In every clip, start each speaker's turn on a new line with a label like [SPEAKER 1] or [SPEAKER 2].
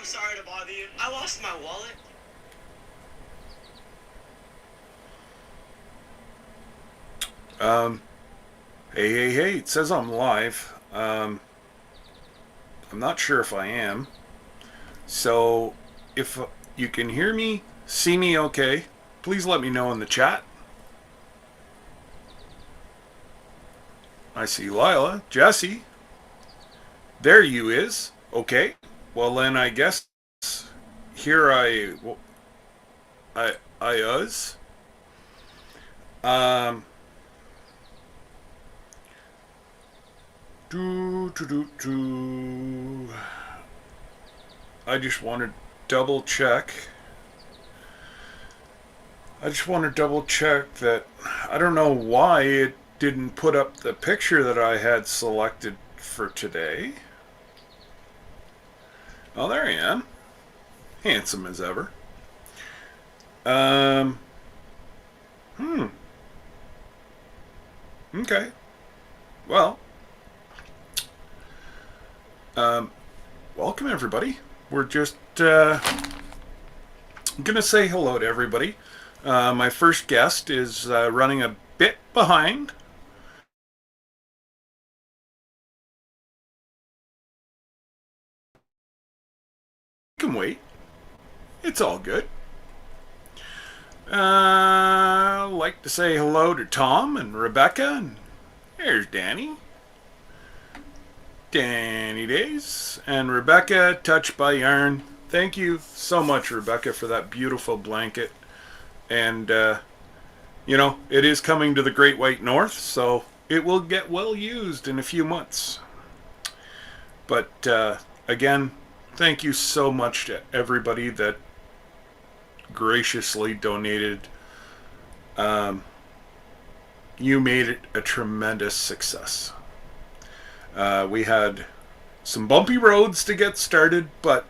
[SPEAKER 1] sorry to bother you. I lost my wallet.
[SPEAKER 2] Hey, it says I'm live. I'm not sure if I am. So, if you can hear me, see me okay, please let me know in the chat. I see Lila, Jesse. There you is. Okay. Well then I guess here I us. Um do. I just want to double check. That I don't know why it didn't put up the picture that I had selected for today. Oh, there I am. Handsome as ever. Um. Okay. Well. Welcome everybody. We're just gonna say hello to everybody. My first guest is running a bit behind. You can wait. It's all good. Like to say hello to Tom and Rebecca, and there's Danny. Danny Days and Rebecca, Touched by Yarn. Thank you so much, Rebecca, for that beautiful blanket. And, it is coming to the Great White North, so it will get well used in a few months. But, again, thank you so much to everybody that graciously donated. You made it a tremendous success. We had some bumpy roads to get started, but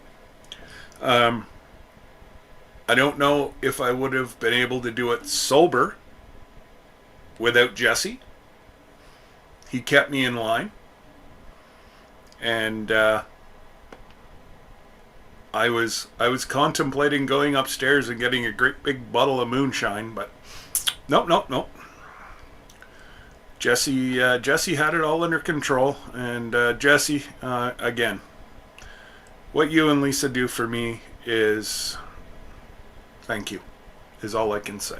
[SPEAKER 2] I don't know if I would have been able to do it sober without Jesse. He kept me in line, and I was contemplating going upstairs and getting a great big bottle of moonshine, but nope. Jesse had it all under control, and Jesse, again, what you and Lisa do for me is thank you, is all I can say.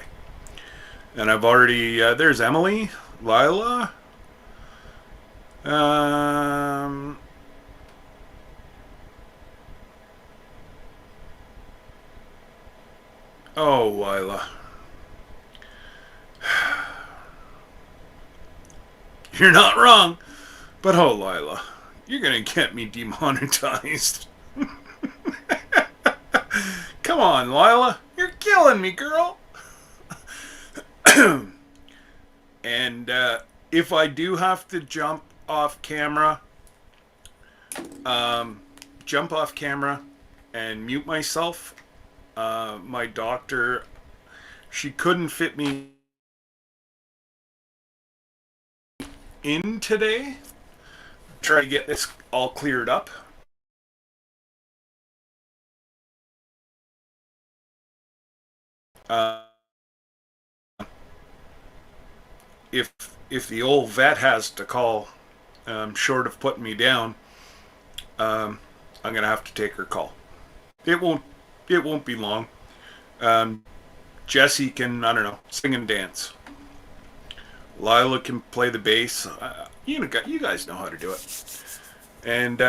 [SPEAKER 2] And I've already there's Emily, Lila, oh, Lila. You're not wrong, but oh, Lila, you're gonna get me demonetized. Come on, Lila, you're killing me, girl. And if I do have to jump off camera and mute myself, my doctor, she couldn't fit me in today. Try to get this all cleared up. If the old vet has to call, short of putting me down, I'm gonna have to take her call. It won't be long. Jesse can, I don't know, sing and dance. Lila can play the bass. You guys know how to do it. And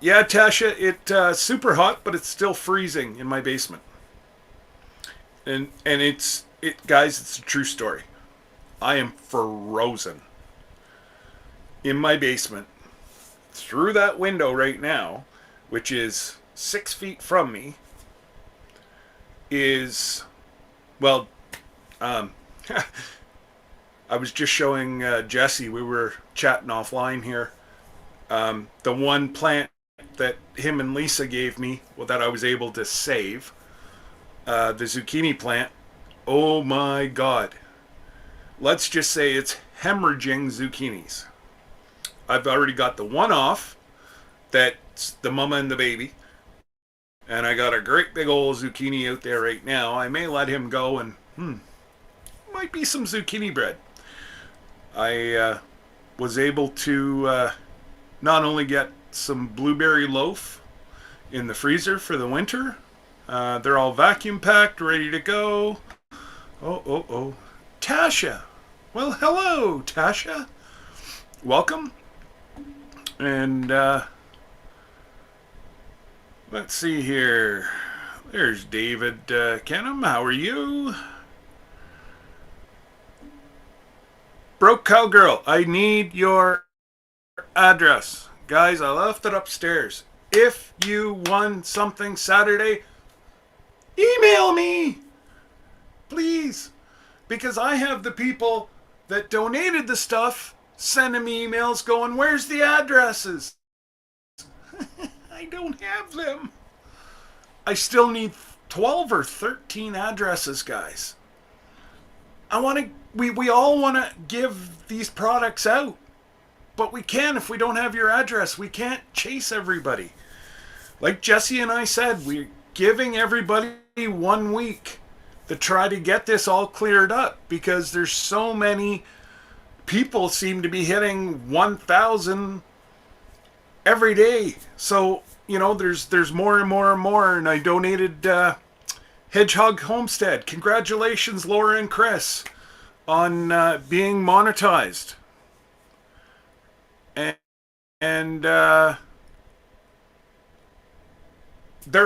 [SPEAKER 2] yeah, Tasha, it's super hot, but it's still freezing in my basement. And guys, it's a true story. I am frozen in my basement through that window right now, which is 6 feet from me. Is well, I was just showing Jesse. We were chatting offline here. The one plant that him and Lisa gave me, well, that I was able to save, the zucchini plant. Oh my God. Let's just say it's hemorrhaging zucchinis. I've already got the one off. That's the mama and the baby. And I got a great big old zucchini out there right now. I may let him go and, might be some zucchini bread. I was able to not only get some blueberry loaf in the freezer for the winter, they're all vacuum packed, ready to go. Oh. Tasha. Well, hello, Tasha. Welcome. And let's see here. There's David Kenham. How are you? Broke Cowgirl, I need your address. Guys, I left it upstairs. If you won something Saturday, email me. Please. Because I have the people that donated the stuff sending me emails going, where's the addresses? I don't have them. I still need 12 or 13 addresses, guys. We all want to give these products out. But we can if we don't have your address. We can't chase everybody. Like Jesse and I said, we're giving everybody 1 week to try to get this all cleared up because there's so many people seem to be hitting 1,000 every day. So, there's more and more and more. And I donated Hedgehog Homestead. Congratulations, Laura and Chris, on being monetized. And they're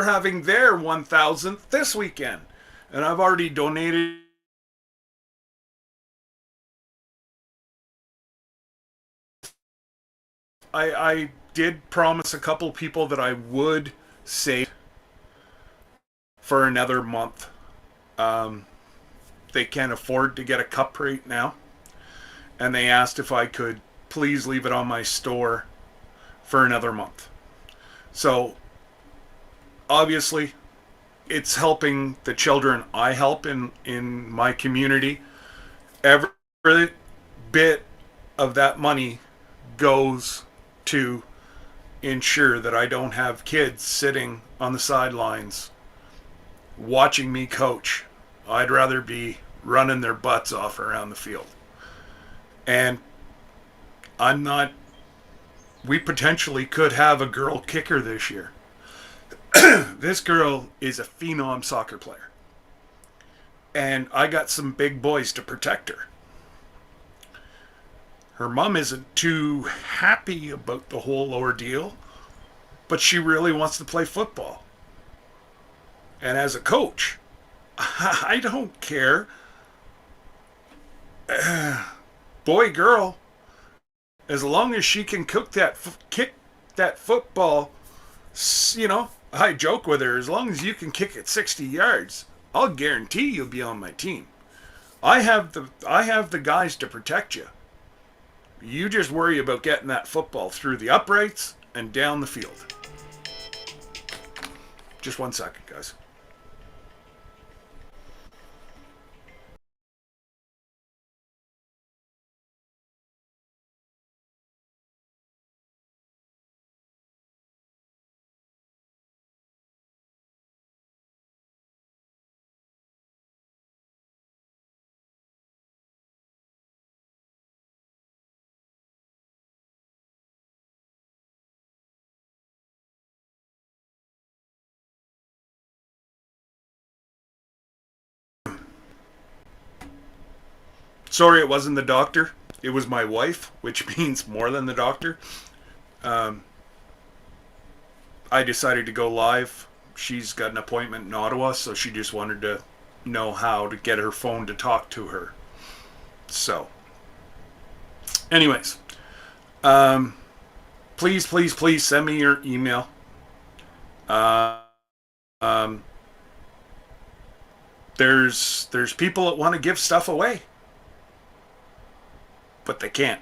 [SPEAKER 2] having their 1,000th this weekend. And I've already donated I did promise a couple people that I would save for another month. They can't afford to get a cup right now. And they asked if I could please leave it on my store for another month. So, obviously, it's helping the children I help in my community. Every bit of that money goes to ensure that I don't have kids sitting on the sidelines watching me coach. I'd rather be running their butts off around the field. And we potentially could have a girl kicker this year. This girl is a phenom soccer player. And I got some big boys to protect her. Her mom isn't too happy about the whole ordeal, but she really wants to play football. And as a coach, I don't care. Boy, girl, as long as she can kick that football, I joke with her, as long as you can kick it 60 yards, I'll guarantee you'll be on my team. I have the guys to protect you. You just worry about getting that football through the uprights and down the field. Just 1 second, guys. Sorry, it wasn't the doctor. It was my wife, which means more than the doctor. I decided to go live. She's got an appointment in Ottawa, so she just wanted to know how to get her phone to talk to her. So, anyways, please send me your email. There's people that want to give stuff away, but they can't.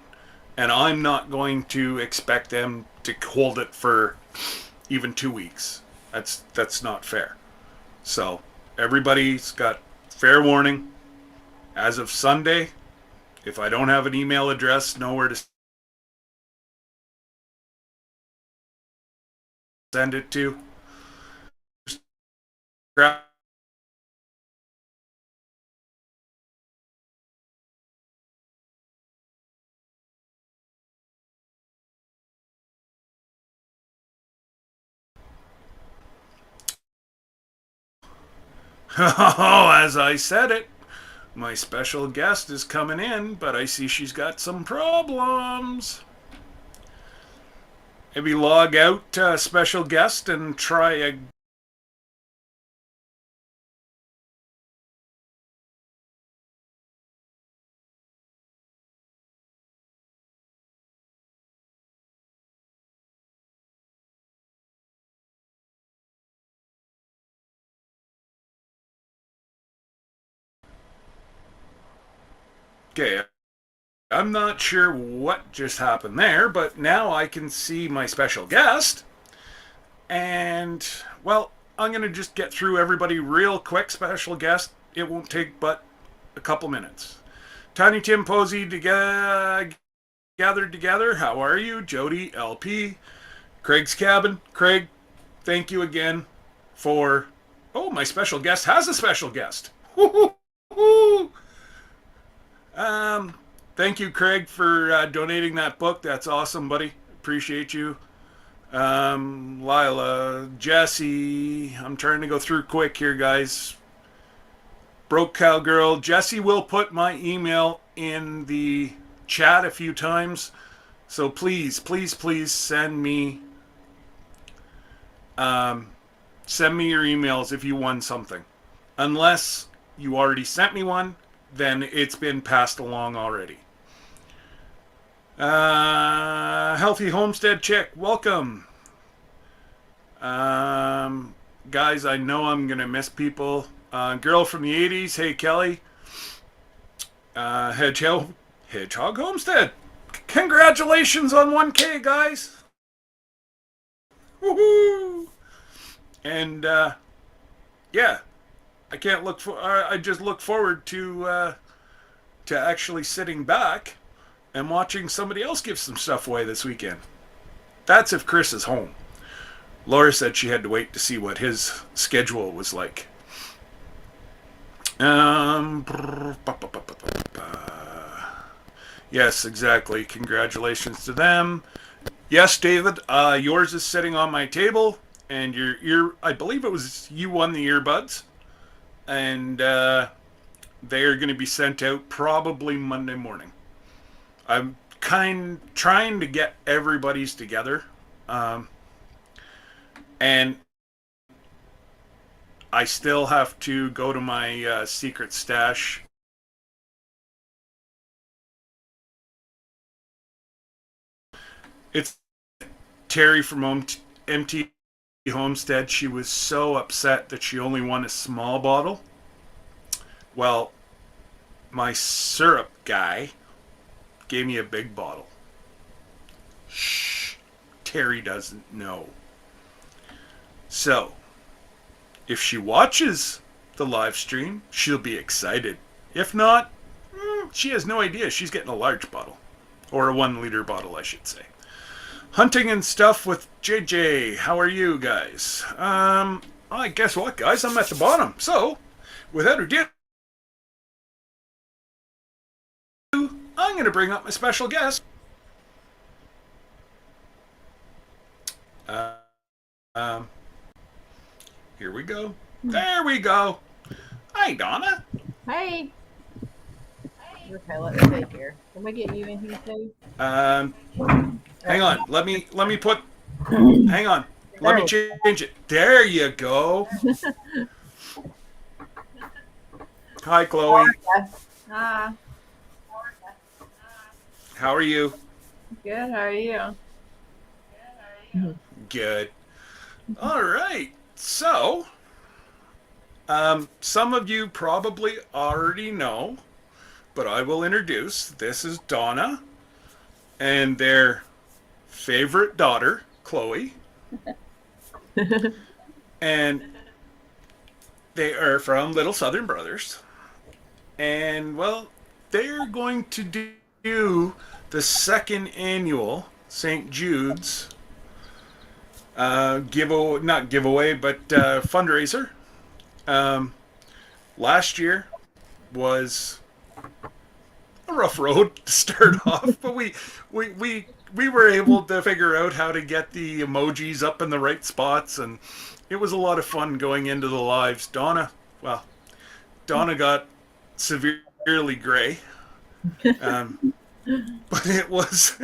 [SPEAKER 2] And I'm not going to expect them to hold it for even 2 weeks. That's not fair. So everybody's got fair warning. As of Sunday, if I don't have an email address, nowhere to send it to, Oh, as I said it, my special guest is coming in, but I see she's got some problems. Maybe log out special guest and try a. Okay, I'm not sure what just happened there, but now I can see my special guest. And, well, I'm going to just get through everybody real quick. Special guest, it won't take but a couple minutes. Tiny Tim Posey gathered together. How are you? Jody, LP, Craig's Cabin. Craig, thank you again for. Oh, my special guest has a special guest. Thank you, Craig, for donating that book. That's awesome, buddy. Appreciate you. Lila, Jesse. I'm trying to go through quick here, guys. Broke Cowgirl. Jesse will put my email in the chat a few times. So please, please, please send me your emails if you won something. Unless you already sent me one, then it's been passed along already. Healthy Homestead Chick, welcome. Guys, I know I'm going to miss people. Girl from the 80s, hey Kelly. Hedgehog Homestead. Congratulations on 1K, guys. Woohoo! And, yeah. I just look forward to actually sitting back and watching somebody else give some stuff away this weekend. That's if Chris is home. Laura said she had to wait to see what his schedule was like. Yes, exactly. Congratulations to them. Yes, David, yours is sitting on my table, and I believe it was you won the earbuds. And they are going to be sent out probably Monday morning. I'm trying to get everybody's together. And I still have to go to my secret stash. It's Terry from MT Homestead. She was so upset that she only won a small bottle. Well, my syrup guy gave me a big bottle. Shh. Terry doesn't know. So, if she watches the live stream, she'll be excited. If not, she has no idea. She's getting a large bottle. Or a 1 liter bottle, I should say. Hunting and Stuff with JJ. How are you guys? I guess what, guys? I'm at the bottom. So, without ado, I'm going to bring up my special guest. Here we go. There we go. Hi, Donna.
[SPEAKER 3] Hey. Okay, let's see here. Can we get you in here too?
[SPEAKER 2] Hang on. Let me put. Hang on. Let me change it. There you go. Hi, Chloe.
[SPEAKER 3] Hi.
[SPEAKER 2] How are you?
[SPEAKER 3] Good. How are you?
[SPEAKER 2] Good. All right. So, some of you probably already know, but I will introduce. This is Donna and their favorite daughter, Chloe. And they are from Little Southern Brothers. And, well, they're going to do the second annual St. Jude's not giveaway, but fundraiser. Last year was a rough road to start off, but we were able to figure out how to get the emojis up in the right spots, and it was a lot of fun going into the lives. Donna got severely gray, but it was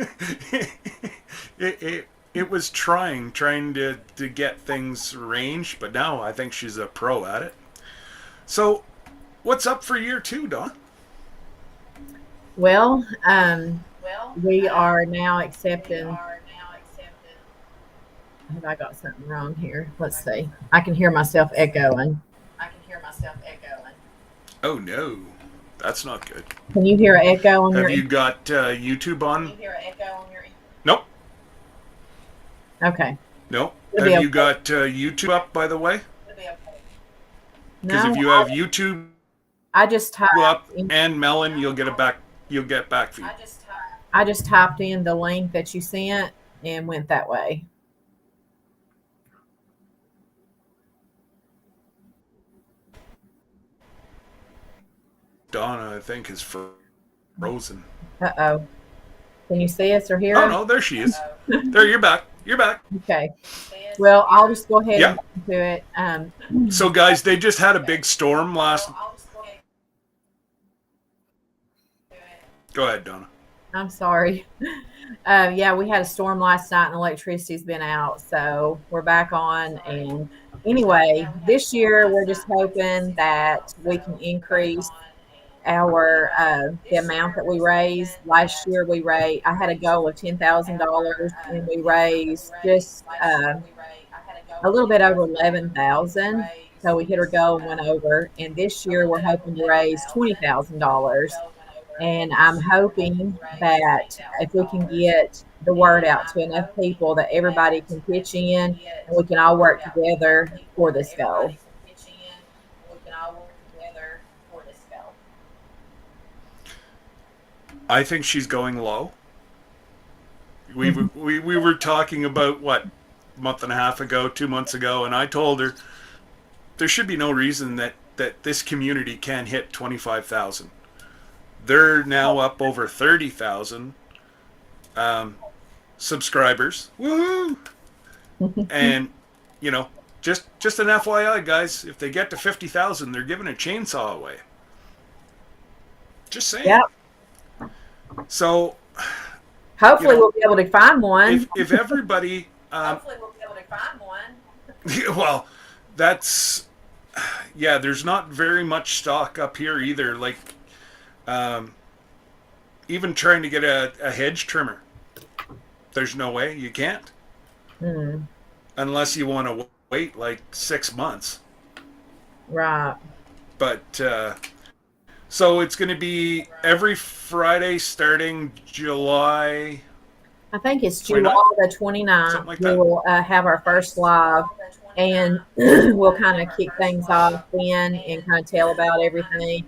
[SPEAKER 2] it was trying to get things arranged, but now I think she's a pro at it. So, what's up for year 2, Don?
[SPEAKER 3] Well, we are now accepting. Have I got something wrong here? Let's see. I can hear myself echoing.
[SPEAKER 2] Oh no, that's not good.
[SPEAKER 3] Can you hear an echo on your?
[SPEAKER 2] Have you got YouTube on? Nope.
[SPEAKER 3] Okay.
[SPEAKER 2] Nope.
[SPEAKER 3] It'll be
[SPEAKER 2] Have you
[SPEAKER 3] okay.
[SPEAKER 2] got YouTube up, by the way? Because
[SPEAKER 3] No,
[SPEAKER 2] if you have YouTube
[SPEAKER 3] I just typed.
[SPEAKER 2] up and Melon, you'll get back feed.
[SPEAKER 3] I just typed in the link that you sent and went that way.
[SPEAKER 2] Donna, I think, is frozen.
[SPEAKER 3] Uh-oh. Can you see us or hear
[SPEAKER 2] Oh
[SPEAKER 3] us?
[SPEAKER 2] no, there she is. There, you're back. You're back.
[SPEAKER 3] Okay. Well, I'll just go ahead
[SPEAKER 2] Yeah.
[SPEAKER 3] and do it.
[SPEAKER 2] So, guys, they just had a big storm last. Go ahead, Donna.
[SPEAKER 3] I'm sorry. Yeah, we had a storm last night and electricity's been out, so we're back on. And anyway, this year we're just hoping that we can increase our the amount that we raised. Last year I had a goal of $10,000 and we raised just a little bit over 11,000. So we hit our goal and went over. And this year we're hoping to raise $20,000. And I'm hoping that if we can get the word out to enough people that everybody can pitch in and we can all work together for this goal.
[SPEAKER 2] I think she's going low. We were talking about what, a month and a half ago, 2 months ago, and I told her there should be no reason that this community can't hit 25,000. They're now up over 30,000 subscribers. Woohoo! And just an FYI, guys, if they get to 50,000, they're giving a chainsaw away. Just saying.
[SPEAKER 3] Yep.
[SPEAKER 2] So
[SPEAKER 3] Hopefully we'll be able to find one.
[SPEAKER 2] if everybody, well, that's there's not very much stock up here either. Like, even trying to get a hedge trimmer, there's no way. You can't. Unless you want to wait like 6 months.
[SPEAKER 3] Right.
[SPEAKER 2] But so it's going to be every Friday starting July.
[SPEAKER 3] I think it's
[SPEAKER 2] 29th?
[SPEAKER 3] July the 29th.
[SPEAKER 2] Something like
[SPEAKER 3] We
[SPEAKER 2] that.
[SPEAKER 3] will have our first live, and we'll kind of kick things off then and kind of tell about everything.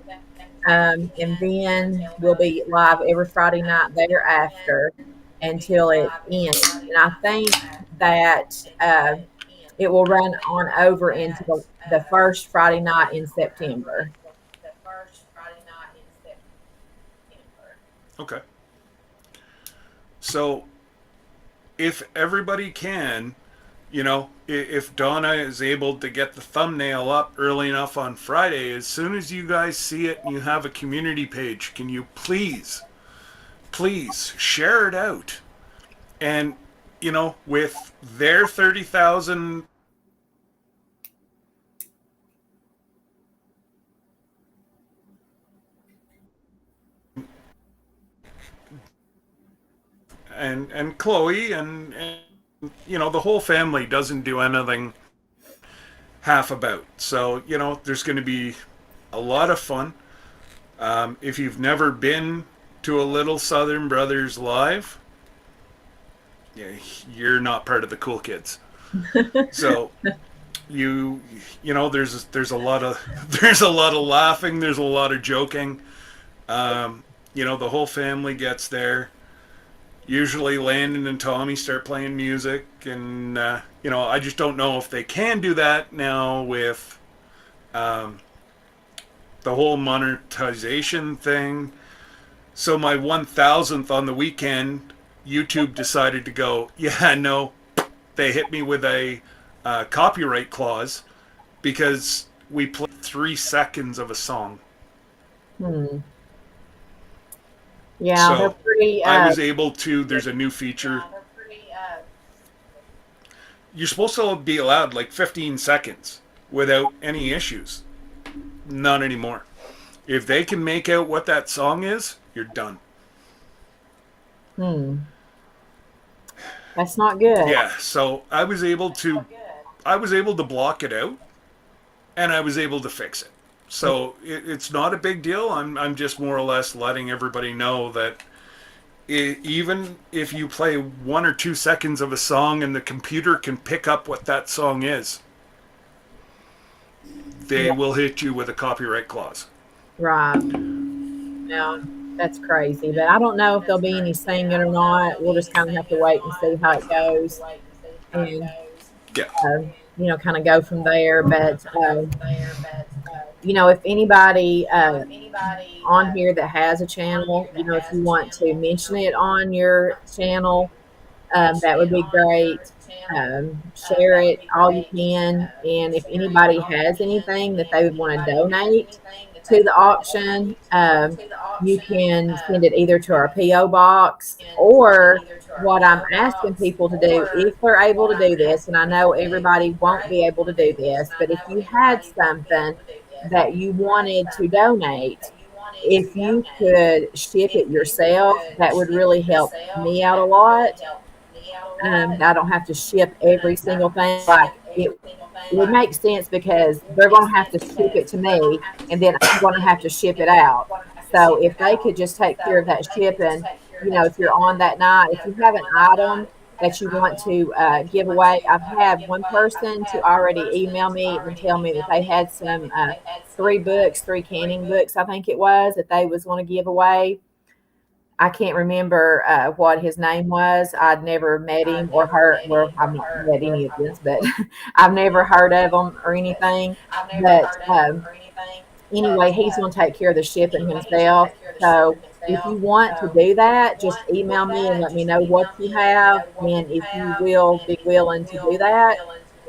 [SPEAKER 3] And then we'll be live every Friday night thereafter until it ends. And I think that it will run on over into the first Friday night in September.
[SPEAKER 2] Okay. So if everybody can, if Donna is able to get the thumbnail up early enough on Friday, as soon as you guys see it and you have a community page, can you please share it out? And, with their 30,000 and Chloe and the whole family doesn't do anything half about. So, there's going to be a lot of fun. If you've never been to a Little Southern Brothers live, you're not part of the cool kids. So there's a lot of laughing, there's a lot of joking. The whole family gets there. Usually Landon and Tommy start playing music, and I just don't know if they can do that now with Um, the whole monetization thing. So my 1,000th on the weekend, YouTube decided to go, yeah, no, they hit me with a copyright clause because we played 3 seconds of a song.
[SPEAKER 3] Hmm. Yeah, they're
[SPEAKER 2] So
[SPEAKER 3] pretty.
[SPEAKER 2] I was able to, there's a new feature. You're supposed to be allowed like 15 seconds without any issues. Not anymore. If they can make out what that song is, you're done.
[SPEAKER 3] Hmm. That's not good.
[SPEAKER 2] Yeah, so I was able to block it out and I was able to fix it. So it's not a big deal. I'm just more or less letting everybody know that even if you play 1 or 2 seconds of a song and the computer can pick up what that song is, they
[SPEAKER 3] Yeah,
[SPEAKER 2] will hit you with a copyright clause.
[SPEAKER 3] right. Yeah, that's crazy. But I don't know if there'll be any singing or not. We'll just kind of have to wait and see how it goes, and
[SPEAKER 2] Yeah.
[SPEAKER 3] kind of go from there. But if anybody on here that has a channel, if you want to mention it on your channel, that would be great. Share it all you can. And if anybody has anything that they would want to donate to the auction, you can send it either to our P.O. box or what I'm asking people to do, if they're able to do this, and I know everybody won't be able to do this, but if you had something that you wanted to donate, if you could ship it yourself, that would really help me out a lot. I don't have to ship every single thing. Like it would make sense because they're going to have to ship it to me, and then I'm going to have to ship it out. So if they could just take care of that shipping, if you're on that night, if you have an item that you want to give away, I've had one person to already email me and tell me that they had some 3 books, 3 canning books, I think it was, that they was going to give away. I can't remember what his name was. I'd never met him or heard. Well, I've not met any of this, but I've never heard of him or anything. But anyway, he's going to take care of the shipping himself. So if you want to do that, just email me and let me know what you have, and if you will be willing to do that.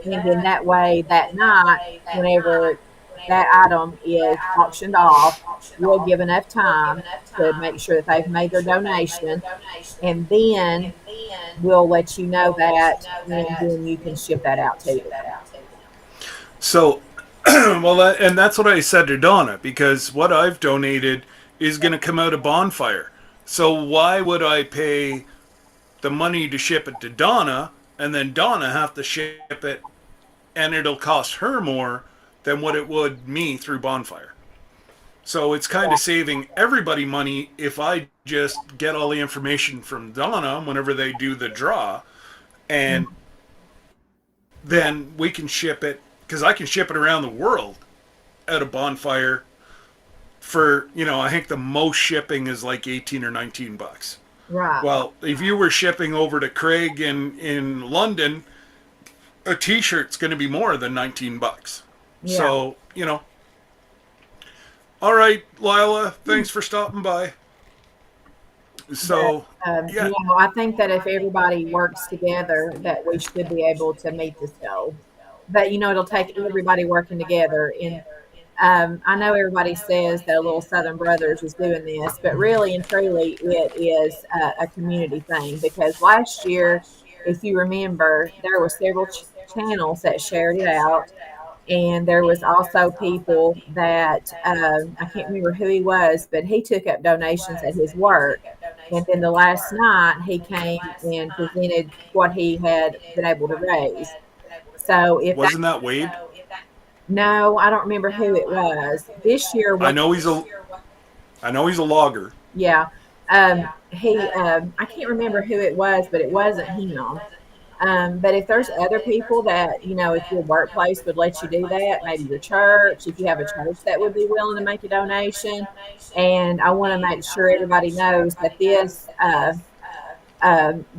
[SPEAKER 3] And then that way, that night, whenever that item is auctioned off, we'll give enough time to make sure that they've made their donation, and then we'll let you know that, and then you can ship that out to them.
[SPEAKER 2] So, well, and that's what I said to Donna because what I've donated is going to come out of Bonfire. So why would I pay the money to ship it to Donna and then Donna have to ship it and it'll cost her more than what it would me through Bonfire? So it's kind of saving everybody money if I just get all the information from Donna whenever they do the draw, and then we can ship it because I can ship it around the world out of Bonfire for, I think the most shipping is like 18 or 19 bucks.
[SPEAKER 3] Right.
[SPEAKER 2] Well, if you were shipping over to Craig in London, a t-shirt's going to be more than 19 bucks.
[SPEAKER 3] Yeah.
[SPEAKER 2] So, all right, Lila, thanks for stopping by. So, yeah.
[SPEAKER 3] I think that if everybody works together, that we should be able to meet this goal. But it'll take everybody working together. And I know everybody says that Little Southern Brothers is doing this, but really and truly, it is a community thing. Because last year, if you remember, there were several channels that shared it out. And there was also people that I can't remember who he was, but he took up donations at his work. And then the last night he came and presented what he had been able to raise. So
[SPEAKER 2] wasn't that Wade?
[SPEAKER 3] No, I don't remember who it was. This year,
[SPEAKER 2] I know he's a logger.
[SPEAKER 3] Yeah, I can't remember who it was, but it wasn't him. But if there's other people that, if your workplace would let you do that, maybe your church, if you have a church that would be willing to make a donation. And I want to make sure everybody knows that this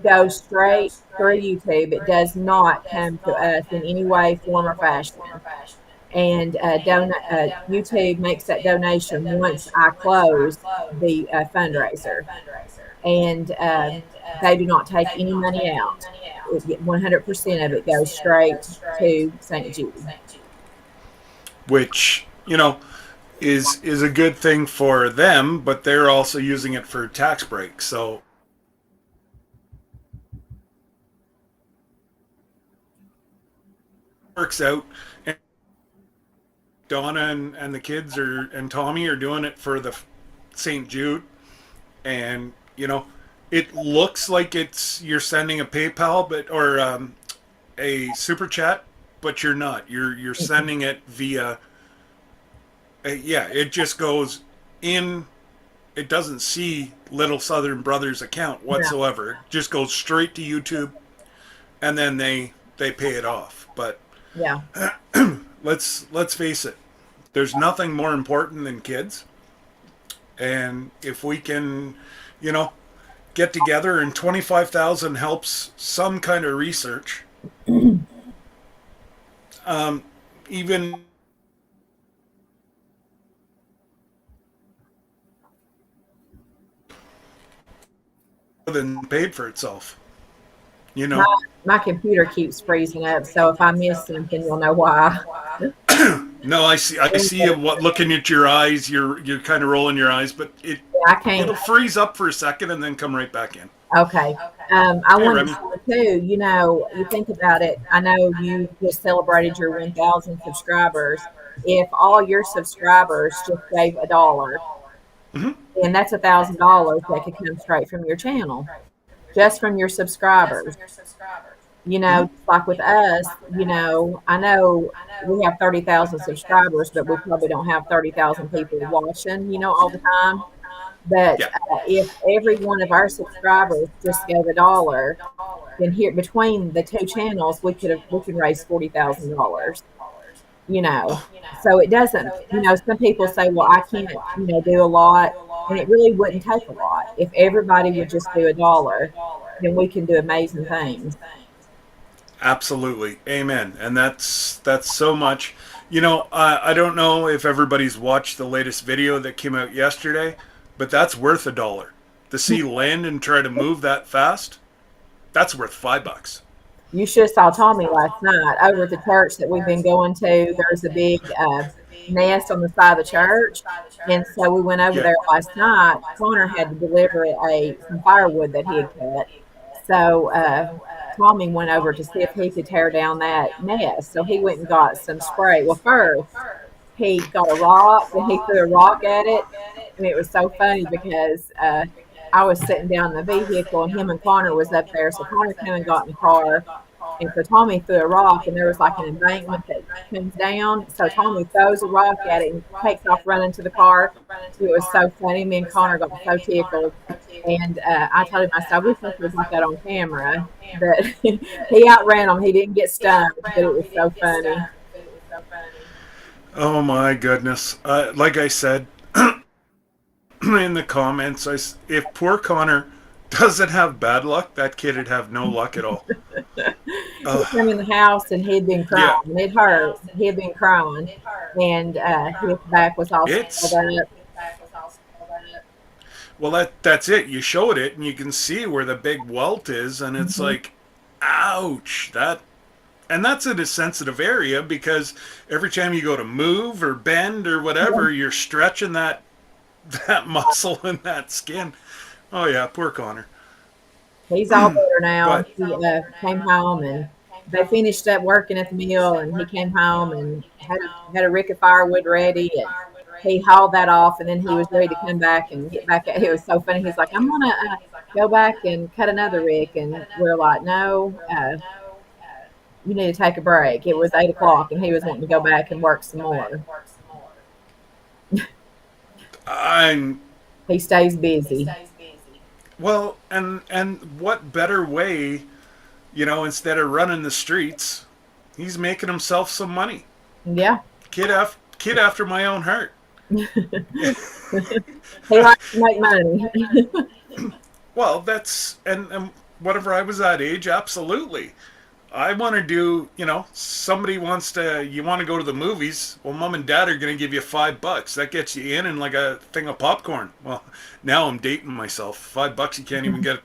[SPEAKER 3] goes straight through YouTube. It does not come to us in any way, form, or fashion. and YouTube makes that donation once I close the fundraiser, and they do not take any money out. 100% of it goes straight to St. Jude.
[SPEAKER 2] Which, is a good thing for them, but they're also using it for tax breaks. So it works out. And Donna and the kids and Tommy are doing it for the St. Jude, and it looks like you're sending a PayPal, or a super chat, but you're not. You're sending it via. It just goes in. It doesn't see Little Southern Brothers account whatsoever. Yeah. It just goes straight to YouTube, and then they pay it off. But
[SPEAKER 3] yeah,
[SPEAKER 2] let's face it. There's nothing more important than kids, and if we can, get together, and 25,000 helps some kind of research. Even than paid for itself.
[SPEAKER 3] My computer keeps freezing up, so if I miss something, you'll know why.
[SPEAKER 2] No, I see you looking at your eyes. You're kind of rolling your eyes, but it'll freeze up for a second and then come right back in.
[SPEAKER 3] Okay. I wanted to say too, you think about it. I know you just celebrated your 1,000 subscribers. If all your subscribers just gave $1, then that's $1,000 that could come straight from your channel, just from your subscribers. Like with us, I know we have 30,000 subscribers, but we probably don't have 30,000 people watching, all the time. But if every one of our subscribers just gave $1, then here between the two channels, we could raise $40,000. So it doesn't. Some people say, "Well, I can't, do a lot," and it really wouldn't take a lot. If everybody would just do $1, then we can do amazing things.
[SPEAKER 2] Absolutely, amen. And that's so much. I don't know if everybody's watched the latest video that came out yesterday. But that's worth $1. To see land and try to move that fast, that's worth $5.
[SPEAKER 3] You should have saw Tommy last night over at the church that we've been going to. There's a big nest on the side of the church, and so we went over there last night. Connor had to deliver some firewood that he had cut. So Tommy went over to see if he could tear down that nest. So he went and got some spray. Well, first he got a rock and he threw a rock at it. And it was so funny because I was sitting down in the vehicle and him and Connor was up there. So Connor came and got in the car. And so Tommy threw a rock and there was like an embankment that comes down. So Tommy throws a rock at it and takes off running to the car. It was so funny. Me and Connor got so tickled. And I told him, I said, we think it was like that on camera. But he outran him. He didn't get stung, but it was so funny.
[SPEAKER 2] Oh my goodness. Like I said, in the comments, if poor Connor doesn't have bad luck, that kid would have no luck at all.
[SPEAKER 3] He came in the house and he'd been crying. Yeah. It hurt. He had been crying, and his back was all swelled up.
[SPEAKER 2] Well, that's it. You showed it, and you can see where the big welt is, and it's like, ouch. And that's in a sensitive area because every time you go to move or bend or whatever, you're stretching that muscle and that skin. Oh yeah, poor Connor.
[SPEAKER 3] He's all better now. He came home and they finished up working at the mill, and he came home and had a rick of firewood ready, and he hauled that off, and then he was ready to come back and get back at it. Was so funny. He's like, I'm gonna go back and cut another rick, and we're like, no, you need to take a break. It was 8 o'clock, and he was wanting to go back and work some more. He stays busy.
[SPEAKER 2] Well, and what better way, instead of running the streets, he's making himself some money.
[SPEAKER 3] Yeah.
[SPEAKER 2] Kid after my own heart.
[SPEAKER 3] He likes to make money.
[SPEAKER 2] Well, that's and whenever I was that age, absolutely. I want to do, somebody you want to go to the movies. Well, mom and dad are going to give you $5. That gets you in and like a thing of popcorn. Well, now I'm dating myself. $5, you can't even get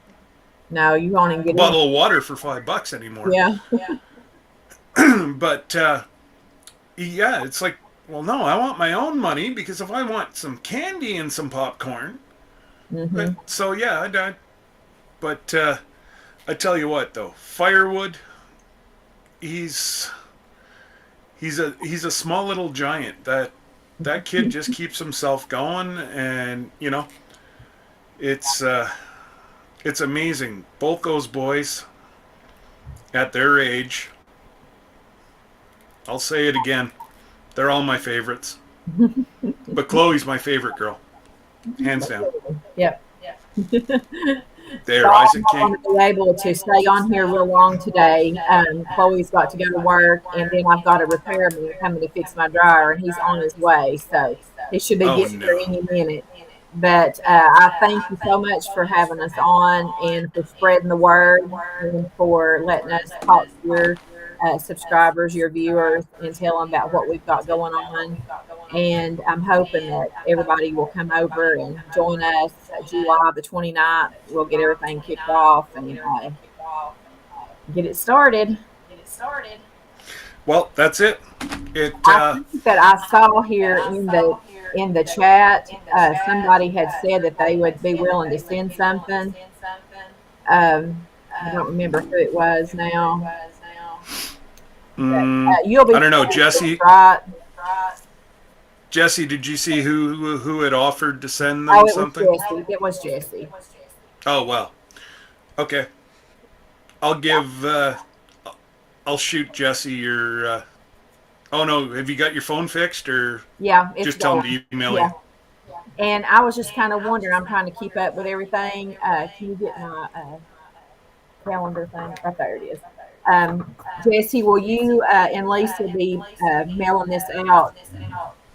[SPEAKER 3] No, you won't even
[SPEAKER 2] a
[SPEAKER 3] get in.
[SPEAKER 2] bottle of water for $5 anymore.
[SPEAKER 3] Yeah.
[SPEAKER 2] But, yeah, it's like, well, no, I want my own money because if I want some candy and some popcorn.
[SPEAKER 3] Mm-hmm.
[SPEAKER 2] So, yeah, but I tell you what, though, Firewood, he's a small little giant. That kid just keeps himself going, and it's amazing. Both those boys at their age, I'll say it again, they're all my favorites. But Chloe's my favorite girl, hands down.
[SPEAKER 3] Yep.
[SPEAKER 2] There,
[SPEAKER 3] So
[SPEAKER 2] Isaac
[SPEAKER 3] I'm
[SPEAKER 2] King.
[SPEAKER 3] not going to be able to stay on here real long today. Chloe's got to go to work, and then I've got a repairman coming to fix my dryer, and he's on his way. So he should be
[SPEAKER 2] Oh
[SPEAKER 3] getting here
[SPEAKER 2] no.
[SPEAKER 3] any minute. But I thank you so much for having us on and for spreading the word and for letting us talk to your subscribers, your viewers, and tell them about what we've got going on. And I'm hoping that everybody will come over and join us July the 29th. We'll get everything kicked off and get it started.
[SPEAKER 2] Well, that's it.
[SPEAKER 3] I think that I saw here in the chat somebody had said that they would be willing to send something. I don't remember who it was now. But, you'll be
[SPEAKER 2] I don't know, Jesse.
[SPEAKER 3] right?
[SPEAKER 2] Jesse, did you see who had offered to send
[SPEAKER 3] Oh,
[SPEAKER 2] them
[SPEAKER 3] it
[SPEAKER 2] something?
[SPEAKER 3] was Jesse. It was Jesse.
[SPEAKER 2] Oh well. Okay. I'll shoot Jesse your. Oh no, have you got your phone fixed or?
[SPEAKER 3] Yeah, it's
[SPEAKER 2] just tell him
[SPEAKER 3] going.
[SPEAKER 2] to email
[SPEAKER 3] Yeah.
[SPEAKER 2] you.
[SPEAKER 3] And I was just kind of wondering. I'm trying to keep up with everything. Can you get my calendar thing? Right there it is. Jesse, will you and Lisa be mailing this out,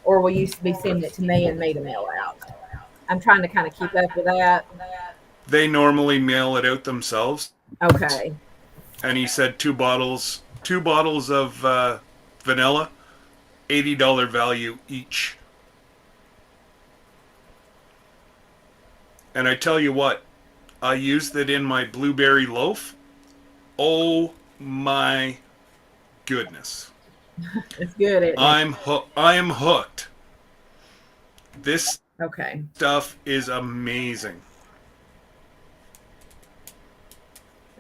[SPEAKER 3] or will you be sending it to me and me to mail out? I'm trying to kind of keep up with that.
[SPEAKER 2] They normally mail it out themselves.
[SPEAKER 3] Okay.
[SPEAKER 2] And he said two bottles of vanilla, $80 value each. And I tell you what, I used it in my blueberry loaf. Oh my goodness.
[SPEAKER 3] It's good. Isn't it?
[SPEAKER 2] I am hooked. This
[SPEAKER 3] Okay.
[SPEAKER 2] stuff is amazing.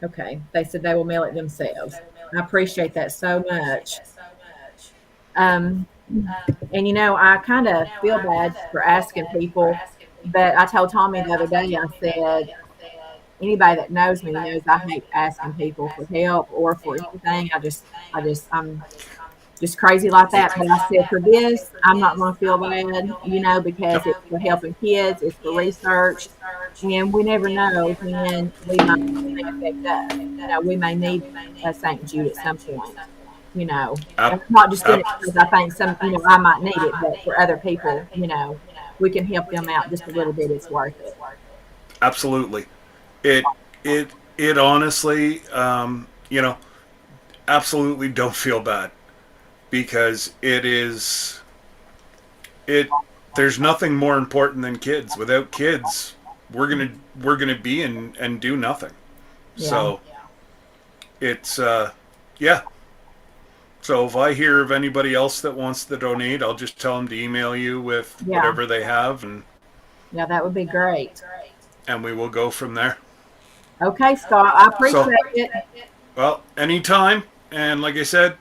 [SPEAKER 3] Okay. They said they will mail it themselves. I appreciate that so much. And I kind of feel bad for asking people, but I told Tommy the other day, I said, anybody that knows me knows I hate asking people for help or for anything. I'm just crazy like that. But I said, for this, I'm not going to feel bad, because it's for helping kids, it's for research, and we never know when we might may affect us. We may need a St. Jude at some point. And I'm not just doing it because I think I might need it, but for other people, we can help them out just a little bit. It's worth it.
[SPEAKER 2] Absolutely. It honestly, absolutely don't feel bad because there's nothing more important than kids. Without kids, we're gonna be and do nothing.
[SPEAKER 3] Yeah.
[SPEAKER 2] So it's yeah. So if I hear of anybody else that wants to donate, I'll just tell them to email you with whatever they have, and
[SPEAKER 3] yeah, that would be great.
[SPEAKER 2] And we will go from there.
[SPEAKER 3] Okay, Scott, I appreciate it.
[SPEAKER 2] Well, anytime. And like I said,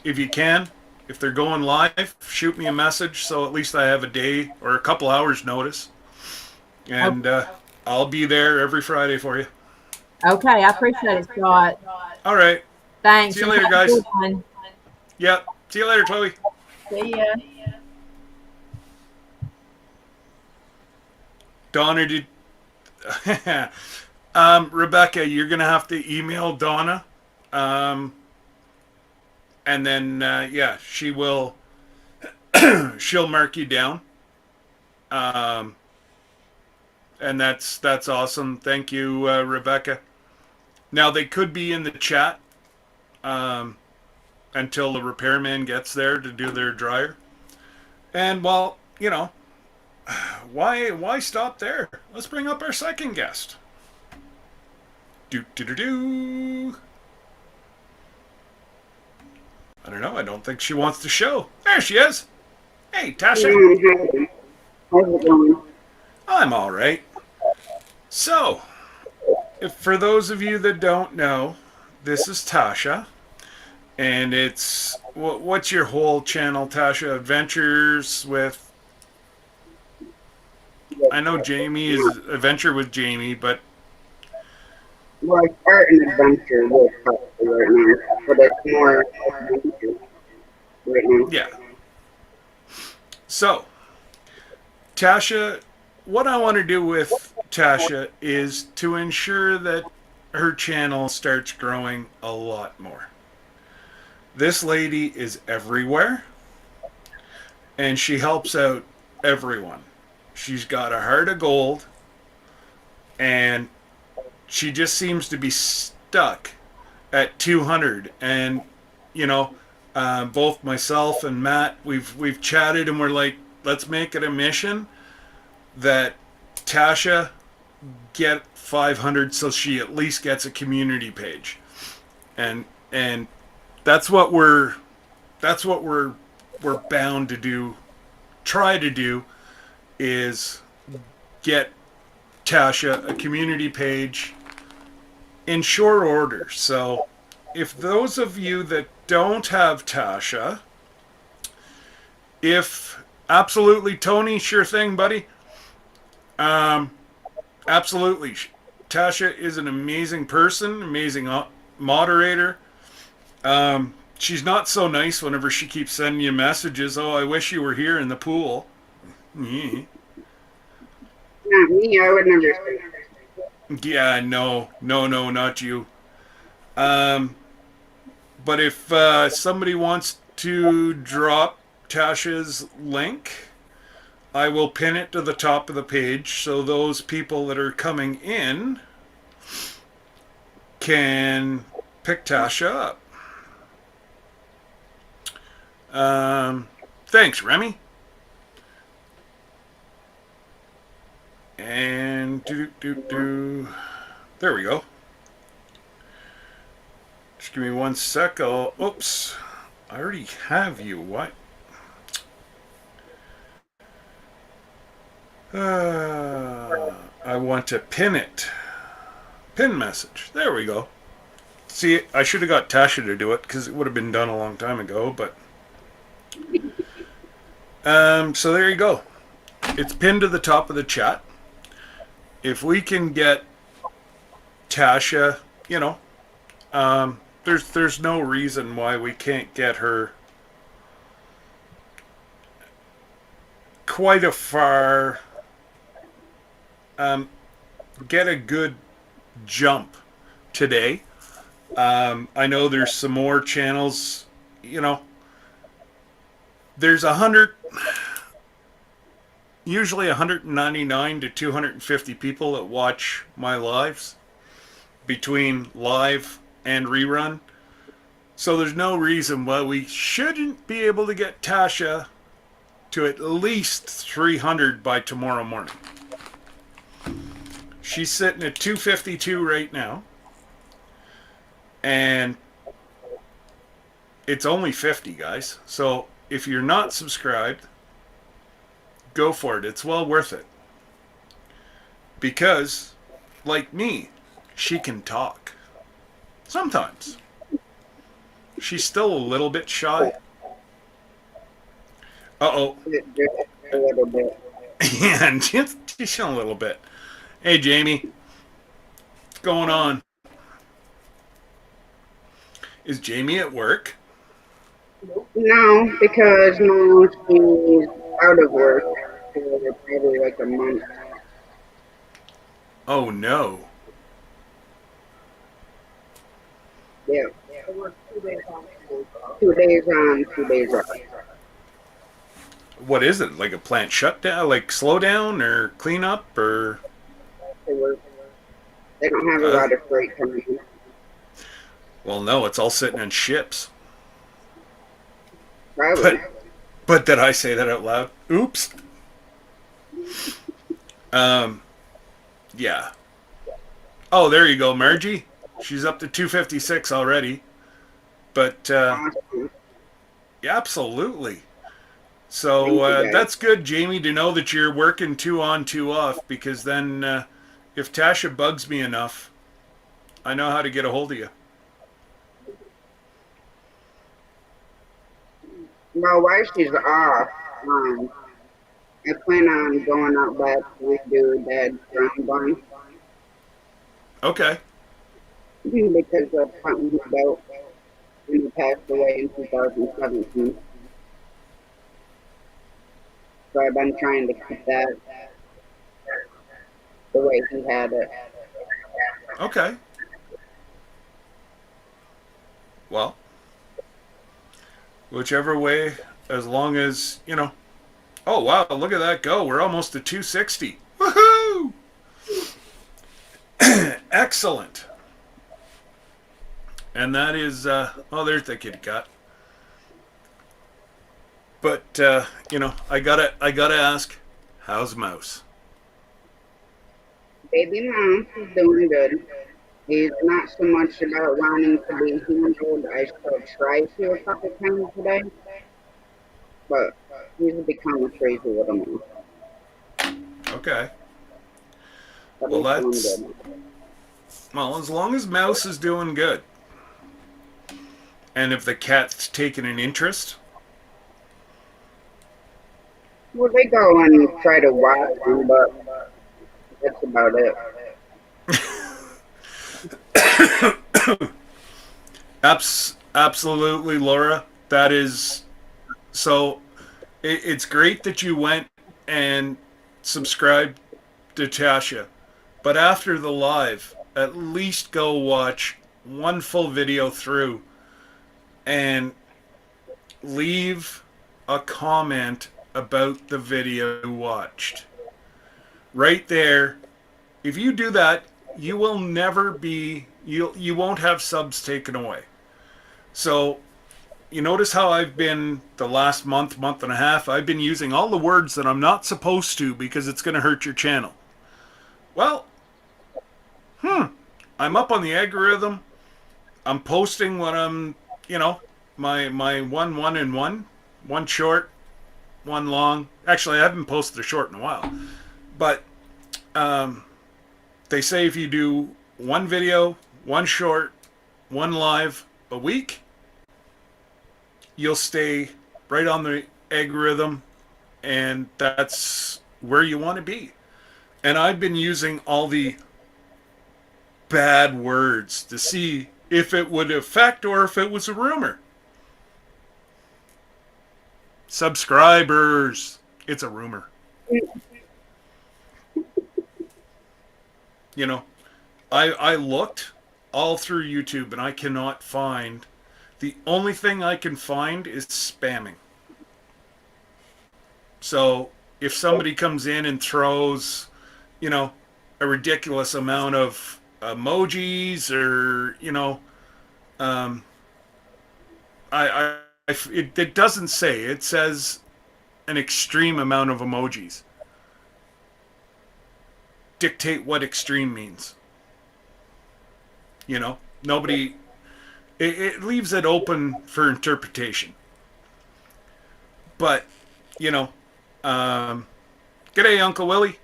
[SPEAKER 2] if you can, if they're going live, shoot me a message so at least I have a day or a couple hours notice. And I'll be there every Friday for you.
[SPEAKER 3] Okay, I appreciate it, Scott.
[SPEAKER 2] All right.
[SPEAKER 3] Thanks.
[SPEAKER 2] See you later, guys.
[SPEAKER 3] Yep.
[SPEAKER 2] See you later, Chloe.
[SPEAKER 3] See ya.
[SPEAKER 2] Donna, Rebecca, you're going to have to email Donna. And then, she will, she'll mark you down. And that's awesome. Thank you, Rebecca. Now, they could be in the chat. until the repairman gets there to do their dryer. And well, why stop there? Let's bring up our second guest. Do do do do. I don't know. I don't think she wants to show. There she is. Hey, Tasha.
[SPEAKER 4] How's it going?
[SPEAKER 2] I'm all right. So, for those of you that don't know, this is Tasha, and it's what's your whole channel, Tasha? Adventures with. I know Jamie is Adventure with Jamie, but
[SPEAKER 4] Well, I start an adventure with Foxy right now, but it's more adventure right now.
[SPEAKER 2] yeah. So, Tasha, what I want to do with Tasha is to ensure that her channel starts growing a lot more. This lady is everywhere, and she helps out everyone. She's got a heart of gold, and she just seems to be stuck at 200. And both myself and Matt, we've chatted, and we're like, let's make it a mission that Tasha get 500, so she at least gets a community page, and that's what we're bound to do. Try to do is get Tasha a community page in short order. So if those of you that don't have Tasha, if absolutely Tony, sure thing, buddy. Absolutely. Tasha is an amazing person, amazing moderator. She's not so nice whenever she keeps sending you messages. Oh, I wish you were here in the pool. Yeah.
[SPEAKER 4] Not me, I would never say that.
[SPEAKER 2] Yeah, no, not you. But if somebody wants to drop Tasha's link, I will pin it to the top of the page so those people that are coming in can pick Tasha up. Thanks, Remy. And there we go. Just give me 1 sec. Oops. I already have you. What? I want to pin it. Pin message. There we go. See, I should have got Tasha to do it because it would have been done a long time ago, but so there you go. It's pinned to the top of the chat. If we can get Tasha, there's no reason why we can't get her quite a far, get a good jump today. I know there's some more channels, there's usually 199 to 250 people that watch my lives between live and rerun. So there's no reason why we shouldn't be able to get Tasha to at least 300 by tomorrow morning. She's sitting at 252 right now. And it's only 50, guys. So if you're not subscribed, go for it. It's well worth it. Because, like me, she can talk. Sometimes. She's still a little bit shy. Uh-oh.
[SPEAKER 4] A little bit.
[SPEAKER 2] Yeah, and just a little bit. Hey, Jamie. What's going on? Is Jamie at work?
[SPEAKER 4] No, because now she's out of work for probably like a month.
[SPEAKER 2] Oh, no.
[SPEAKER 4] Yeah. 2 days on, 2 days off.
[SPEAKER 2] What is it? Like a plant shutdown? Like slow down or clean up or?
[SPEAKER 4] They don't have a lot of freight coming in.
[SPEAKER 2] Well, no, it's all sitting in ships.
[SPEAKER 4] Probably.
[SPEAKER 2] But did I say that out loud? Oops. Yeah. Oh, there you go, Margie. She's up to 256 already. But
[SPEAKER 4] Awesome.
[SPEAKER 2] yeah, absolutely.
[SPEAKER 4] Thank
[SPEAKER 2] So
[SPEAKER 4] you, guys.
[SPEAKER 2] that's good, Jamie, to know that you're working 2 on, 2 off, because then if Tasha bugs me enough, I know how to get a hold of you.
[SPEAKER 4] Well, while she's off, I plan on going out back to redo Dad's drum barn
[SPEAKER 2] Okay.
[SPEAKER 4] because of something he built when he passed away in 2017. So I've been trying to keep that the way he had it.
[SPEAKER 2] Okay. Well, whichever way, as long as, you know. Oh, wow, look at that go. We're almost to 260. Woohoo! Excellent. And that is, oh, there's the kitty cat. But, you know, I gotta ask, how's Mouse?
[SPEAKER 4] Baby Mom is doing good. He's not so much about wanting to be handled. I still try to a couple times a day, but he's become a crazy little man.
[SPEAKER 2] Okay.
[SPEAKER 4] But
[SPEAKER 2] Well,
[SPEAKER 4] he's doing
[SPEAKER 2] that's,
[SPEAKER 4] good.
[SPEAKER 2] well, as long as Mouse is doing good. And if the cat's taking an interest.
[SPEAKER 4] Well, they go and try to watch him, but that's about it.
[SPEAKER 2] Absolutely, Laura. That is so. It's great that you went and subscribed to Tasha, but after the live, at least go watch one full video through and leave a comment about the video you watched. Right there. If you do that, you will never be, you won't have subs taken away. So you notice how I've been the last month and a half, I've been using all the words that I'm not supposed to because it's going to hurt your channel. Well, I'm up on the algorithm. I'm posting what I'm, you know, my one and one short, one long. Actually, I haven't posted a short in a while. But they say if you do one video, one short, one live a week, you'll stay right on the algorithm, and that's where you want to be. And I've been using all the bad words to see if it would affect or if it was a rumor. Subscribers, it's a rumor. You know, I looked all through YouTube and I cannot find, the only thing I can find is spamming. So if somebody comes in and throws, you know, a ridiculous amount of emojis or, you know, it doesn't say, it says an extreme amount of emojis. Dictate what extreme means. You know, nobody, it leaves it open for interpretation. But, you know, g'day, Uncle Willie.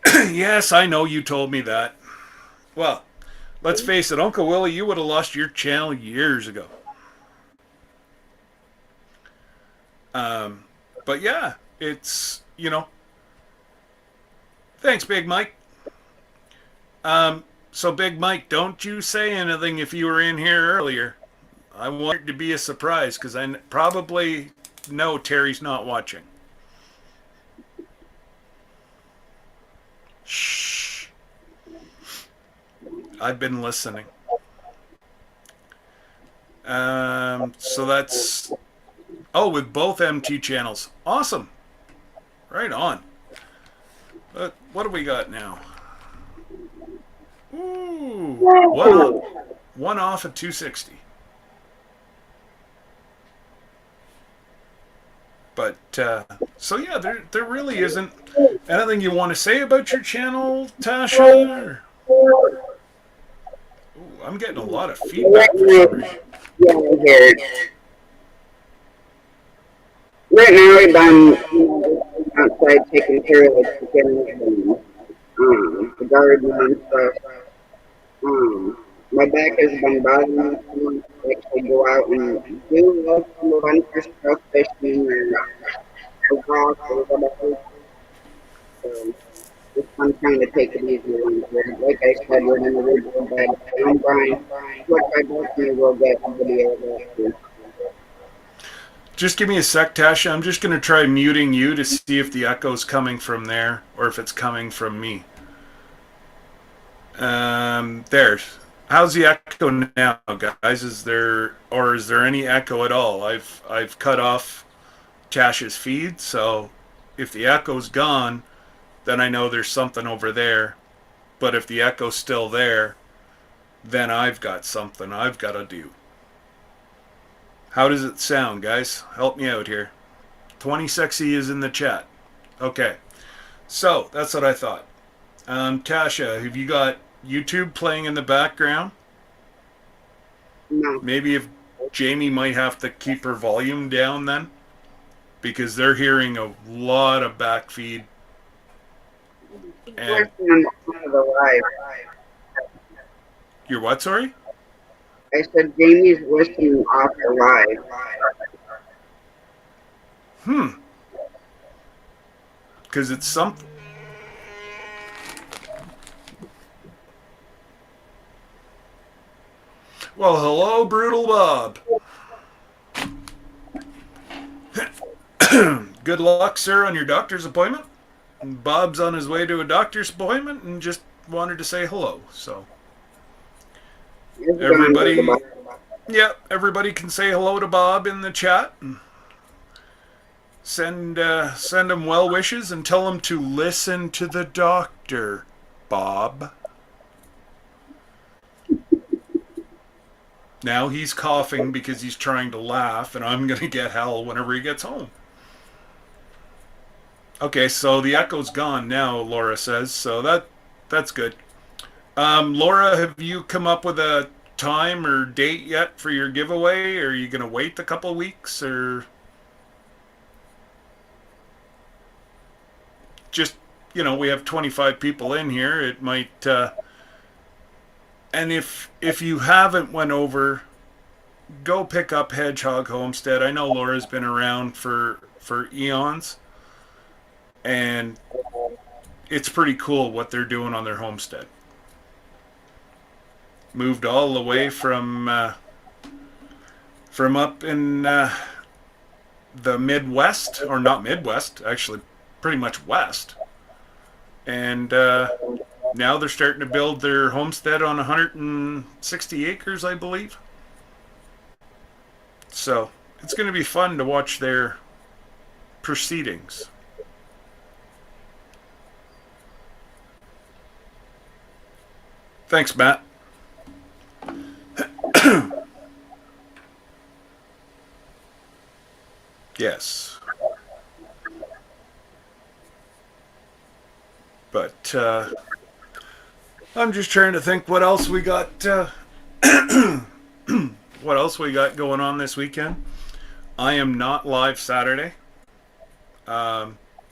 [SPEAKER 2] Yes, I know you told me that. Well, let's face it, Uncle Willie, you would have lost your channel years ago. But yeah, it's, you know, thanks, Big Mike. So Big Mike, don't you say anything if you were in here earlier. I want it to be a surprise because I probably know Terry's not watching. Shh. I've been listening. So that's, oh, with both MT channels. Awesome. Right on. What do we got now? Ooh, wow. one off at 260. But so yeah, there really isn't anything you want to say about your channel, Tasha. Ooh, I'm getting a lot of feedback for some reason.
[SPEAKER 4] Yeah, I hear it. Right now, I'm outside taking care of the chickens and the garden and stuff. My back has been bothering me too much to actually go out and do some adventure stuff, fishing or walk or whatever. So just I'm trying to take it easy on it. Like I said, we're in the original bed. I'm Brian. What I definitely will get the video of that.
[SPEAKER 2] Just give me a sec, Tasha. I'm just going to try muting you to see if the echo's coming from there or if it's coming from me. There. How's the echo now, guys? Is there any echo at all? I've cut off Tasha's feed, so if the echo's gone, then I know there's something over there. But if the echo's still there, then I've got something I've got to do. How does it sound, guys? Help me out here. 20 Sexy is in the chat. Okay. So, that's what I thought. Tasha, have you got YouTube playing in the background?
[SPEAKER 4] No.
[SPEAKER 2] Maybe if Jamie might have to keep her volume down then? Because they're hearing a lot of backfeed. And you're what, sorry?
[SPEAKER 4] I said Jamie's listening off the live.
[SPEAKER 2] Because it's something. Well, hello, Brutal Bob. Good luck, sir, on your doctor's appointment. Bob's on his way to a doctor's appointment and just wanted to say hello. So everybody can say hello to Bob in the chat. Send him well wishes and tell him to listen to the doctor, Bob. Now he's coughing because he's trying to laugh, and I'm going to get hell whenever he gets home. Okay, so the echo's gone now, Laura says, so that's good. Laura, have you come up with a time or date yet for your giveaway? Or are you going to wait a couple weeks, or just, we have 25 people in here. It might, and if you haven't went over, go pick up Hedgehog Homestead. I know Laura's been around for eons, and it's pretty cool what they're doing on their homestead. Moved all the way from up in the Midwest, or not Midwest, actually pretty much West. And now they're starting to build their homestead on 160 acres, I believe. So it's going to be fun to watch their proceedings. Thanks, Matt. Yes. But I'm just trying to think what else we got what else we got going on this weekend. I am not live Saturday.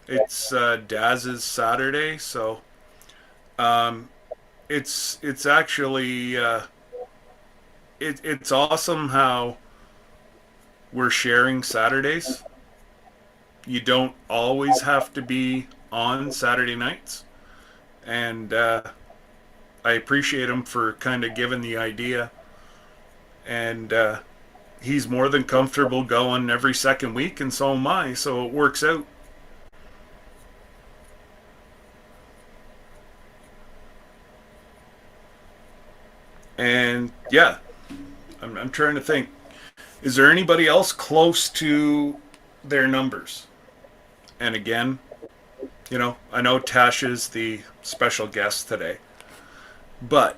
[SPEAKER 2] It's Daz's Saturday, so it's actually it's awesome how we're sharing Saturdays. You don't always have to be on Saturday nights, and I appreciate him for kind of giving the idea, and he's more than comfortable going every second week, and so am I, so it works out. And yeah, I'm trying to think, is there anybody else close to their numbers? And again, I know Tasha's the special guest today, but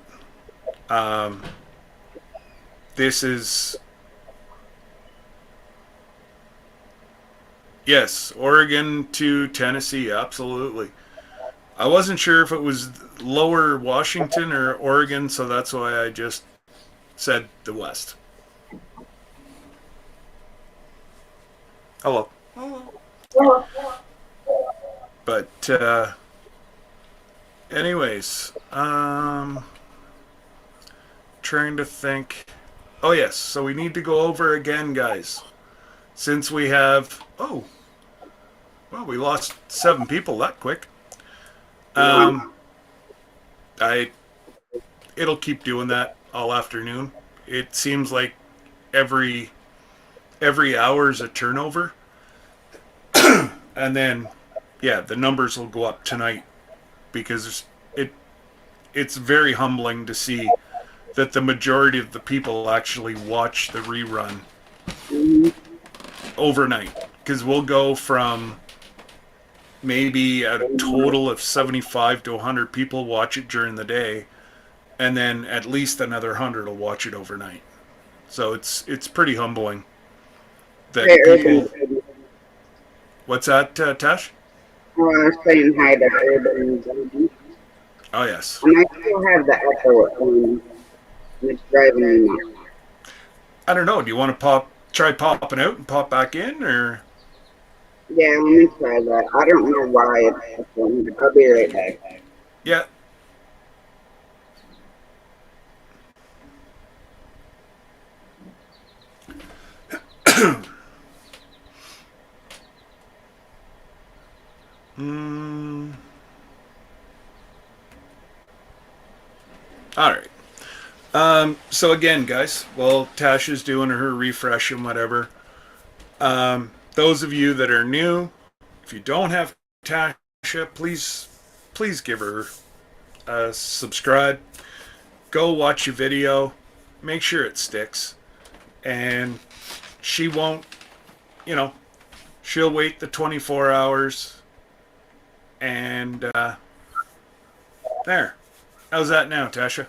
[SPEAKER 2] this is... Yes, Oregon to Tennessee, absolutely. I wasn't sure if it was lower Washington or Oregon, so that's why I just said the West. Hello.
[SPEAKER 1] Hello.
[SPEAKER 2] But, anyways, trying to think. Oh, yes, so we need to go over again, guys. Since we have... Oh, well, we lost 7 people that quick. It'll keep doing that all afternoon. It seems like every hour is a turnover. And then, yeah, the numbers will go up tonight because it's very humbling to see that the majority of the people actually watch the rerun overnight. Because we'll go from maybe a total of 75 to 100 people watch it during the day, and then at least another 100 will watch it overnight. So it's pretty humbling that people... What's that, Tash?
[SPEAKER 4] I was saying hi to Urban.
[SPEAKER 2] Oh, yes.
[SPEAKER 4] And I still have the echo on. It's driving me nuts.
[SPEAKER 2] I don't know. Do you want to try popping out and pop back in, or?
[SPEAKER 4] Yeah, let me try that. I don't know why it's echoing, but I'll be right back.
[SPEAKER 2] Yeah. All right. So again, guys, while Tasha's doing her refresh and whatever, those of you that are new, if you don't have Tasha, please give her a subscribe. Go watch a video. Make sure it sticks. And she won't, she'll wait the 24 hours. And there. How's that now, Tasha?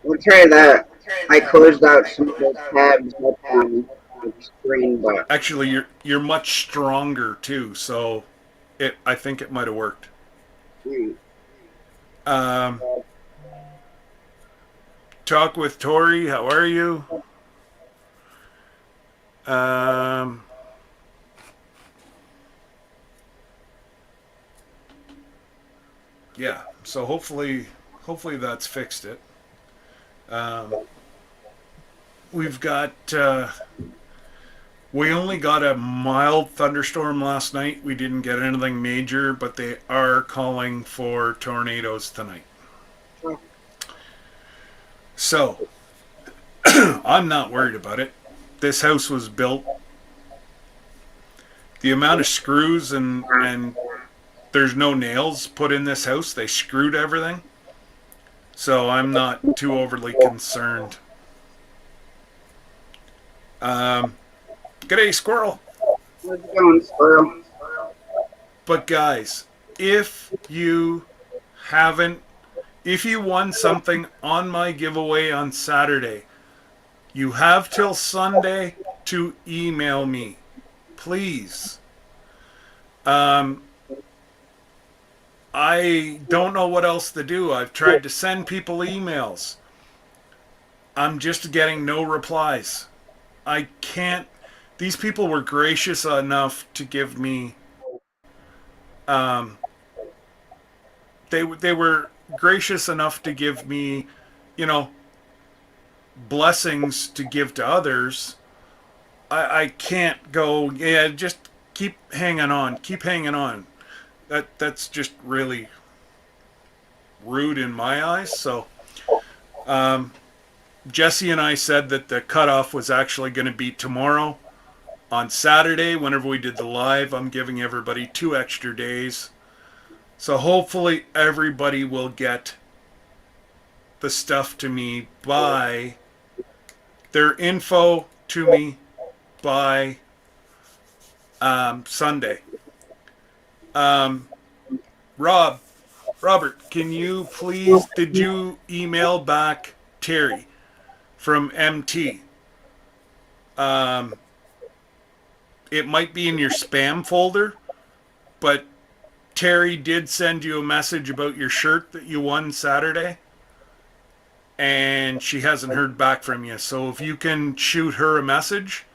[SPEAKER 4] We'll try that. I closed out some of those tabs up on the screen, but
[SPEAKER 2] Actually, you're much stronger too, so I think it might have worked. Talk with Tori. How are you? Yeah. So hopefully that's fixed it. We've got. We only got a mild thunderstorm last night. We didn't get anything major, but they are calling for tornadoes tonight. So, I'm not worried about it. This house was built. The amount of screws and there's no nails put in this house. They screwed everything. So I'm not too overly concerned. G'day, squirrel.
[SPEAKER 4] how's it going, squirrel?
[SPEAKER 2] But guys, if you won something on my giveaway on Saturday, you have till Sunday to email me. Please. I don't know what else to do. I've tried to send people emails. I'm just getting no replies. I can't. These people were gracious enough to give me. They were gracious enough to give me, blessings to give to others. I can't go. Yeah, just keep hanging on. Keep hanging on. That's just really rude in my eyes. So, Jesse and I said that the cutoff was actually going to be tomorrow. On Saturday, whenever we did the live, I'm giving everybody 2 extra days. So hopefully everybody will get the stuff to me by their info to me by Sunday. Robert, can you please, did you email back Terry? from MT. It might be in your spam folder, but Terry did send you a message about your shirt that you won Saturday, and she hasn't heard back from you. So if you can shoot her a message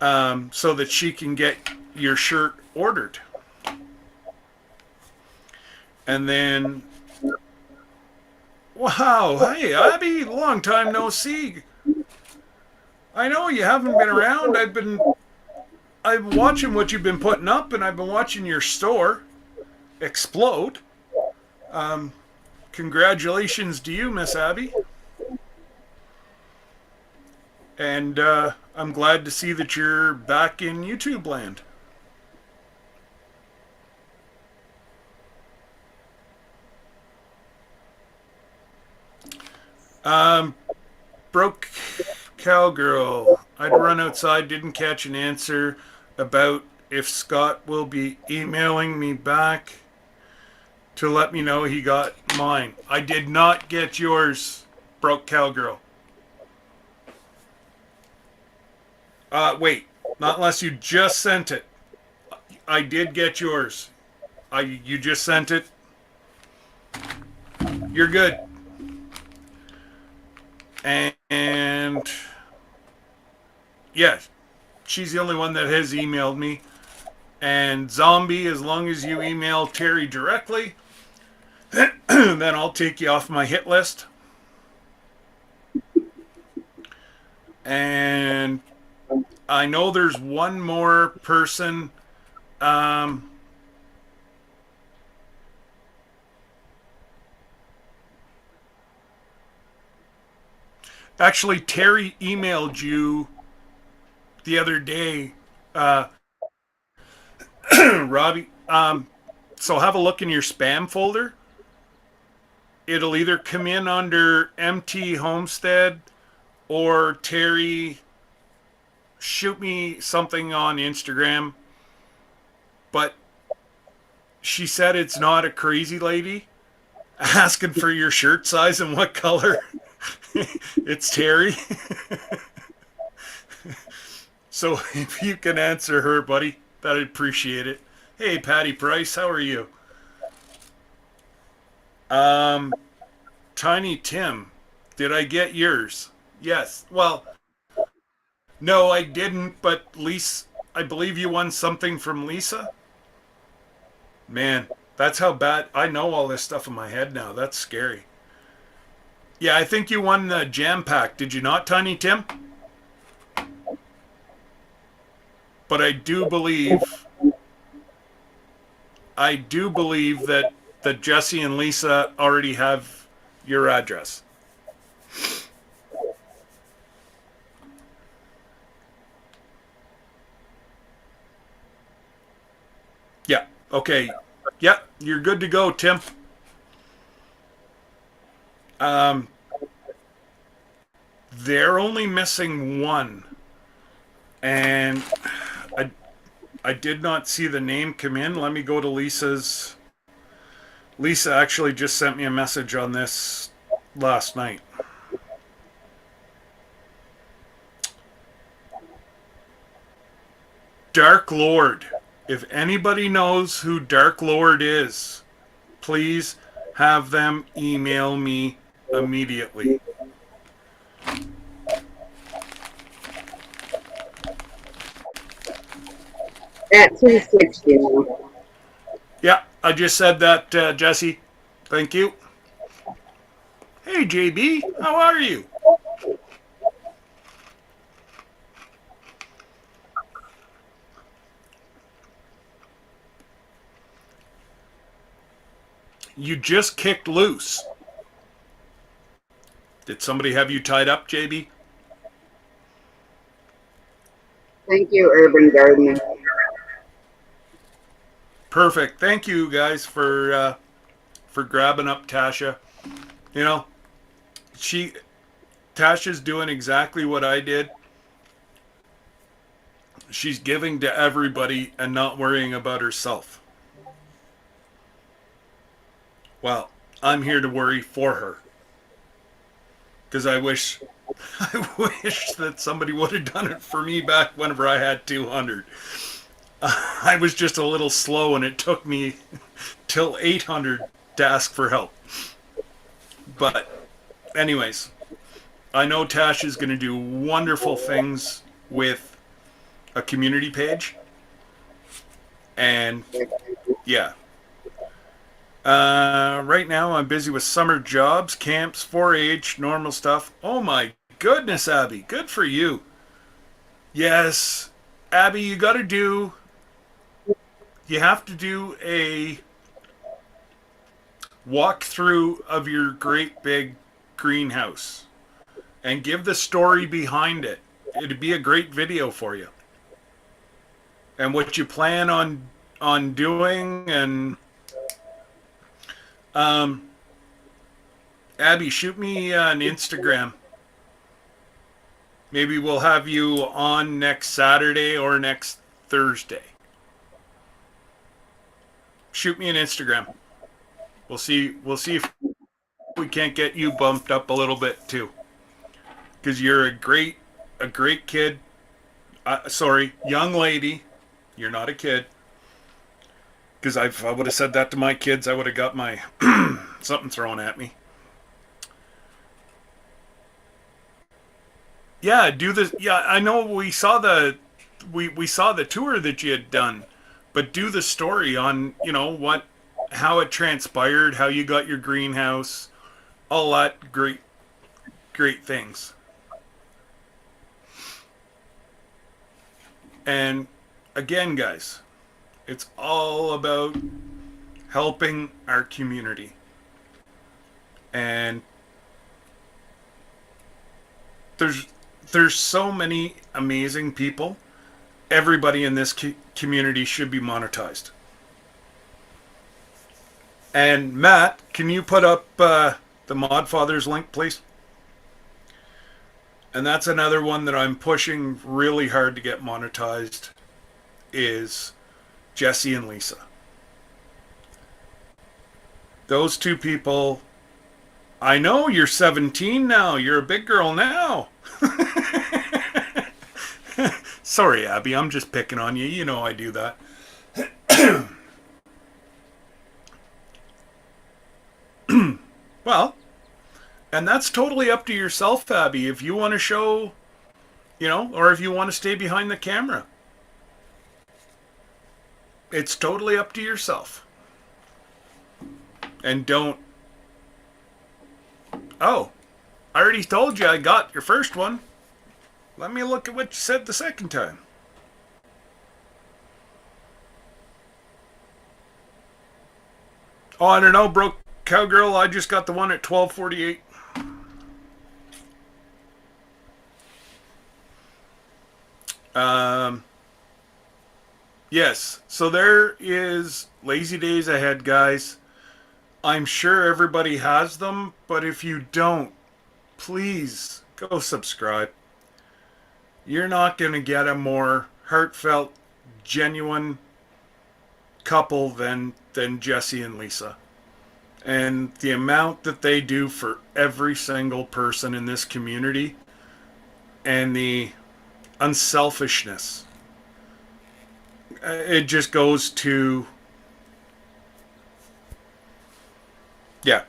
[SPEAKER 2] so that she can get your shirt ordered. And then, wow, hey, Abby, long time no see. I know you haven't been around. I've been watching what you've been putting up, and I've been watching your store explode. Congratulations to you, Miss Abby. And I'm glad to see that you're back in YouTube land. Broke Cowgirl. I'd run outside, didn't catch an answer about if Scott will be emailing me back to let me know he got mine. I did not get yours, Broke Cowgirl. Wait, not unless you just sent it. I did get yours. You just sent it. You're good. And yes, she's the only one that has emailed me. And Zombie, as long as you email Terry directly, then I'll take you off my hit list. And I know there's one more person. Actually, Terry emailed you the other day, Robbie. So have a look in your spam folder. It'll either come in under MT Homestead or Terry. Shoot me something on Instagram. But she said it's not a crazy lady asking for your shirt size and what color. It's Terry. So if you can answer her, buddy, I'd appreciate it. Hey, Patty Price, how are you? Tiny Tim, did I get yours? Yes. Well, no, I didn't, but Lisa, I believe you won something from Lisa. Man, that's how bad. I know all this stuff in my head now. That's scary. Yeah, I think you won the jam pack. Did you not, Tiny Tim? But I do believe that Jesse and Lisa already have your address. Yeah, okay. Yeah, you're good to go, Tim. They're only missing one. And I did not see the name come in. Let me go to Lisa's. Lisa actually just sent me a message on this last night. Dark Lord. If anybody knows who Dark Lord is, please have them email me immediately.
[SPEAKER 4] At 260 now.
[SPEAKER 2] Yeah, I just said that, Jesse. Thank you. Hey, JB, how are you? You just kicked loose. Did somebody have you tied up, JB?
[SPEAKER 4] Thank you, Urban Gardener.
[SPEAKER 2] Perfect. Thank you guys for grabbing up Tasha. You know, Tasha's doing exactly what I did. She's giving to everybody and not worrying about herself. Well, I'm here to worry for her. Because I wish I wish that somebody would have done it for me back whenever I had 200. I was just a little slow, and it took me till 800 to ask for help. But anyways, I know Tash is going to do wonderful things with a community page. And yeah. Right now I'm busy with summer jobs, camps, 4-H, normal stuff. Oh my goodness, Abby. Good for you. Yes. Abby, you have to do a walkthrough of your great big greenhouse and give the story behind it. It'd be a great video for you. And what you plan on doing, and Abby, shoot me an Instagram. Maybe we'll have you on next Saturday or next Thursday. Shoot me an Instagram. We'll see if we can't get you bumped up a little bit too. Because you're a great kid. Sorry, young lady. You're not a kid. Because if I would have said that to my kids, I would have got my something thrown at me. Yeah, do this. Yeah, I know we saw the tour that you had done, but do the story on, how it transpired, how you got your greenhouse, all that great things. And again, guys, it's all about helping our community. And there's so many amazing people. Everybody in this community should be monetized. And Matt, can you put up the Modfathers link, please? And that's another one that I'm pushing really hard to get monetized, is Jesse and Lisa. Those two people, I know you're 17 now. You're a big girl now. Sorry, Abby, I'm just picking on you. You know I do that. Well, and that's totally up to yourself, Abby. If you want to show, or if you want to stay behind the camera. It's totally up to yourself. And don't... Oh, I already told you I got your first one. Let me look at what you said the second time. Oh, I don't know, broke cowgirl. I just got the one at 12:48. Yes, so there is lazy days ahead, guys. I'm sure everybody has them, but if you don't, please go subscribe. You're not going to get a more heartfelt, genuine couple than Jesse and Lisa. And the amount that they do for every single person in this community, and the unselfishness, it just goes to, yeah.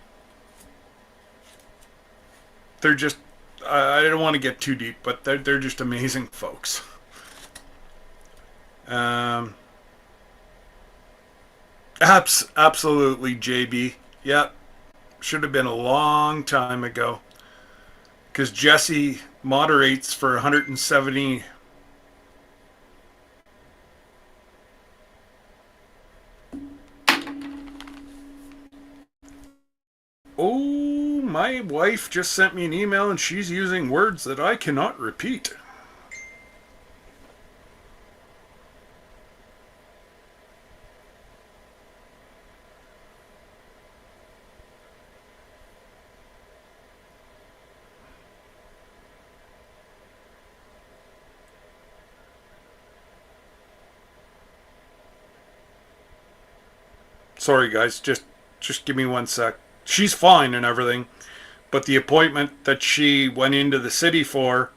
[SPEAKER 2] They're just, I don't want to get too deep, but they're just amazing folks. Absolutely, JB. Yep. Should have been a long time ago. Because Jesse moderates for 170. Oh, my wife just sent me an email and she's using words that I cannot repeat. Sorry guys, just give me one sec. She's fine and everything, But the appointment that she went into the city for,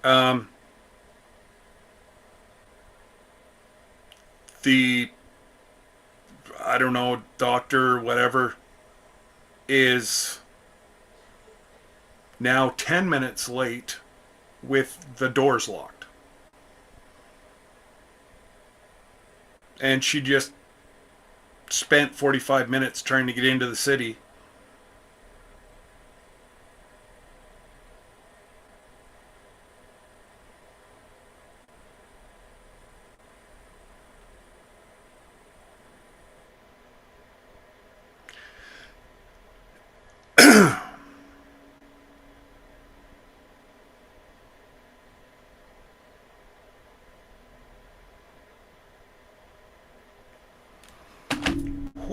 [SPEAKER 2] the, I don't know, doctor, whatever, is now 10 minutes late with the doors locked. And she just spent 45 minutes trying to get into the city.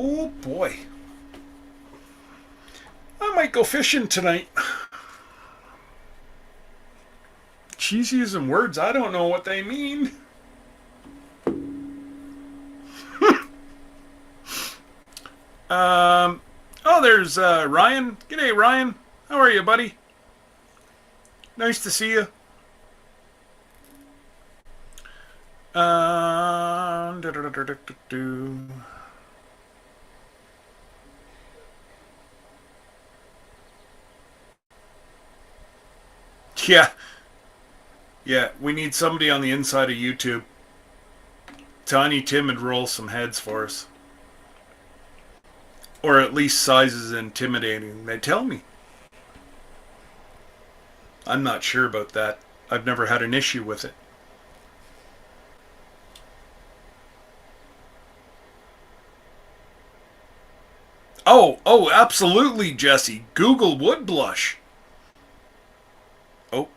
[SPEAKER 2] Oh boy. I might go fishing tonight. She's using words I don't know what they mean. Oh, there's Ryan. G'day, Ryan. How are you, buddy? Nice to see you. Yeah. Yeah, we need somebody on the inside of YouTube. Tiny Tim would roll some heads for us. Or at least size is intimidating. They tell me. I'm not sure about that. I've never had an issue with it. Oh, absolutely, Jesse. Google would blush. Oh.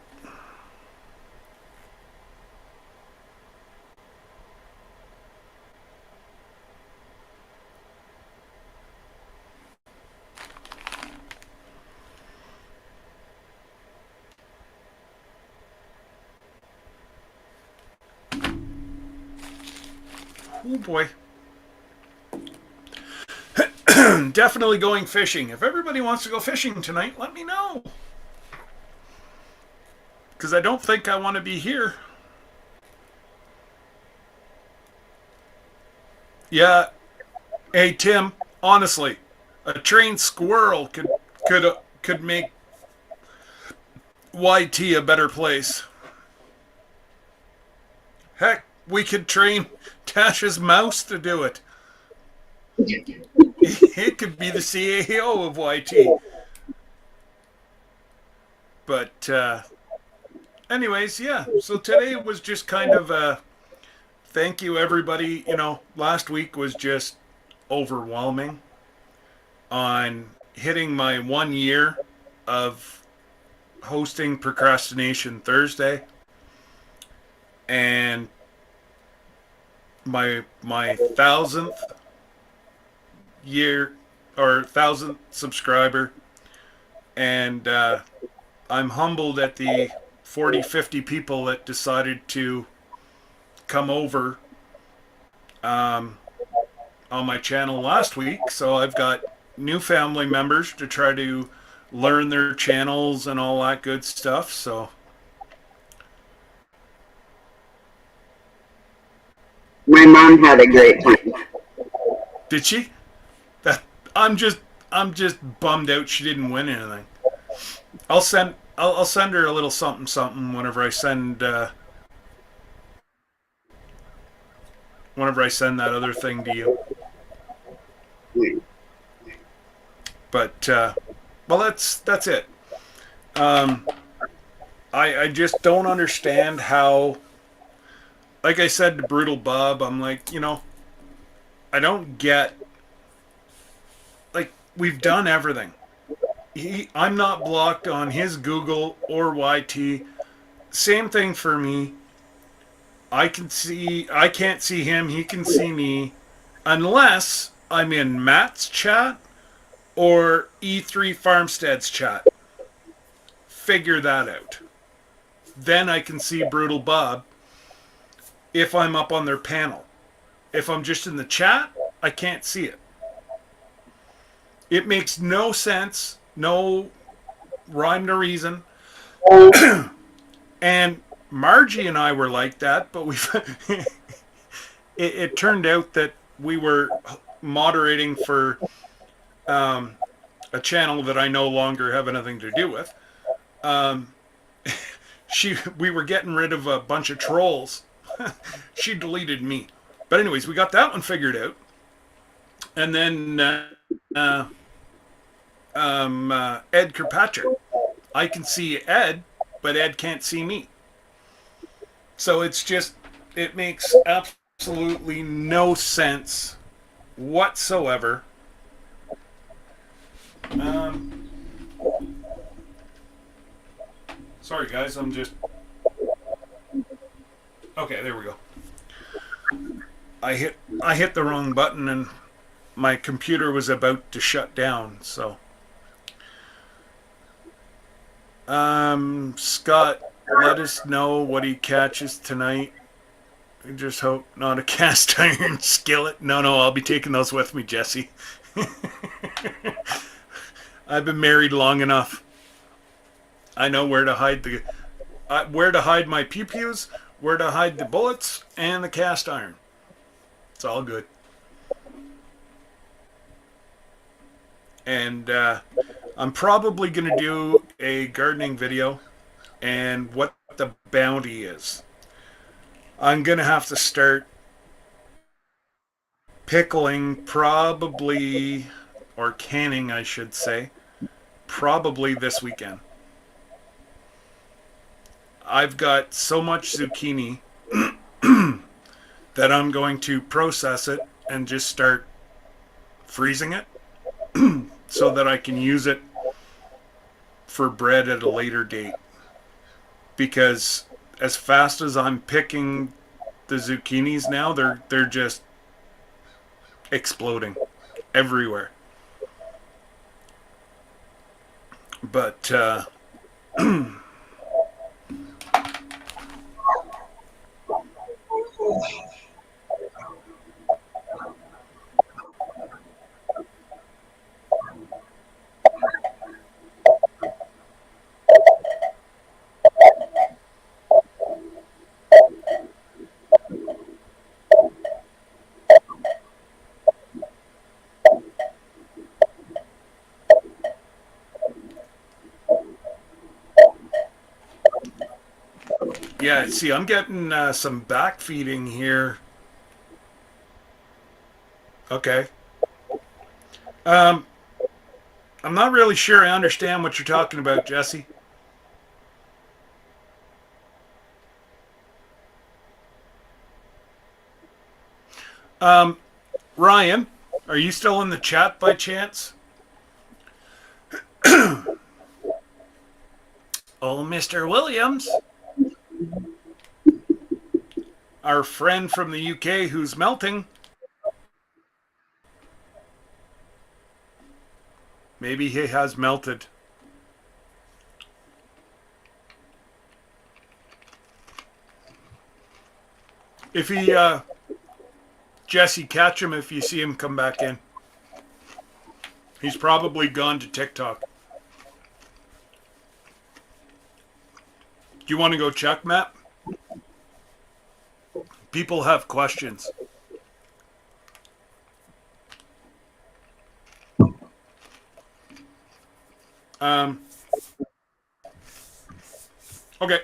[SPEAKER 2] Oh boy. Definitely going fishing. If everybody wants to go fishing tonight, let me know. Because I don't think I want to be here. Yeah. Hey, Tim, honestly, a trained squirrel could make YT a better place. Heck, we could train Tasha's mouse to do it. It could be the CAO of YT. But, anyways, yeah. So today was just kind of a thank you, everybody. You know, last week was just overwhelming on hitting my 1 year of hosting Procrastination Thursday. And my 1,000th year or 1,000th subscriber, and I'm humbled at the 40-50 people that decided to come over on my channel last week. So I've got new family members to try to learn their channels and all that good stuff. So
[SPEAKER 4] my mom had a great time.
[SPEAKER 2] did she? I'm just bummed out she didn't win anything. I'll send her a little something whenever I send that other thing to you. But well, that's it. I just don't understand how. Like I said to Brutal Bob, I'm like, you know, I don't get. Like, we've done everything. I'm not blocked on his Google or YT. Same thing for me. I can't see him, he can see me, unless I'm in Matt's chat or E3 Farmstead's chat. Figure that out. Then I can see Brutal Bob if I'm up on their panel. If I'm just in the chat, I can't see it. It makes no sense, no rhyme or reason. And Margie and I were like that, but it turned out that we were moderating for a channel that I no longer have anything to do with. We were getting rid of a bunch of trolls. She deleted me. But anyways, we got that one figured out. And then Ed Kirkpatrick. I can see Ed, but Ed can't see me. So it makes absolutely no sense whatsoever. Sorry guys, okay, there we go. I hit the wrong button and my computer was about to shut down, so Scott, let us know what he catches tonight. I just hope not a cast iron skillet. No, I'll be taking those with me, Jesse. I've been married long enough. I know where to hide my pew-pews, where to hide the bullets, and the cast iron. It's all good. And I'm probably going to do a gardening video and what the bounty is. I'm going to have to start pickling probably, or canning I should say, probably this weekend. I've got so much zucchini that I'm going to process it and just start freezing it so that I can use it for bread at a later date. Because as fast as I'm picking the zucchinis now, they're just exploding everywhere. But yeah, see, I'm getting some back feeding here. Okay. I'm not really sure I understand what you're talking about, Jesse. Ryan, are you still in the chat by chance? Oh, Mr. Williams. Our friend from the UK who's melting. Maybe he has melted. If he, Jesse, catch him if you see him come back in. He's probably gone to TikTok. Do you want to go check, Matt? People have questions. Okay.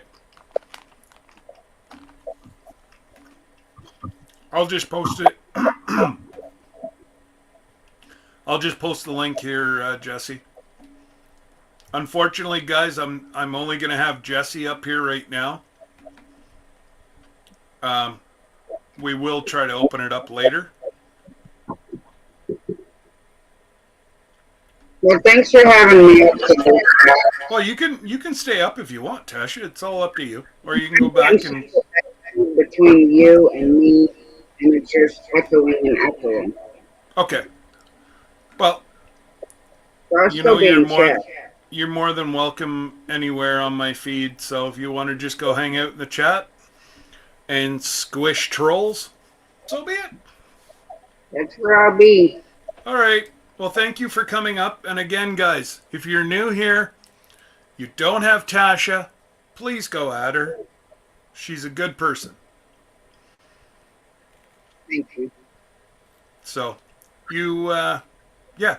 [SPEAKER 2] I'll just post it. I'll just post the link here, Jesse. Unfortunately, guys, I'm only going to have Jesse up here right now. We will try to open it up later.
[SPEAKER 4] Well, thanks for having me up today.
[SPEAKER 2] Well, you can stay up if you want, Tasha. It's all up to you. Or you can go back and...
[SPEAKER 4] Between you and me, and it's just echoing and echoing.
[SPEAKER 2] Okay. Well,
[SPEAKER 4] So I'll
[SPEAKER 2] you know,
[SPEAKER 4] still be in chat.
[SPEAKER 2] you're more than welcome anywhere on my feed. So if you want to just go hang out in the chat and squish trolls, so be it.
[SPEAKER 4] That's where I'll be.
[SPEAKER 2] All right. Well, thank you for coming up. And again, guys, if you're new here, you don't have Tasha, please go at her. She's a good person.
[SPEAKER 4] Thank you.
[SPEAKER 2] So, you, yeah,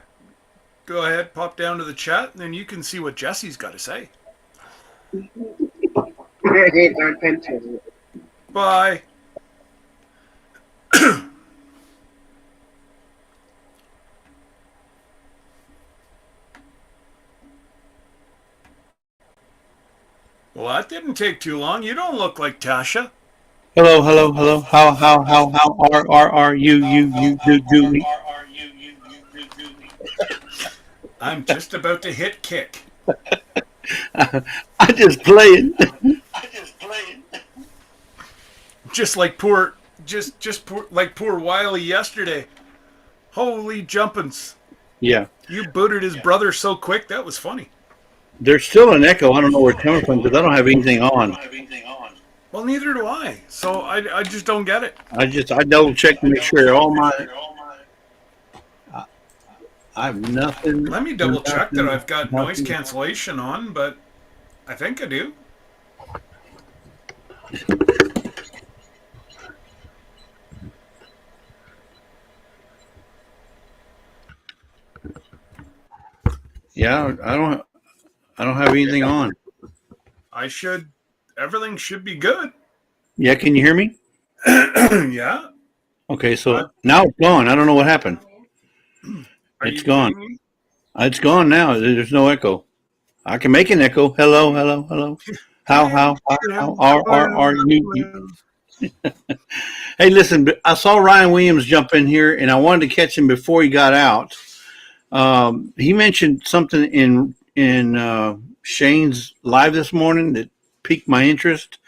[SPEAKER 2] go ahead, pop down to the chat, and then you can see what Jesse's got to say.
[SPEAKER 4] All right, don't continue.
[SPEAKER 2] Bye. Well, that didn't take too long. You don't look like Tasha.
[SPEAKER 5] Hello. How are you do me?
[SPEAKER 2] I'm just about to hit kick.
[SPEAKER 5] I just playing.
[SPEAKER 2] Just like poor Wiley yesterday. Holy jumpins.
[SPEAKER 5] Yeah,
[SPEAKER 2] You booted his brother so quick, that was funny.
[SPEAKER 5] there's still an echo. I don't know where it's coming from because I don't have anything on.
[SPEAKER 2] Well, neither do I. So I just don't get it.
[SPEAKER 5] I double check to make sure all my. I have nothing.
[SPEAKER 2] Let me double check that I've got noise cancellation on, but I think I do.
[SPEAKER 5] Yeah, I don't have anything on.
[SPEAKER 2] Everything should be good.
[SPEAKER 5] Yeah, can you hear me?
[SPEAKER 2] Yeah.
[SPEAKER 5] Okay, so now it's gone. I don't know what happened. It's gone. It's gone now. There's no echo. I can make an echo. Hello. How are you? Hey, listen, I saw Ryan Williams jump in here, and I wanted to catch him before he got out. He mentioned something in Shane's live this morning that piqued my interest,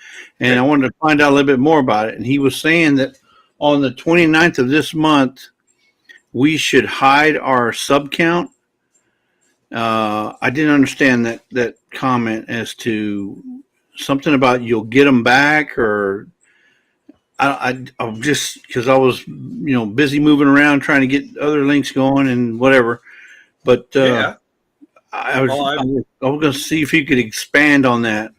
[SPEAKER 5] and I wanted to find out a little bit more about it. And he was saying that on the 29th of this month, we should hide our sub count. I didn't understand that comment as to something about you'll get them back, or I'm just because I was busy moving around trying to get other links going and whatever. But
[SPEAKER 2] Yeah.
[SPEAKER 5] I was going to see if you could expand on that.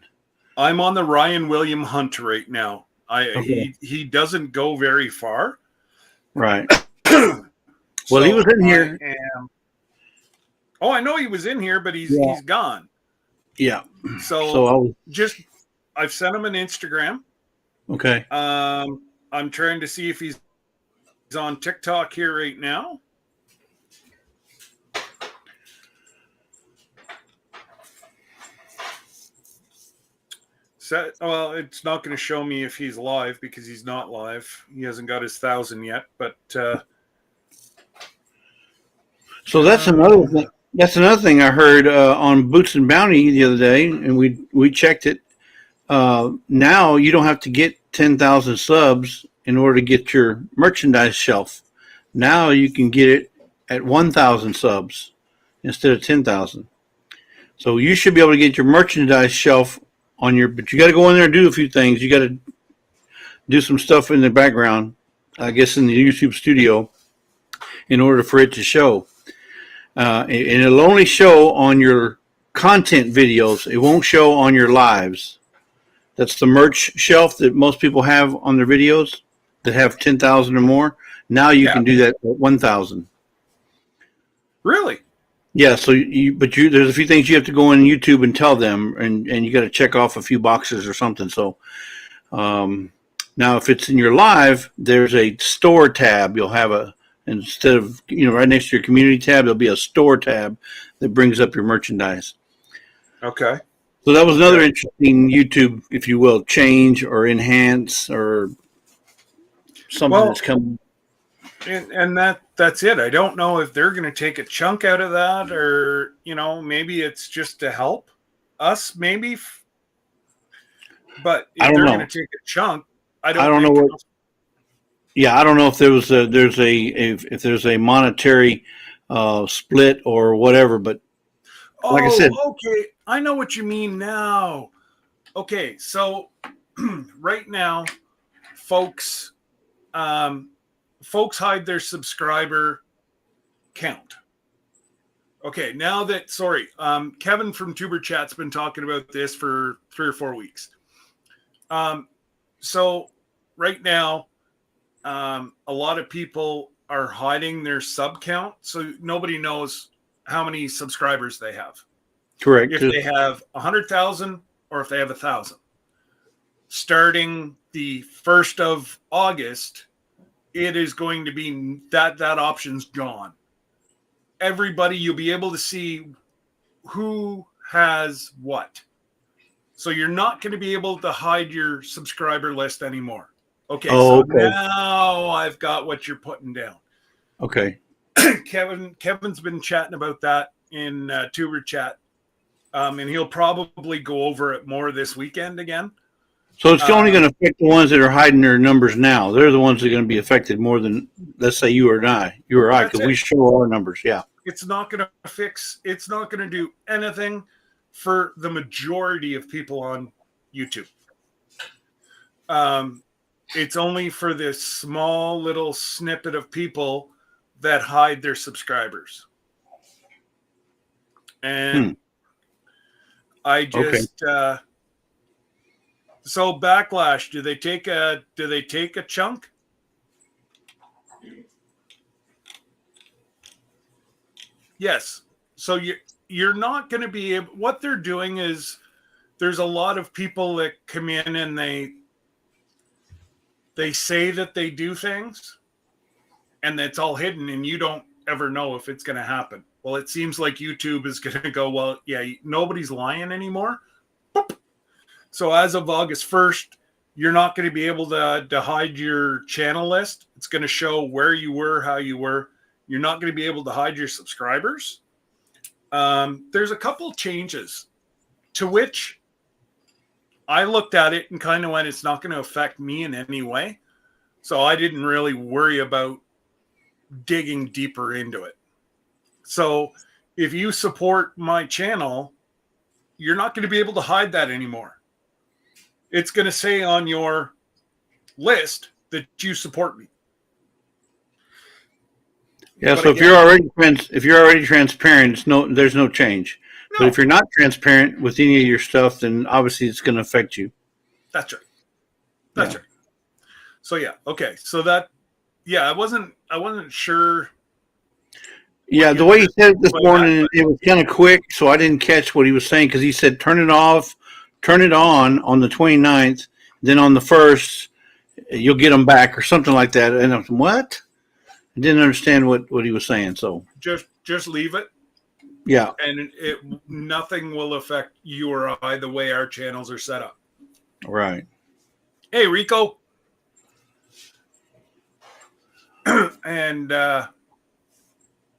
[SPEAKER 2] I'm on the Ryan William hunt right now.
[SPEAKER 5] Okay.
[SPEAKER 2] He doesn't go very far.
[SPEAKER 5] Right. Well, he was in here.
[SPEAKER 2] I know he was in here, but he's gone.
[SPEAKER 5] Yeah.
[SPEAKER 2] So I've sent him an Instagram.
[SPEAKER 5] Okay.
[SPEAKER 2] I'm trying to see if he's on TikTok here right now. Well, it's not going to show me if he's live because he's not live. He hasn't got his 1,000 yet, but
[SPEAKER 5] so that's another thing. That's another thing I heard on Boots and Bounty the other day, and we checked it. Now you don't have to get 10,000 subs in order to get your merchandise shelf. Now you can get it at 1,000 subs instead of 10,000. So you should be able to get your merchandise shelf on your, but you got to go in there and do a few things. You got to do some stuff in the background, I guess in the YouTube studio, in order for it to show. And it'll only show on your content videos. It won't show on your lives. That's the merch shelf that most people have on their videos that have 10,000 or more. Now you can do that at 1,000.
[SPEAKER 2] Really?
[SPEAKER 5] Yeah. So there's a few things you have to go on YouTube and tell them, and you got to check off a few boxes or something. So now if it's in your live, there's a store tab. You'll have instead of right next to your community tab, there'll be a store tab that brings up your merchandise.
[SPEAKER 2] Okay.
[SPEAKER 5] So that was another interesting YouTube, if you will, change or enhance or something that's coming.
[SPEAKER 2] And that's it. I don't know if they're going to take a chunk out of that, or maybe it's just to help us, maybe. But if they're going to take a chunk, I don't know what.
[SPEAKER 5] Yeah, I don't know if there's a monetary split or whatever, but like I said,
[SPEAKER 2] okay, I know what you mean now. Okay, so right now, folks hide their subscriber count. Okay, now that Kevin from Tuber Chat's been talking about this for 3 or 4 weeks. So right now, a lot of people are hiding their sub count, so nobody knows how many subscribers they have.
[SPEAKER 5] Correct.
[SPEAKER 2] If they have 100,000 or if they have 1,000. Starting the 1st of August, it is going to be that option's gone. Everybody, you'll be able to see who has what. So you're not going to be able to hide your subscriber list anymore. Okay, now I've got what you're putting down.
[SPEAKER 5] Okay.
[SPEAKER 2] Kevin's been chatting about that in Tuber Chat, and he'll probably go over it more this weekend again.
[SPEAKER 5] So it's only going to affect the ones that are hiding their numbers now. They're the ones that are going to be affected more than, let's say, you or I, because we show our numbers. Yeah.
[SPEAKER 2] It's not going to do anything for the majority of people on YouTube. It's only for this small little snippet of people that hide their subscribers. And I just, so Backlash, do they take a chunk? Yes. So you're not going to be able, what they're doing is there's a lot of people that come in and they say that they do things and that's all hidden and you don't ever know if it's going to happen. Well, it seems like YouTube is going to go, well, yeah, nobody's lying anymore. Boop. So as of August 1st, you're not going to be able to hide your channel list. It's going to show where you were, how you were. You're not going to be able to hide your subscribers. There's a couple changes to which I looked at it and kind of went, it's not going to affect me in any way. So I didn't really worry about digging deeper into it. So if you support my channel, you're not going to be able to hide that anymore. It's going to say on your list that you support me.
[SPEAKER 5] Yeah, but so again, if you're already transparent, there's no change. No. But if you're not transparent with any of your stuff, then obviously it's going to affect you.
[SPEAKER 2] That's right. That's right. So yeah, okay. So that, yeah, I wasn't sure.
[SPEAKER 5] Yeah, the way he said it this morning, it was kind of quick, so I didn't catch what he was saying because he said turn it off, turn it on the 29th, then on the 1st, you'll get them back or something like that. And I was, what? I didn't understand what he was saying. So
[SPEAKER 2] just leave it.
[SPEAKER 5] Yeah.
[SPEAKER 2] And nothing will affect you or I the way our channels are set up.
[SPEAKER 5] Right.
[SPEAKER 2] Hey, Rico. And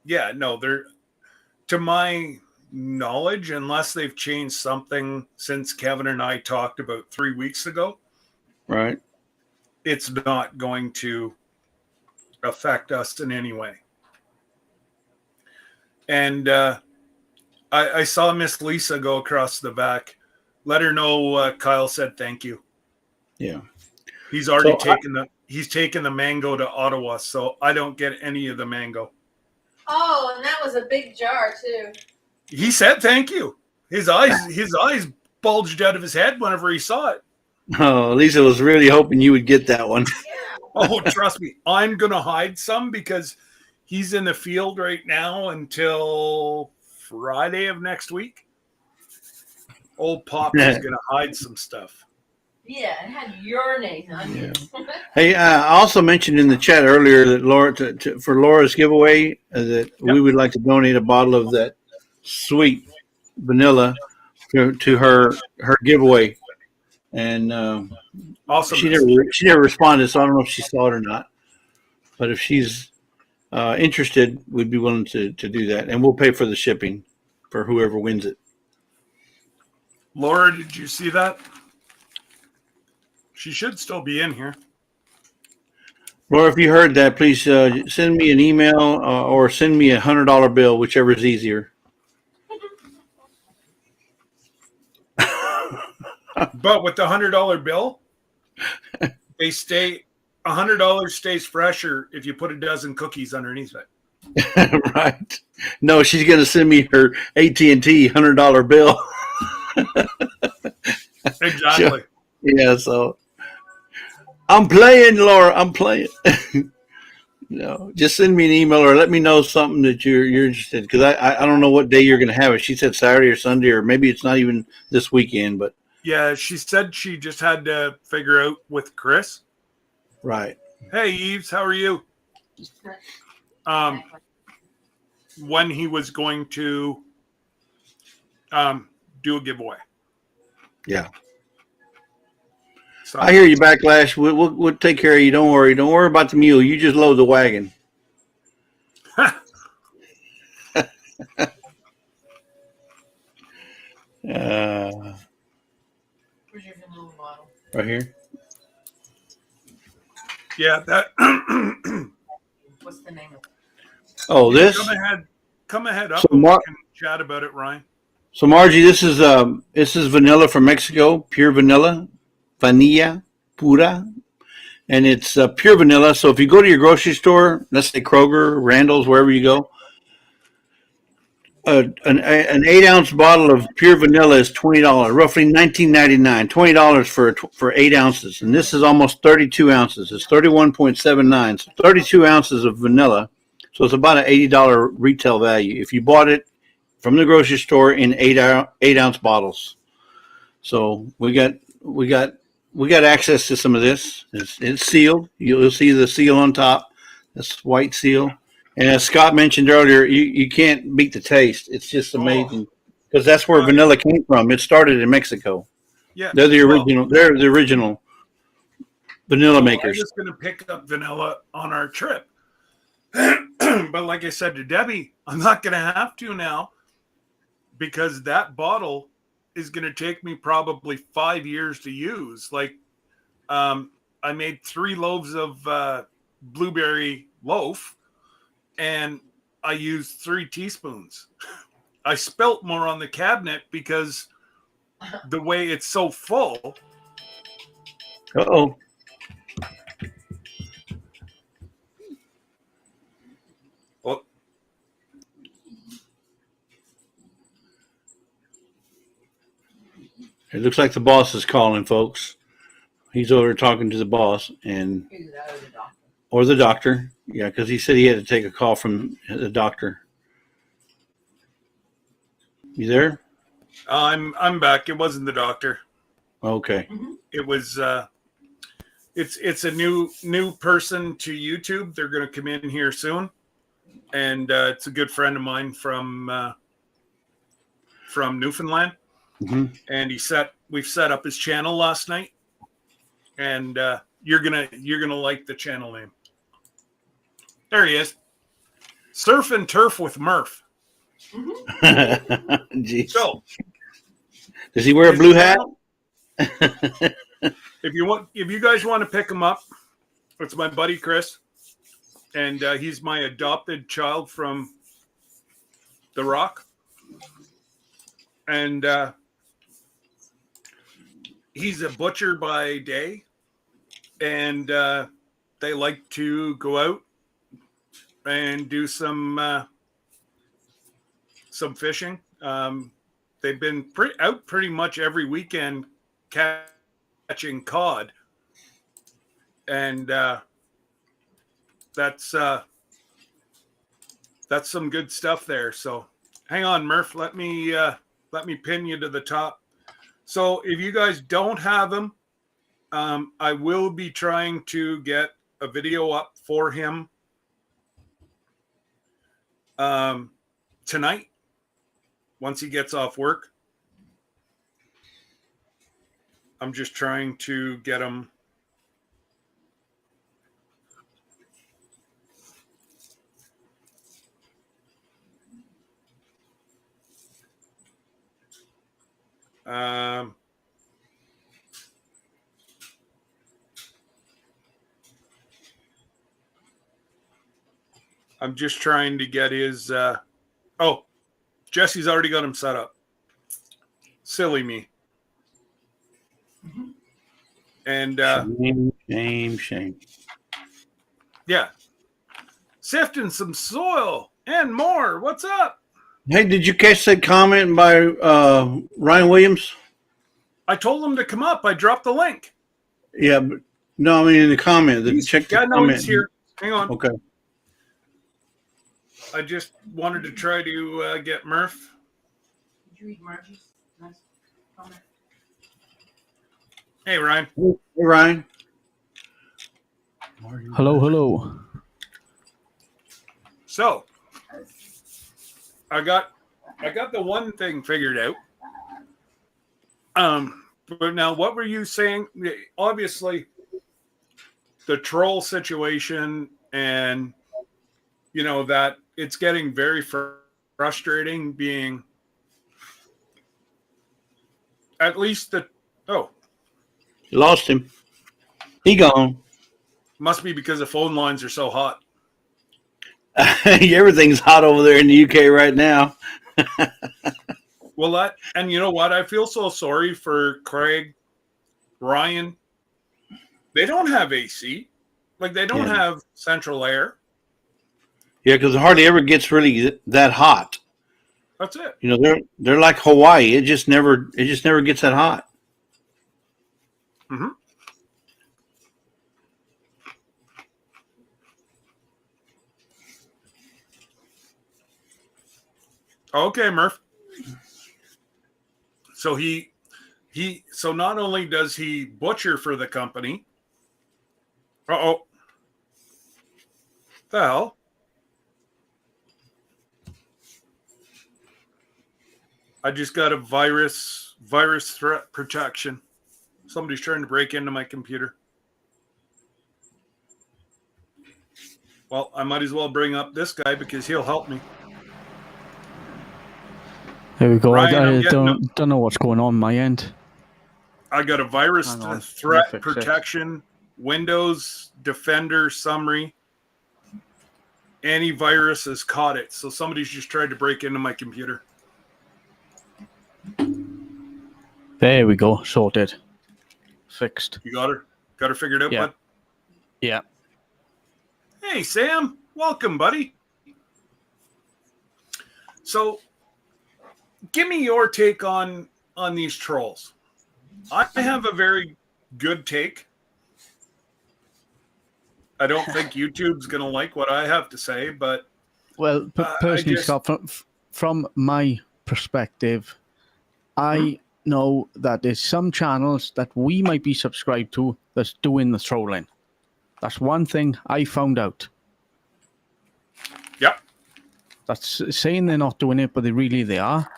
[SPEAKER 2] yeah, no, they're, to my knowledge, unless they've changed something since Kevin and I talked about 3 weeks ago.
[SPEAKER 5] Right.
[SPEAKER 2] It's not going to affect us in any way. And I saw Miss Lisa go across the back. Let her know Kyle said thank you.
[SPEAKER 5] Yeah.
[SPEAKER 2] He's already taken the mango to Ottawa, so I don't get any of the mango.
[SPEAKER 3] Oh, and that was a big jar too.
[SPEAKER 2] He said thank you. His eyes bulged out of his head whenever he saw it.
[SPEAKER 5] Oh, Lisa was really hoping you would get that one.
[SPEAKER 2] Oh, trust me. I'm going to hide some because he's in the field right now until Friday of next week. Old Pop is going to hide some stuff.
[SPEAKER 3] Yeah, it had your name on it.
[SPEAKER 5] Hey, I also mentioned in the chat earlier that Laura, for Laura's giveaway, that we would like to donate a bottle of that sweet vanilla to her giveaway. And
[SPEAKER 2] awesome.
[SPEAKER 5] She never responded, so I don't know if she saw it or not. But if she's interested, we'd be willing to do that, and we'll pay for the shipping for whoever wins it.
[SPEAKER 2] Laura, did you see that? She should still be in here.
[SPEAKER 5] Laura, if you heard that, please send me an email or send me $100 bill, whichever is easier.
[SPEAKER 2] But with the $100 bill, $100 stays fresher if you put a dozen cookies underneath it.
[SPEAKER 5] Right. No, she's going to send me her AT&T $100 bill.
[SPEAKER 2] Exactly.
[SPEAKER 5] Yeah, so I'm playing, Laura. I'm playing. No, just send me an email or let me know something that you're interested because I don't know what day you're going to have it. She said Saturday or Sunday or maybe it's not even this weekend, but
[SPEAKER 2] Yeah, she said she just had to figure out with Chris.
[SPEAKER 5] right.
[SPEAKER 2] Hey, Eves, how are you? When he was going to do a giveaway.
[SPEAKER 5] Yeah.
[SPEAKER 2] So
[SPEAKER 5] I hear you, Backlash. We'll take care of you. Don't worry. Don't worry about the mule. You just load the wagon.
[SPEAKER 3] Where's your vanilla bottle?
[SPEAKER 5] Right here.
[SPEAKER 2] yeah, that
[SPEAKER 3] What's the name of it?
[SPEAKER 5] Oh, this.
[SPEAKER 2] come ahead up
[SPEAKER 5] So
[SPEAKER 2] and we can chat about it, Ryan.
[SPEAKER 5] So Margie, this is vanilla from Mexico, pure vanilla, pura, and it's pure vanilla. So if you go to your grocery store, let's say Kroger, Randall's, wherever you go, an 8-ounce bottle of pure vanilla is $20, roughly $19.99. $20 for 8 ounces, and this is almost 32 ounces. It's 31.79. So 32 ounces of vanilla. So it's about an $80 retail value if you bought it from the grocery store in 8-ounce bottles. So we got access to some of this. It's sealed. You'll see the seal on top. This white seal. And as Scott mentioned earlier, you can't beat the taste. It's just amazing because that's where vanilla came from. It started in Mexico.
[SPEAKER 2] Yeah,
[SPEAKER 5] They're the original. They're the original vanilla makers.
[SPEAKER 2] I'm just going to pick up vanilla on our trip. But like I said to Debbie, I'm not going to have to now because that bottle is going to take me probably 5 years to use. Like, I made 3 loaves of blueberry loaf, and I used 3 teaspoons. I spilt more on the cabinet because the way it's so full.
[SPEAKER 5] Uh-oh.
[SPEAKER 2] Well,
[SPEAKER 5] It looks like the boss is calling, folks. He's over talking to the boss or the doctor. Yeah, because he said he had to take a call from the doctor. You there?
[SPEAKER 2] I'm back. It wasn't the doctor.
[SPEAKER 5] Okay.
[SPEAKER 2] It was it's a new person to YouTube. They're going to come in here soon, and it's a good friend of mine from Newfoundland.
[SPEAKER 5] Mm-hmm.
[SPEAKER 2] And we've set up his channel last night, and you're gonna like the channel name. There he is, Surf and Turf with Murph.
[SPEAKER 5] Jeez.
[SPEAKER 2] So,
[SPEAKER 5] does he wear a blue hat?
[SPEAKER 2] If you guys want to pick him up, it's my buddy Chris, and he's my adopted child from The Rock, and he's a butcher by day, and they like to go out and do some fishing. They've been out pretty much every weekend catching cod, and that's some good stuff there. So hang on, Murph. Let me pin you to the top. So if you guys don't have him, I will be trying to get a video up for him tonight once he gets off work. I'm just trying to get him. I'm just trying to get his. Oh, Jesse's already got him set up. Silly me. And
[SPEAKER 5] shame.
[SPEAKER 2] yeah. sifting some soil and more. What's up?
[SPEAKER 5] Hey, did you catch that comment by Ryan Williams?
[SPEAKER 2] I told him to come up. I dropped the link.
[SPEAKER 5] Yeah, but no, I mean in the comment. Check the comment.
[SPEAKER 2] He's here. Hang on.
[SPEAKER 5] Okay.
[SPEAKER 2] I just wanted to try to get Murph.
[SPEAKER 3] Did you read Margie's nice comment?
[SPEAKER 2] Hey, Ryan.
[SPEAKER 5] Hey, Ryan.
[SPEAKER 6] Hello.
[SPEAKER 2] So, I got the one thing figured out. But now, what were you saying? Obviously, the troll situation, and that it's getting very frustrating. Being at least you
[SPEAKER 5] lost him. He gone.
[SPEAKER 2] Must be because the phone lines are so hot.
[SPEAKER 5] Everything's hot over there in the UK right now.
[SPEAKER 2] Well, and you know what? I feel so sorry for Craig, Ryan. They don't have AC. Like, they don't have central air.
[SPEAKER 5] Yeah, because it hardly ever gets really that hot.
[SPEAKER 2] That's it.
[SPEAKER 5] They're like Hawaii. It just never gets that hot.
[SPEAKER 2] Mm-hmm. Okay, Murph. So so not only does he butcher for the company. The hell? I just got a virus threat protection. Somebody's trying to break into my computer. Well, I might as well bring up this guy because he'll help me.
[SPEAKER 6] There we go.
[SPEAKER 2] Ryan,
[SPEAKER 6] I don't know what's going on my end.
[SPEAKER 2] I got a virus threat protection, Windows Defender summary. Antivirus has caught it, so somebody's just tried to break into my computer.
[SPEAKER 6] There we go. Sorted. Fixed.
[SPEAKER 2] You got her figured out, bud?
[SPEAKER 6] Yeah.
[SPEAKER 2] Hey, Sam. Welcome, buddy. So, give me your take on these trolls. I have a very good take. I don't think YouTube's going to like what I have to say, but...
[SPEAKER 6] Well, personally, Scott, from my perspective, I know that there's some channels that we might be subscribed to that's doing the trolling. That's one thing I found out.
[SPEAKER 2] Yep.
[SPEAKER 6] That's saying they're not doing it, but they are.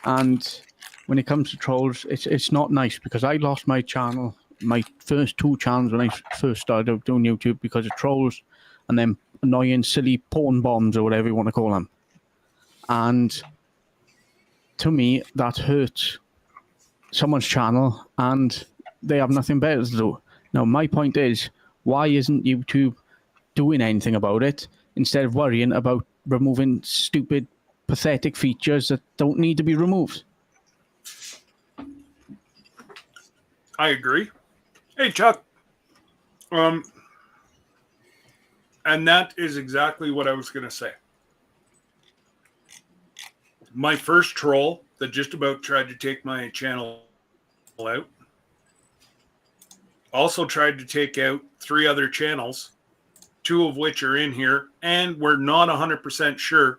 [SPEAKER 6] And when it comes to trolls, it's not nice because I lost my channel, my first two channels when I first started out doing YouTube because of trolls and them annoying, silly porn bombs or whatever you want to call them. And to me, that hurts someone's channel and they have nothing better to do. Now, my point is, why isn't YouTube doing anything about it instead of worrying about removing stupid, pathetic features that don't need to be removed?
[SPEAKER 2] I agree. Hey, Chuck. And that is exactly what I was going to say. My first troll that just about tried to take my channel out also tried to take out 3 other channels, 2 of which are in here, and we're not 100% sure.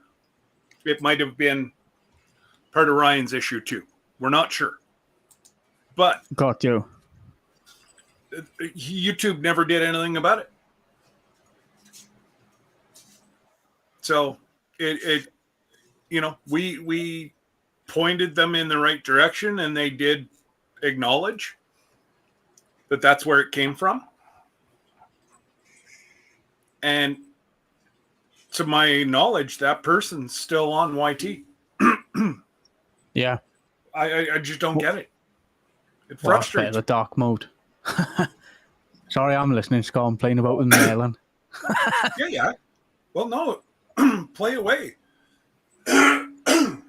[SPEAKER 2] It might have been part of Ryan's issue too. We're not sure. But
[SPEAKER 6] got you.
[SPEAKER 2] YouTube never did anything about it. So it we pointed them in the right direction and they did acknowledge that that's where it came from. And to my knowledge, that person's still on YT.
[SPEAKER 6] Yeah.
[SPEAKER 2] I just don't get it. It frustrates
[SPEAKER 6] the dark mode. Sorry, I'm listening, Scott. I'm playing about with Merlin.
[SPEAKER 2] Yeah. Well, no. Play away.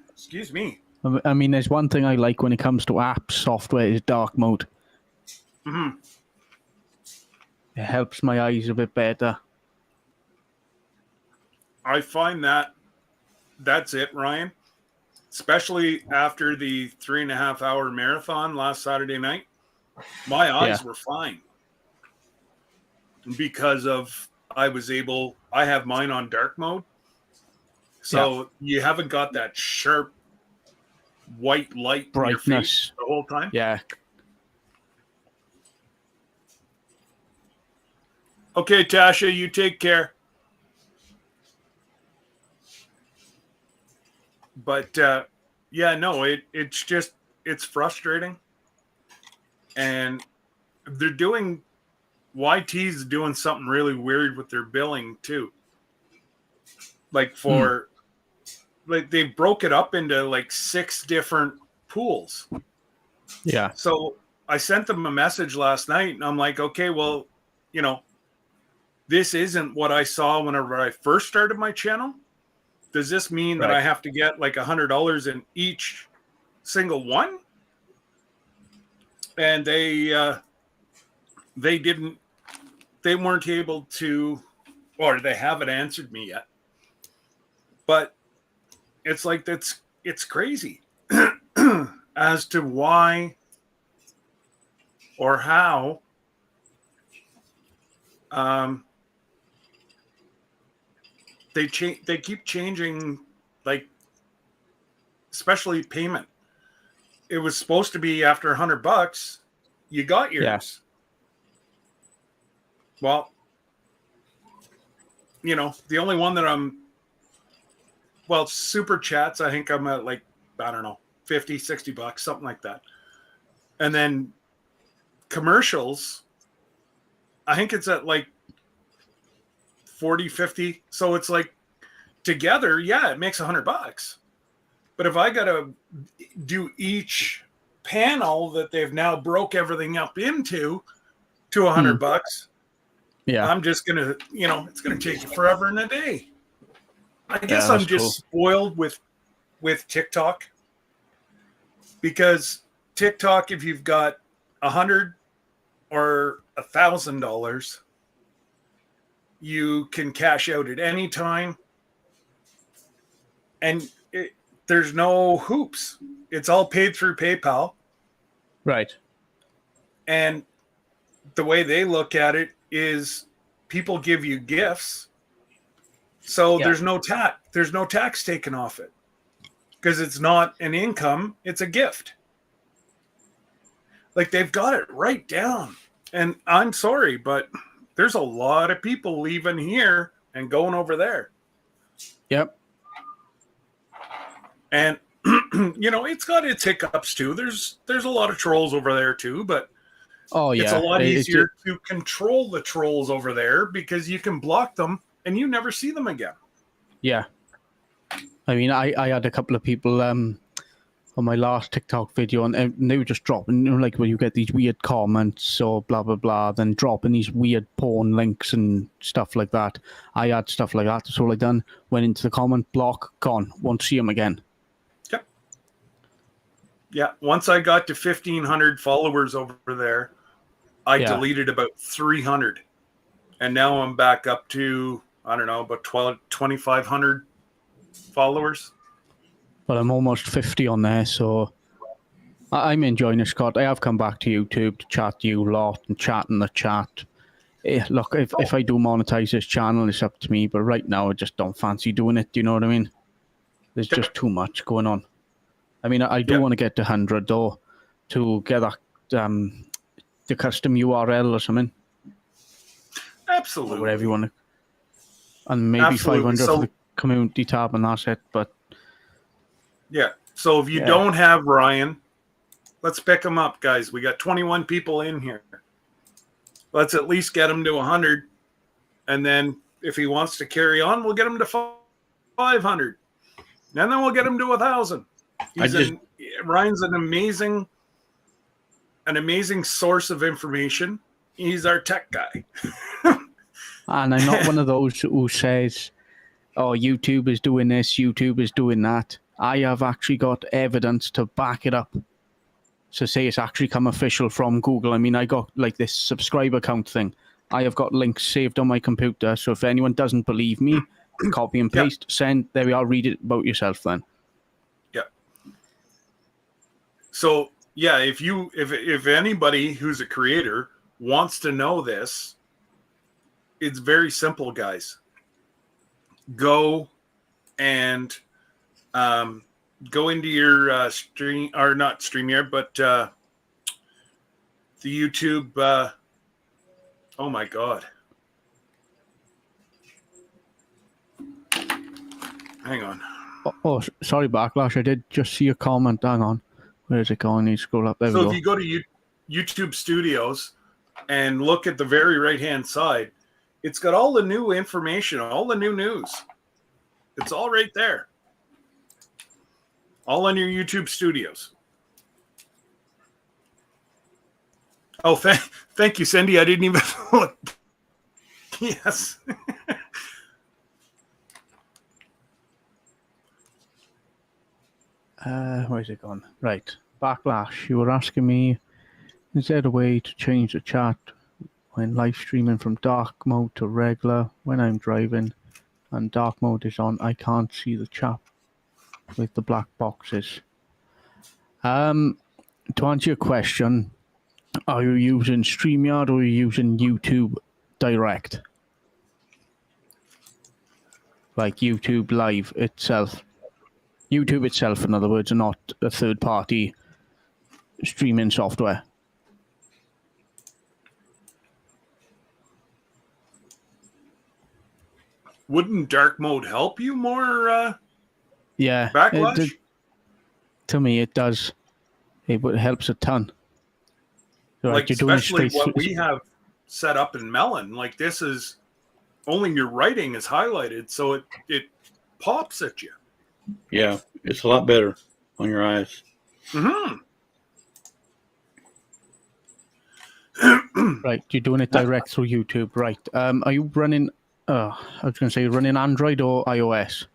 [SPEAKER 2] Excuse me.
[SPEAKER 6] I mean, there's one thing I like when it comes to apps, software, is dark mode.
[SPEAKER 2] Mm-hmm.
[SPEAKER 6] It helps my eyes a bit better.
[SPEAKER 2] I find that that's it, Ryan. Especially after the 3.5 hour marathon last Saturday night, my eyes were fine because of I have mine on dark mode. So you haven't got that sharp white light
[SPEAKER 6] brightness
[SPEAKER 2] in your face the whole time.
[SPEAKER 6] Yeah.
[SPEAKER 2] Okay, Tasha, you take care. But it's frustrating. And YT's doing something really weird with their billing too. Like they broke it up into like 6 different pools.
[SPEAKER 6] Yeah.
[SPEAKER 2] So I sent them a message last night and I'm like, okay, well, this isn't what I saw whenever I first started my channel. Does this mean that I have to get like $100 in each single one? And they weren't able to, or they haven't answered me yet. But it's like it's crazy as to why or how they keep changing, like, especially payment. It was supposed to be after $100 you got yours.
[SPEAKER 6] Yes.
[SPEAKER 2] Well, the only one that super chats, I think I'm at like, I don't know, $50-$60, something like that. And then commercials, I think it's at like $40-$50. So it's like together, it makes $100. But if I got to do each panel that they've now broke everything up into to $100, I'm just going to, it's going to take you forever and a day. I guess I'm just spoiled with TikTok, because TikTok, if you've got $100 or $1,000, you can cash out at any time, and there's no hoops. It's all paid through PayPal.
[SPEAKER 6] Right.
[SPEAKER 2] And the way they look at it is people give you gifts. So there's no tax taken off it, because it's not an income, it's a gift. Like, they've got it right down. And I'm sorry, but there's a lot of people leaving here and going over there.
[SPEAKER 6] Yep.
[SPEAKER 2] And it's got its hiccups too. There's a lot of trolls over there too, but it's a lot easier to control the trolls over there, because you can block them and you never see them again.
[SPEAKER 6] Yeah. I mean, I had a couple of people on my last TikTok video, and they were just dropping, like, when you get these weird comments or blah, blah, blah, then dropping these weird porn links and stuff like that. I had stuff like that. That's all I done. Went into the comment block, gone. Won't see them again.
[SPEAKER 2] Yep. Yeah. Once I got to 1,500 followers over there, I deleted about 300. And now I'm back up to, I don't know, about 2,500 followers.
[SPEAKER 6] But I'm almost 50 on there, so I'm enjoying it, Scott. I have come back to YouTube to chat to you a lot and chat in the chat. Look, if I do monetize this channel, it's up to me. But right now, I just don't fancy doing it. Do you know what I mean? There's just too much going on. I mean, I do want to get to 100, though, to get that the custom URL or something.
[SPEAKER 2] Absolutely.
[SPEAKER 6] Or whatever you want to. And maybe 500 for the community tab, and that's it. But
[SPEAKER 2] yeah. So if you don't have Ryan, let's pick him up, guys. We got 21 people in here. Let's at least get him to 100. And then if he wants to carry on, we'll get him to 500. And then we'll get him to 1,000. Ryan's an amazing source of information. He's our tech guy.
[SPEAKER 6] And I'm not one of those who says, oh, YouTube is doing this, YouTube is doing that. I have actually got evidence to back it up. So say it's actually come official from Google. I mean, I got like this subscriber count thing. I have got links saved on my computer. So if anyone doesn't believe me, copy and paste, send. There we are. Read it about yourself then.
[SPEAKER 2] Yeah. So yeah, if anybody who's a creator wants to know this, it's very simple, guys. Go and go into your stream, or not StreamYard, but the YouTube. Oh my God. Hang on.
[SPEAKER 6] Oh, sorry, Backlash. I did just see a comment. Hang on. Where is it going? You scroll up. There we
[SPEAKER 2] So
[SPEAKER 6] go.
[SPEAKER 2] if you go to YouTube Studios and look at the very right-hand side, it's got all the new information, all the new news. It's all right there. All on your YouTube Studios. Oh, thank you, Cindy. I didn't even look. Yes.
[SPEAKER 6] Where's it gone? Right. Backlash. You were asking me, is there a way to change the chat when live streaming from dark mode to regular? When I'm driving and dark mode is on, I can't see the chat with the black boxes. To answer your question, are you using StreamYard or are you using YouTube Direct? Like YouTube Live itself. YouTube itself, in other words, and not a third-party streaming software.
[SPEAKER 2] Wouldn't dark mode help you more?
[SPEAKER 6] Yeah.
[SPEAKER 2] Backlash?
[SPEAKER 6] To me, it does. It helps a ton. So
[SPEAKER 2] like
[SPEAKER 6] you're doing
[SPEAKER 2] especially
[SPEAKER 6] straight
[SPEAKER 2] what we have set up in Melon. Like this is only your writing is highlighted, so it pops at you.
[SPEAKER 5] Yeah, it's a lot better on your eyes.
[SPEAKER 2] Mm-hmm.
[SPEAKER 6] Right, you're doing it direct through YouTube, right? Are you running? I was going to say running Android or iOS.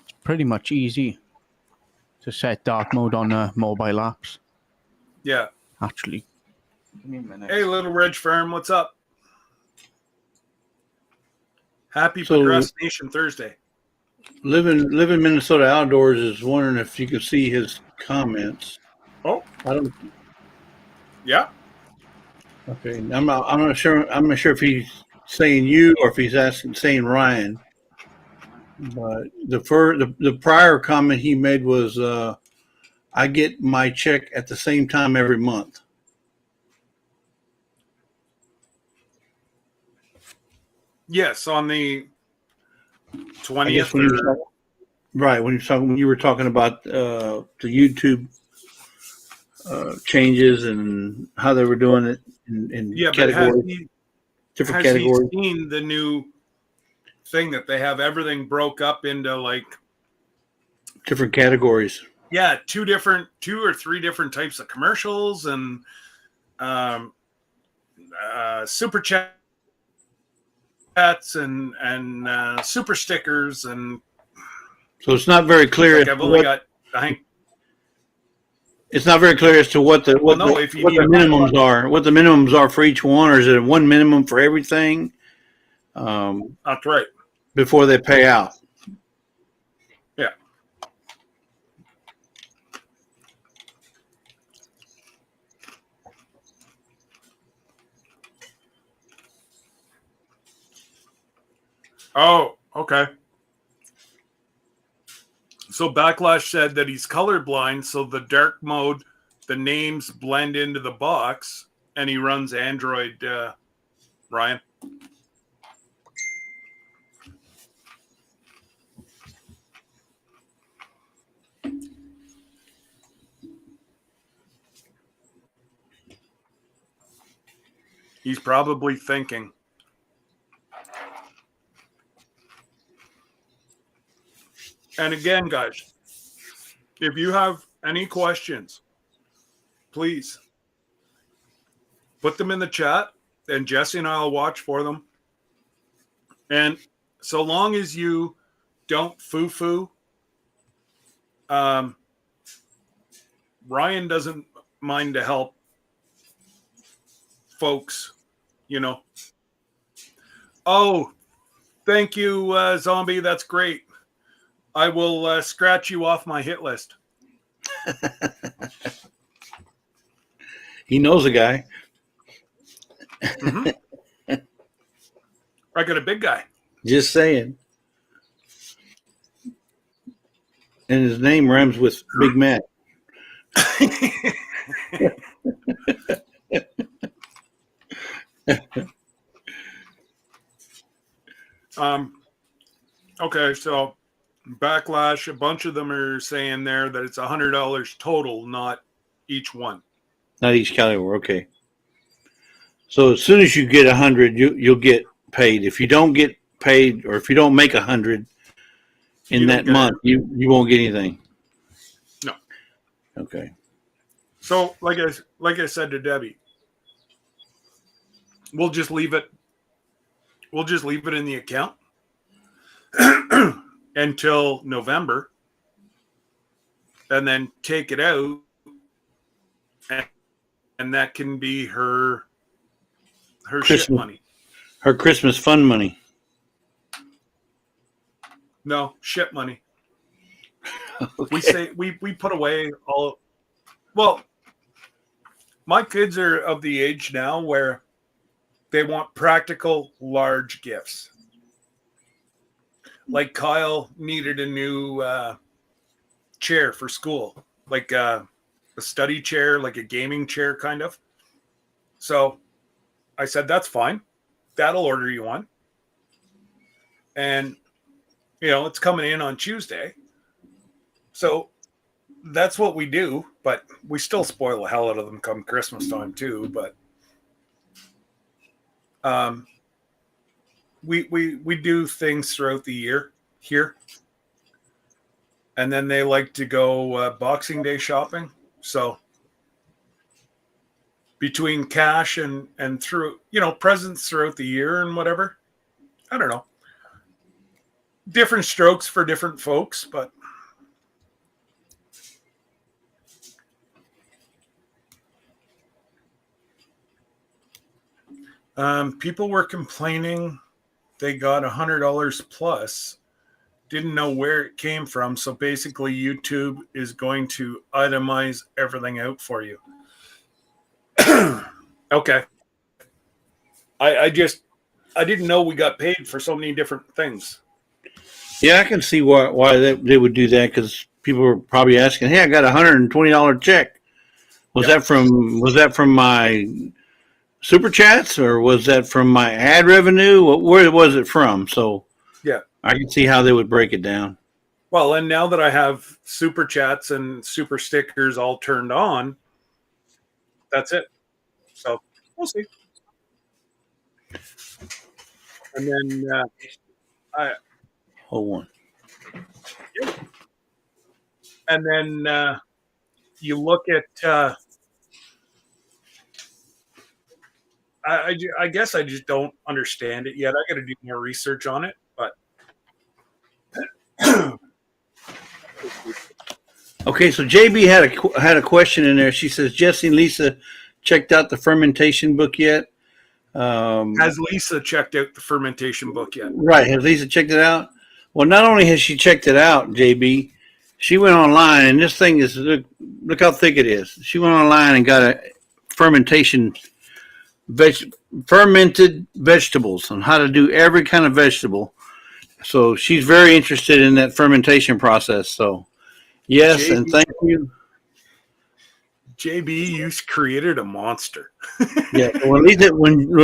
[SPEAKER 6] It's pretty much easy to set dark mode on mobile apps.
[SPEAKER 2] Yeah.
[SPEAKER 6] Actually, give me a minute.
[SPEAKER 2] Hey, Little Ridge Farm, what's up? Happy Procrastination Thursday.
[SPEAKER 5] Living Minnesota Outdoors is wondering if you could see his comments.
[SPEAKER 2] Oh,
[SPEAKER 5] I don't.
[SPEAKER 2] Yeah.
[SPEAKER 5] Okay, I'm not sure. I'm not sure if he's saying you or if he's saying Ryan. But the prior comment he made was, I get my check at the same time every month.
[SPEAKER 2] Yes, on the 20th.
[SPEAKER 5] Right, when you were talking about the YouTube changes and how they were doing it in categories, different categories.
[SPEAKER 2] Has he seen the new thing that they have everything broke up into like
[SPEAKER 5] different categories?
[SPEAKER 2] Yeah, two or three different types of commercials and super chats and super stickers, and
[SPEAKER 5] so it's not very clear.
[SPEAKER 2] Like I've only got, I think
[SPEAKER 5] it's not very clear as to what the minimums are. What the minimums are for each one, or is it one minimum for everything?
[SPEAKER 2] That's right.
[SPEAKER 5] Before they pay out.
[SPEAKER 2] Yeah. Oh, okay. So Backlash said that he's colorblind, so the dark mode, the names blend into the box, and he runs Android, Ryan. He's probably thinking. And again, guys, if you have any questions, please put them in the chat, and Jesse and I will watch for them. And so long as you don't foo-foo, Ryan doesn't mind to help folks, you know. Oh, thank you, Zombie. That's great. I will scratch you off my hit list.
[SPEAKER 5] He knows a guy.
[SPEAKER 2] Mm-hmm. I got a big guy.
[SPEAKER 5] Just saying. And his name rhymes with Big Mac.
[SPEAKER 2] Okay, so Backlash, a bunch of them are saying there that it's $100 total, not each one.
[SPEAKER 5] Not each caliber. Okay. So as soon as you get 100, you'll get paid. If you don't get paid, or if you don't make 100 in that month, you won't get anything.
[SPEAKER 2] No.
[SPEAKER 5] Okay.
[SPEAKER 2] So like I said to Debbie, we'll just leave it in the account until November, and then take it out, and that can be her shit money.
[SPEAKER 5] Her Christmas fund money.
[SPEAKER 2] No, shit money.
[SPEAKER 5] Okay.
[SPEAKER 2] We say we put away all. Well, my kids are of the age now where they want practical, large gifts. Like Kyle needed a new chair for school, like a study chair, like a gaming chair, kind of. So I said, that's fine. That'll order you one. And, it's coming in on Tuesday. So that's what we do, but we still spoil the hell out of them come Christmas time too. But we do things throughout the year here. And then they like to go Boxing Day shopping. So between cash and through, presents throughout the year and whatever, I don't know. Different strokes for different folks, but people were complaining they got $100 plus, didn't know where it came from. So basically YouTube is going to itemize everything out for you. Okay. I didn't know we got paid for so many different things.
[SPEAKER 5] Yeah, I can see why they would do that, because people were probably asking, "Hey, I got a $120 check. Was that from my super chats, or was that from my ad revenue? Where was it from?" So
[SPEAKER 2] yeah,
[SPEAKER 5] I can see how they would break it down.
[SPEAKER 2] Well, and now that I have super chats and super stickers all turned on, that's it. So we'll see. And then
[SPEAKER 5] Hold on.
[SPEAKER 2] And then you look at. I guess I just don't understand it yet. I got to do more research on it, but.
[SPEAKER 5] Okay, so JB had a question in there. She says, Jesse and Lisa checked out the fermentation book yet?
[SPEAKER 2] Has Lisa checked out the fermentation book yet?
[SPEAKER 5] Right. Has Lisa checked it out? Well, not only has she checked it out, JB, she went online, and this thing is, look how thick it is. She went online and got a fermented vegetables on how to do every kind of vegetable. So she's very interested in that fermentation process. So yes, JB, and thank you.
[SPEAKER 2] JB, you created a monster.
[SPEAKER 5] Yeah, when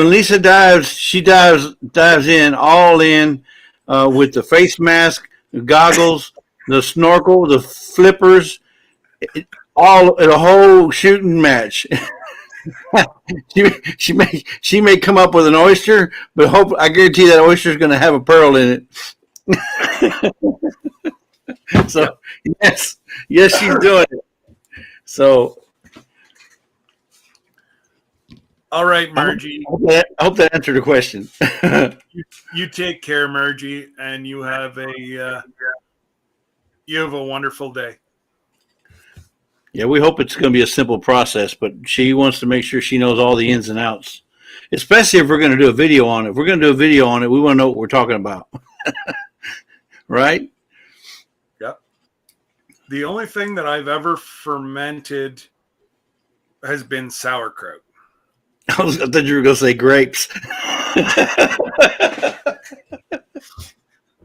[SPEAKER 5] Lisa dives, she dives in all in with the face mask, the goggles, the snorkel, the flippers, all in a whole shooting match. she may come up with an oyster, but I guarantee that oyster is going to have a pearl in it. So yes, she's doing it. So.
[SPEAKER 2] All right, Margie.
[SPEAKER 5] I hope that answered the question.
[SPEAKER 2] you take care, Margie, and you have a wonderful day.
[SPEAKER 5] Yeah, we hope it's going to be a simple process, but she wants to make sure she knows all the ins and outs Especially if we're going to do a video on it. If we're going to do a video on it, we want to know what we're talking about. Right?
[SPEAKER 2] Yep. The only thing that I've ever fermented has been sauerkraut.
[SPEAKER 5] I thought you were going to say grapes.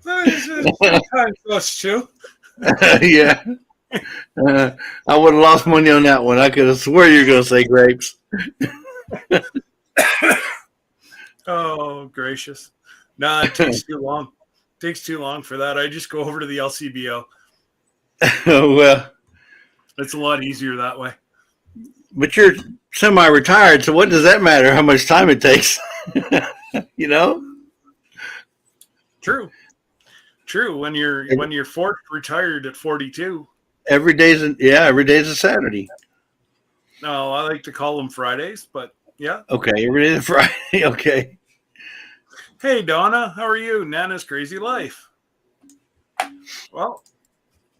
[SPEAKER 2] Sometimes those too.
[SPEAKER 5] Yeah. I would have lost money on that one. I could have swore you were going to say grapes.
[SPEAKER 2] Oh, gracious. Nah, it takes too long. It takes too long for that. I just go over to the LCBO.
[SPEAKER 5] Oh, well.
[SPEAKER 2] It's a lot easier that way.
[SPEAKER 5] But you're semi-retired, so what does that matter how much time it takes? You know?
[SPEAKER 2] True. When you're retired at 42.
[SPEAKER 5] Every day's a Saturday.
[SPEAKER 2] No, I like to call them Fridays, but yeah.
[SPEAKER 5] Okay, every day is Friday. Okay.
[SPEAKER 2] Hey, Donna, how are you? Nana's Crazy Life. Well,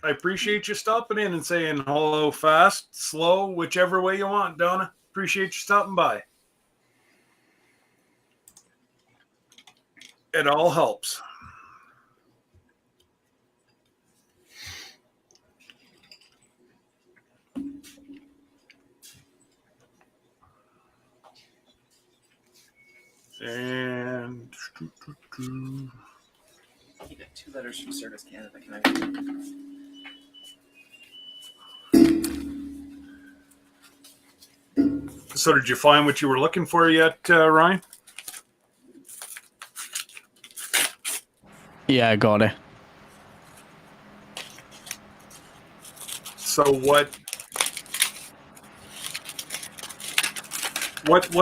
[SPEAKER 2] I appreciate you stopping in and saying hello fast, slow, whichever way you want, Donna. Appreciate you stopping by. It all helps. And
[SPEAKER 1] You got 2 letters from Service Canada. Can I?
[SPEAKER 2] so did you find what you were looking for yet, Ryan?
[SPEAKER 6] Yeah, I got it.
[SPEAKER 2] So what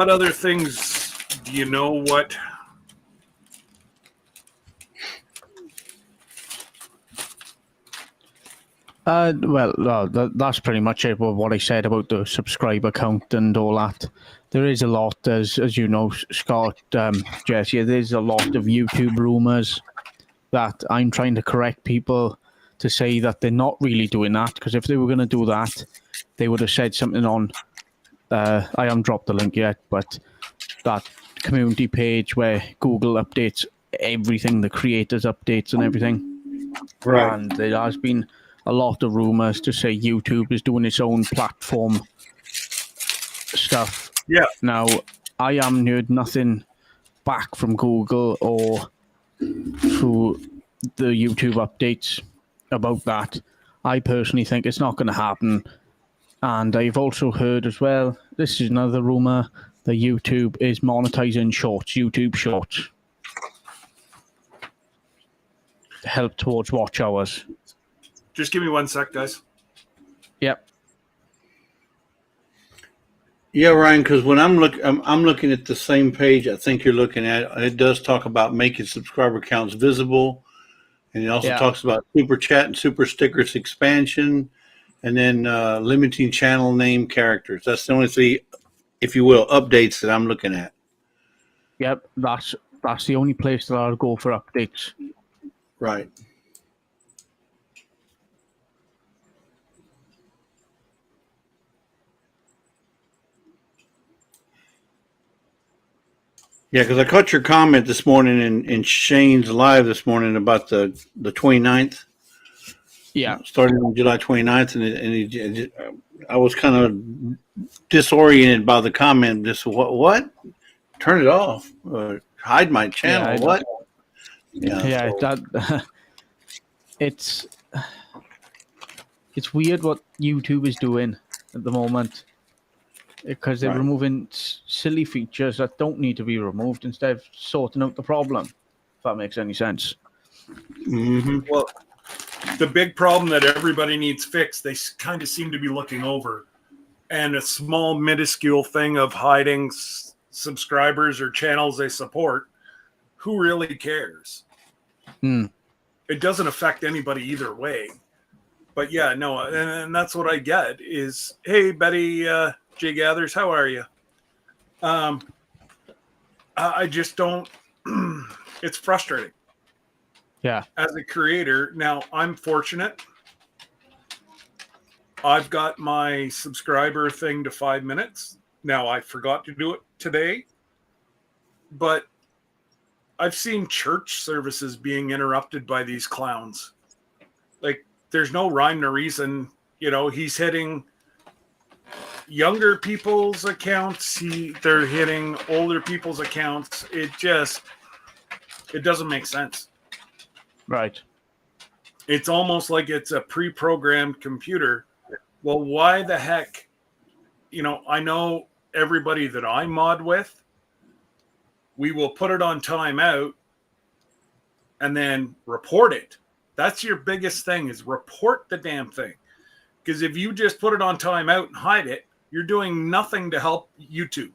[SPEAKER 2] other things do you know what?
[SPEAKER 6] That's pretty much it. What I said about the subscriber count and all that. There is a lot, as you know, Scott, Jesse. There's a lot of YouTube rumors that I'm trying to correct people to say that they're not really doing that. Because if they were going to do that, they would have said something on. I haven't dropped the link yet, but that community page where Google updates everything, the creators updates and everything.
[SPEAKER 5] Right.
[SPEAKER 6] And there has been a lot of rumors to say YouTube is doing its own platform stuff.
[SPEAKER 2] Yeah.
[SPEAKER 6] Now, I haven't heard nothing back from Google or through the YouTube updates about that. I personally think it's not going to happen. And I've also heard as well, this is another rumor, that YouTube is monetizing shorts, YouTube shorts, to help towards watch hours.
[SPEAKER 2] Just give me 1 sec, guys.
[SPEAKER 6] Yep.
[SPEAKER 5] Yeah, Ryan, because when I'm looking at the same page I think you're looking at, it does talk about making subscriber counts visible. And it also talks about super chat and super stickers expansion, and then limiting channel name characters. That's the only 3, if you will, updates that I'm looking at.
[SPEAKER 6] Yep, that's the only place that I'll go for updates.
[SPEAKER 5] Right. Yeah, because I caught your comment this morning in Shane's live this morning about the 29th.
[SPEAKER 6] Yeah.
[SPEAKER 5] Starting on July 29th, and I was kind of disoriented by the comment. Just what? Turn it off. Hide my channel.
[SPEAKER 6] Yeah,
[SPEAKER 5] what?
[SPEAKER 6] Yeah, that it's weird what YouTube is doing at the moment, because they're removing silly features that don't need to be removed instead of sorting out the problem. If that makes any sense.
[SPEAKER 5] Mm-hmm.
[SPEAKER 2] Well, the big problem that everybody needs fixed, they kind of seem to be looking over, and a small minuscule thing of hiding subscribers or channels they support. Who really cares? It doesn't affect anybody either way. But yeah, no, and that's what I get is, hey, Betty J. Gathers, how are you? I just don't, it's frustrating.
[SPEAKER 6] Yeah.
[SPEAKER 2] As a creator, now I'm fortunate. I've got my subscriber thing to 5 minutes. Now I forgot to do it today. but I've seen church services being interrupted by these clowns. Like, there's no rhyme or reason. You know, he's hitting younger people's accounts. They're hitting older people's accounts. It doesn't make sense.
[SPEAKER 6] Right.
[SPEAKER 2] It's almost like it's a pre-programmed computer. Well, why the heck? You know, I know everybody that I mod with, we will put it on timeout and then report it. That's your biggest thing, is report the damn thing. Because if you just put it on timeout and hide it, you're doing nothing to help YouTube.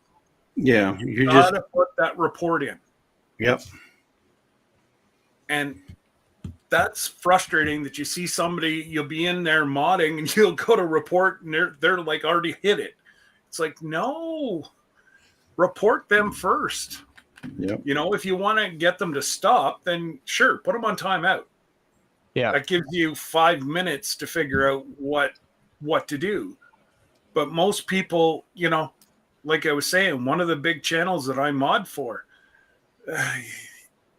[SPEAKER 5] Yeah,
[SPEAKER 2] You gotta put that report in.
[SPEAKER 5] Yep.
[SPEAKER 2] And that's frustrating that you see somebody, you'll be in there modding and you'll go to report and they're like already hit it. It's like, no, report them first.
[SPEAKER 5] Yep.
[SPEAKER 2] You know, if you want to get them to stop, then sure, put them on timeout.
[SPEAKER 6] Yeah.
[SPEAKER 2] That gives you 5 minutes to figure out what to do. But most people, you know, like I was saying, one of the big channels that I mod for,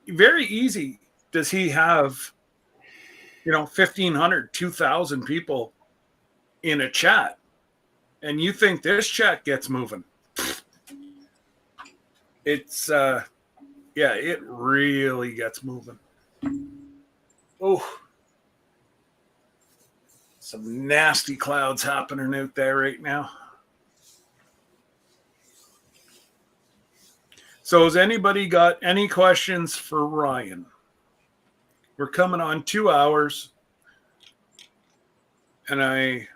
[SPEAKER 2] very easy does he have, you know, 1,500, 2,000 people in a chat. And you think this chat gets moving. It's, it really gets moving. Oh, some nasty clouds happening out there right now. So has anybody got any questions for Ryan? We're coming on 2 hours. And I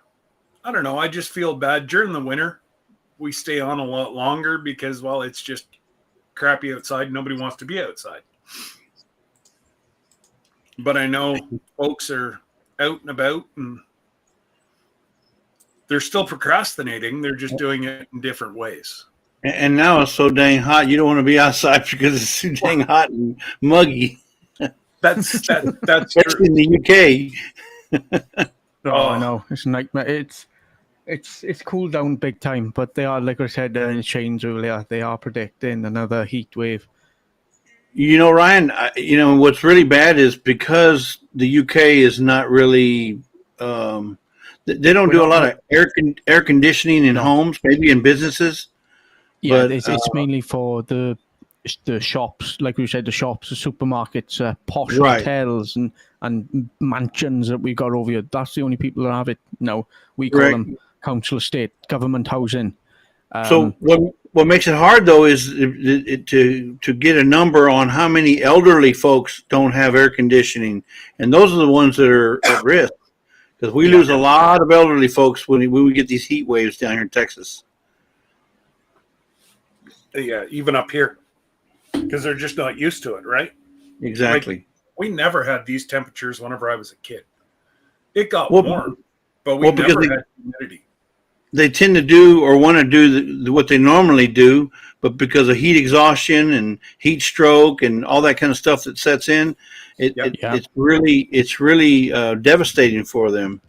[SPEAKER 2] don't know, I just feel bad. During the winter, we stay on a lot longer because, well, it's just crappy outside. Nobody wants to be outside. But I know folks are out and about and they're still procrastinating. They're just doing it in different ways.
[SPEAKER 5] And now it's so dang hot, you don't want to be outside because it's too dang hot and muggy.
[SPEAKER 2] That's
[SPEAKER 5] Especially in the UK.
[SPEAKER 6] Oh, I know. It's a nightmare. It's cooled down big time, but they are, like I said in Shane's earlier, they are predicting another heat wave.
[SPEAKER 5] You know, Ryan, what's really bad is because the UK is not really, they don't do a lot of air conditioning in homes, maybe in businesses.
[SPEAKER 6] Yeah,
[SPEAKER 5] but,
[SPEAKER 6] it's mainly for the shops, like we said, the shops, the supermarkets, posh
[SPEAKER 5] Right.
[SPEAKER 6] hotels and mansions that we've got over here. That's the only people that have it. No, we call
[SPEAKER 5] Right.
[SPEAKER 6] them council estate, government housing.
[SPEAKER 5] So what makes it hard though is to get a number on how many elderly folks don't have air conditioning, and those are the ones that are at risk because we lose a lot of elderly folks when we get these heat waves down here in Texas.
[SPEAKER 2] Yeah, even up here, because they're just not used to it, right?
[SPEAKER 5] Exactly.
[SPEAKER 2] Like, we never had these temperatures whenever I was a kid. It got
[SPEAKER 5] Well,
[SPEAKER 2] warm, but we
[SPEAKER 5] because
[SPEAKER 2] never had humidity.
[SPEAKER 5] They tend to do or want to do what they normally do, but because of heat exhaustion and heat stroke and all that kind of stuff that sets in, it's really devastating for them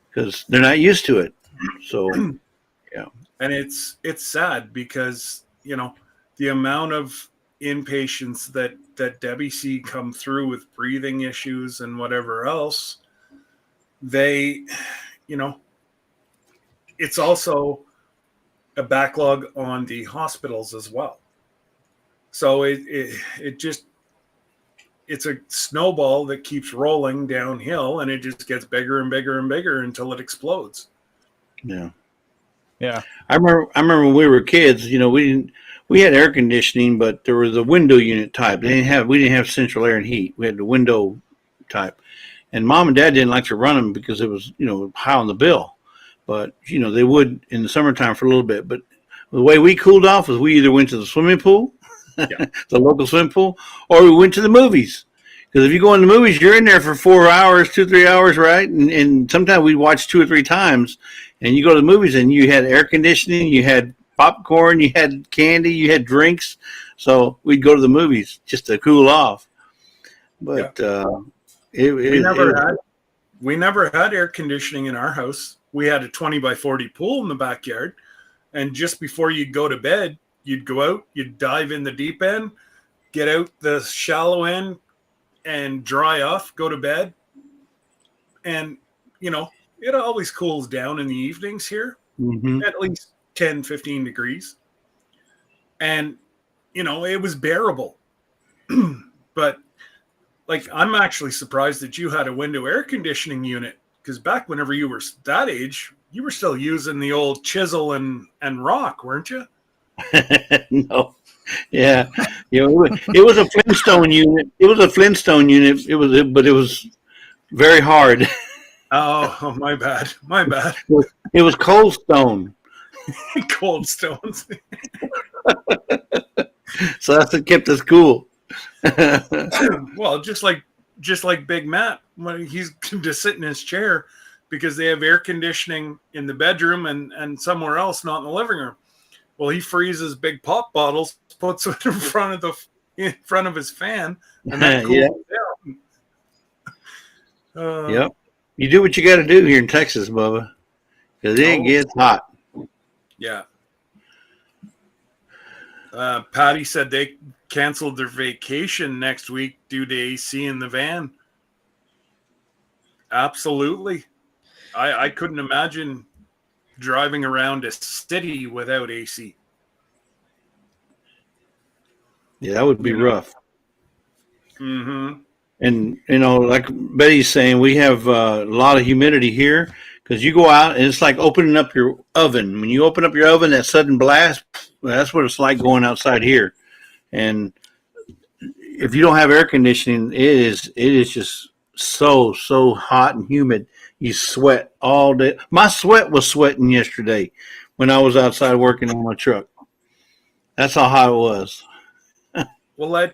[SPEAKER 5] because they're not used to it. So, yeah.
[SPEAKER 2] And it's sad because, you know, the amount of inpatients that Debbie see come through with breathing issues and whatever else, they, you know, it's also a backlog on the hospitals as well. So it just, it's a snowball that keeps rolling downhill and it just gets bigger and bigger and bigger until it explodes.
[SPEAKER 5] Yeah.
[SPEAKER 6] Yeah.
[SPEAKER 5] I remember when we were kids, you know, we had air conditioning, but there was a window unit type. We didn't have central air and heat. We had the window type. And Mom and Dad didn't like to run them because it was, you know, high on the bill. But, you know, they would in the summertime for a little bit. But the way we cooled off was we either went to the swimming pool, the local swimming pool, or we went to the movies. Because if you go in the movies, you're in there for 4 hours, 2-3 hours, right? And sometimes we'd watch 2 or 3 times. And you go to the movies and you had air conditioning, you had popcorn, you had candy, you had drinks. So we'd go to the movies just to cool off. But we
[SPEAKER 2] never had air conditioning in our house. We had a 20 by 40 pool in the backyard. And just before you go to bed, You'd go out, you'd dive in the deep end, get out the shallow end and dry off, go to bed. And, you know, it always cools down in the evenings here, at least 10, 15 degrees. And, you know, it was bearable. But, like, I'm actually surprised that you had a window air conditioning unit, because back whenever you were that age, you were still using the old chisel and rock, weren't you?
[SPEAKER 5] No. Yeah. You know, it was a Flintstone unit. It was a Flintstone unit. But it was very hard.
[SPEAKER 2] Oh, my bad. My bad.
[SPEAKER 5] It was cold stone.
[SPEAKER 2] Cold stones.
[SPEAKER 5] So that's what kept us cool.
[SPEAKER 2] Well, just like Big Matt, when he's just sitting in his chair because they have air conditioning in the bedroom and somewhere else, not in the living room. Well, he freezes big pop bottles, puts it in front of his fan, and that cools it down.
[SPEAKER 5] Yep. You do what you got to do here in Texas, Bubba, because it gets hot.
[SPEAKER 2] Yeah. Patty said they canceled their vacation next week due to AC in the van. Absolutely. I couldn't imagine driving around a city without AC.
[SPEAKER 5] Yeah, that would be rough.
[SPEAKER 2] Mm-hmm.
[SPEAKER 5] And, you know, like Betty's saying, we have a lot of humidity here because you go out and it's like opening up your oven. When you open up your oven, that sudden blast, that's what it's like going outside here. And if you don't have air conditioning, it is just so hot and humid. You sweat all day. My sweat was sweating yesterday when I was outside working on my truck. That's how hot it was.
[SPEAKER 2] Well,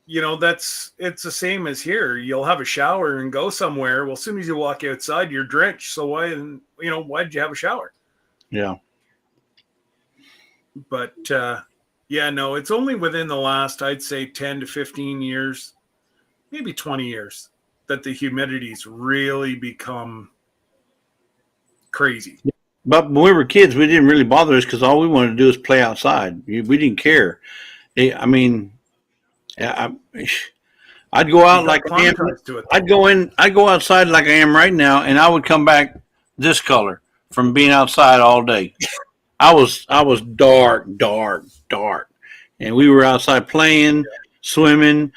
[SPEAKER 2] it's the same as here. You'll have a shower and go somewhere. Well, as soon as you walk outside, you're drenched. So why did you have a shower?
[SPEAKER 5] Yeah.
[SPEAKER 2] But no, it's only within the last, I'd say 10 to 15 years, maybe 20 years, that the humidity's really become crazy.
[SPEAKER 5] But when we were kids, we didn't really bother us because all we wanted to do was play outside. We didn't care. I mean, I'd go out like I am. I'd go outside like I am right now, and I would come back this color from being outside all day. I was dark, and we were outside playing, swimming,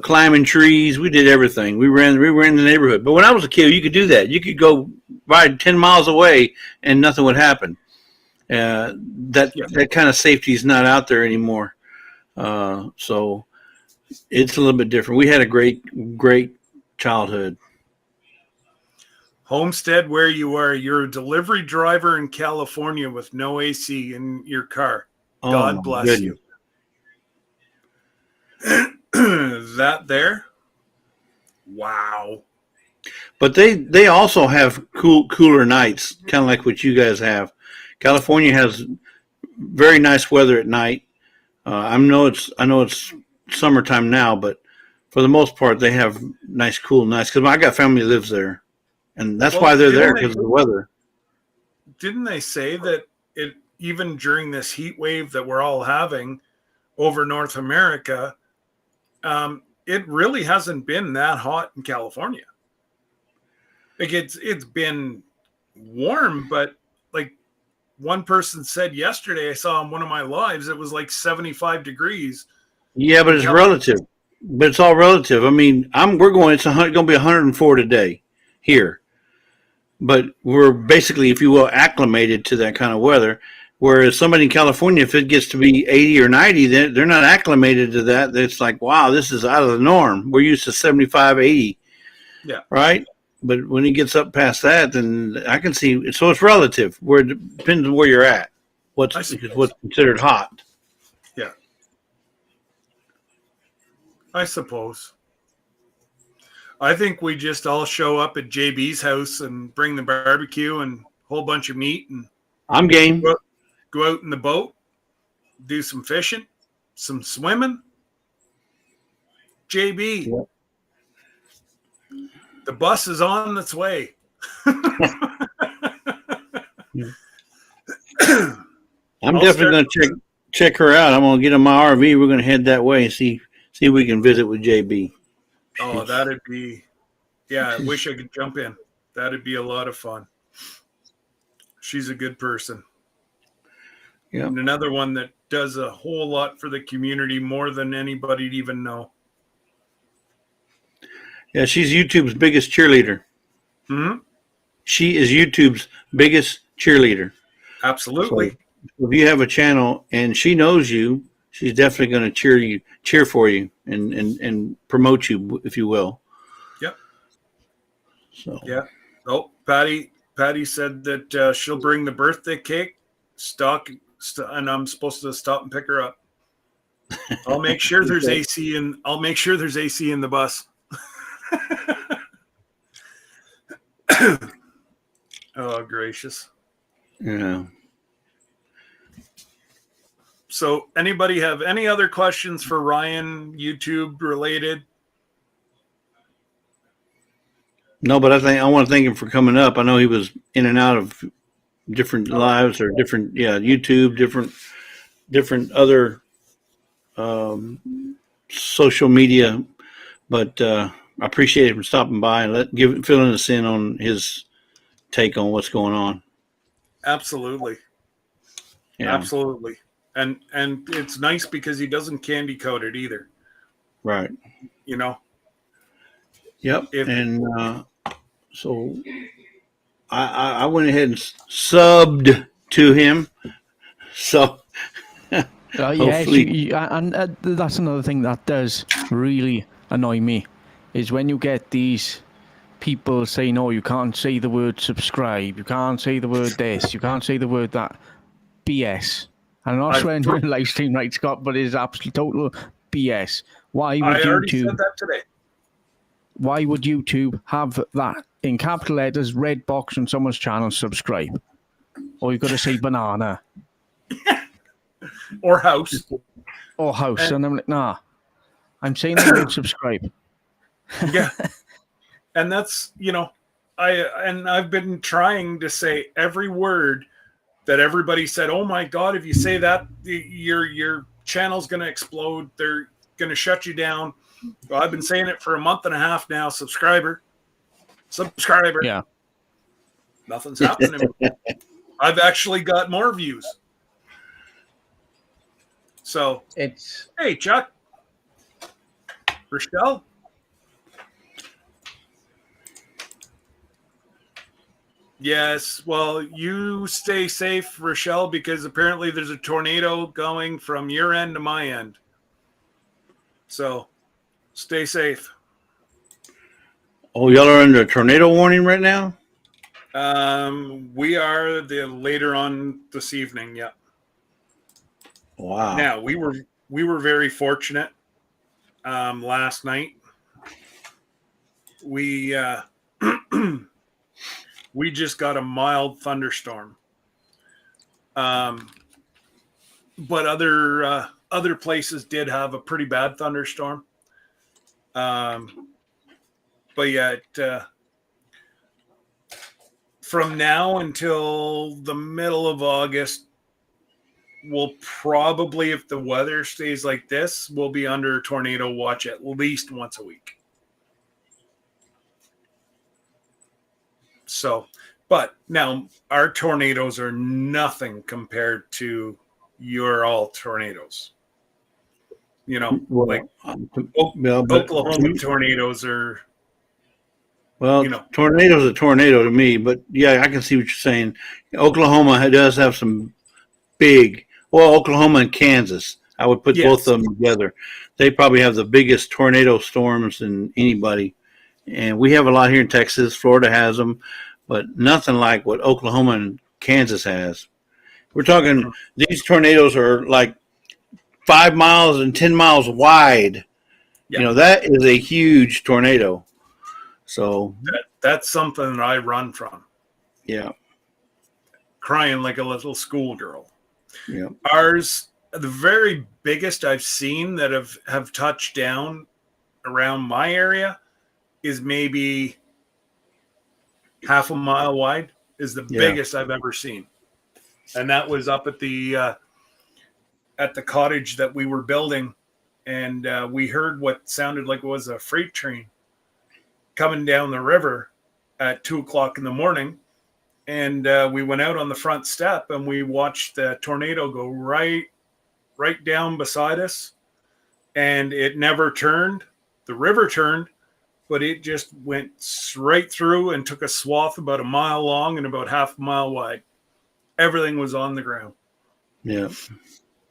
[SPEAKER 5] climbing trees. We did everything. We were in the neighborhood. But when I was a kid, you could do that. You could go ride 10 miles away, and nothing would happen. That kind of safety is not out there anymore. So it's a little bit different. We had a great childhood.
[SPEAKER 2] Homestead, where you are, you're a delivery driver in California with no AC in your car. God bless you. That there? Wow.
[SPEAKER 5] But they also have cooler nights, kind of like what you guys have. California has very nice weather at night. I know it's summertime now, but for the most part, they have nice, cool nights. Because I got family that lives there, and that's why they're there, because of the weather.
[SPEAKER 2] Didn't they say that it even during this heat wave that we're all having over North America, it really hasn't been that hot in California? Like it's been warm, but like one person said yesterday, I saw on one of my lives, it was like 75 degrees.
[SPEAKER 5] Yeah, but it's relative. But it's all relative. I mean, it's going to be 104 today here. But we're basically, if you will, acclimated to that kind of weather. Whereas somebody in California, if it gets to be 80 or 90, they're not acclimated to that. It's like, wow, this is out of the norm. We're used to 75, 80.
[SPEAKER 2] Yeah. Right?
[SPEAKER 5] But when it gets up past that, then I can see. So it's relative. Where it depends on where you're at. What's considered hot.
[SPEAKER 2] Yeah. I suppose. I think we just all show up at JB's house and bring the barbecue and a whole bunch of meat and
[SPEAKER 5] I'm game.
[SPEAKER 2] Go out in the boat, do some fishing, some swimming. JB, the bus is on its way.
[SPEAKER 5] I'm definitely going to check. check her out. I'm gonna get in my RV. We're gonna head that way and see if we can visit with JB.
[SPEAKER 2] Oh, that'd be. Yeah, I wish I could jump in. That'd be a lot of fun. She's a good person.
[SPEAKER 5] Yeah.
[SPEAKER 2] And another one that does a whole lot for the community, more than anybody'd even know.
[SPEAKER 5] Yeah, she's YouTube's biggest cheerleader.
[SPEAKER 2] Hmm.
[SPEAKER 5] She is YouTube's biggest cheerleader.
[SPEAKER 2] Absolutely.
[SPEAKER 5] So if you have a channel and she knows you, she's definitely going to cheer for you, and promote you, if you will.
[SPEAKER 2] Yep.
[SPEAKER 5] So
[SPEAKER 2] yeah. Oh, Patty said that she'll bring the birthday cake, and I'm supposed to stop and pick her up. I'll make sure there's AC in the bus. Oh, gracious.
[SPEAKER 5] Yeah.
[SPEAKER 2] So anybody have any other questions for Ryan, YouTube related?
[SPEAKER 5] No, but I want to thank him for coming up. I know he was in and out of different lives or different, YouTube, different other social media, but I appreciate him stopping by and filling us in on his take on what's going on.
[SPEAKER 2] Absolutely.
[SPEAKER 5] Yeah.
[SPEAKER 2] Absolutely. And it's nice because he doesn't candy coat it either.
[SPEAKER 5] Right.
[SPEAKER 2] You know?
[SPEAKER 5] Yep. And so I went ahead and subbed to him. So hopefully.
[SPEAKER 6] and that's another thing that does really annoy me, is when you get these people saying, "Oh, you can't say the word subscribe, you can't say the word this, you can't say the word that." BS. I'm not swearing during a live stream, right, Scott? But it's absolute total BS. Why would
[SPEAKER 2] I already
[SPEAKER 6] YouTube?
[SPEAKER 2] said that today.
[SPEAKER 6] Why would YouTube have that in capital letters, red box on someone's channel? Subscribe, or you got to say banana
[SPEAKER 2] or house,
[SPEAKER 6] and I'm like, nah. I'm saying the word subscribe.
[SPEAKER 2] Yeah, and that's I've been trying to say every word that everybody said, oh my God, if you say that, your channel's going to explode. They're going to shut you down. Well, I've been saying it for a month and a half now. Subscriber.
[SPEAKER 6] Yeah.
[SPEAKER 2] Nothing's happening. I've actually got more views. So hey, Chuck. Rochelle. Yes, well, you stay safe, Rochelle, because apparently there's a tornado going from your end to my end. So, stay safe.
[SPEAKER 5] Oh, y'all are under a tornado warning right now?
[SPEAKER 2] We are later on this evening, yeah.
[SPEAKER 5] Wow.
[SPEAKER 2] Now, we were very fortunate last night. We we just got a mild thunderstorm. But other places did have a pretty bad thunderstorm. But yeah, from now until the middle of August, we'll probably, if the weather stays like this, we'll be under tornado watch at least once a week. So, but now our tornadoes are nothing compared to your all tornadoes. Oklahoma tornadoes are.
[SPEAKER 5] Well, tornado's a tornado to me, but yeah, I can see what you're saying. Oklahoma does have some Oklahoma and Kansas. I would put both of them together. They probably have the biggest tornado storms than anybody. And we have a lot here in Texas. Florida has them, but nothing like what Oklahoma and Kansas has. We're talking, these tornadoes are like 5 miles and 10 miles wide. Yeah. That is a huge tornado. So
[SPEAKER 2] that's something that I run from.
[SPEAKER 5] Yeah.
[SPEAKER 2] Crying like a little schoolgirl.
[SPEAKER 5] Yeah.
[SPEAKER 2] Ours, the very biggest I've seen that have touched down around my area is maybe half a mile wide, is the biggest I've ever seen. And that was up at the at the cottage that we were building, and we heard what sounded like it was a freight train coming down the river at 2:00 in the morning. And we went out on the front step and we watched the tornado go right down beside us. And it never turned. The river turned, but it just went right through and took a swath about a mile long and about half a mile wide. Everything was on the ground.
[SPEAKER 5] Yeah.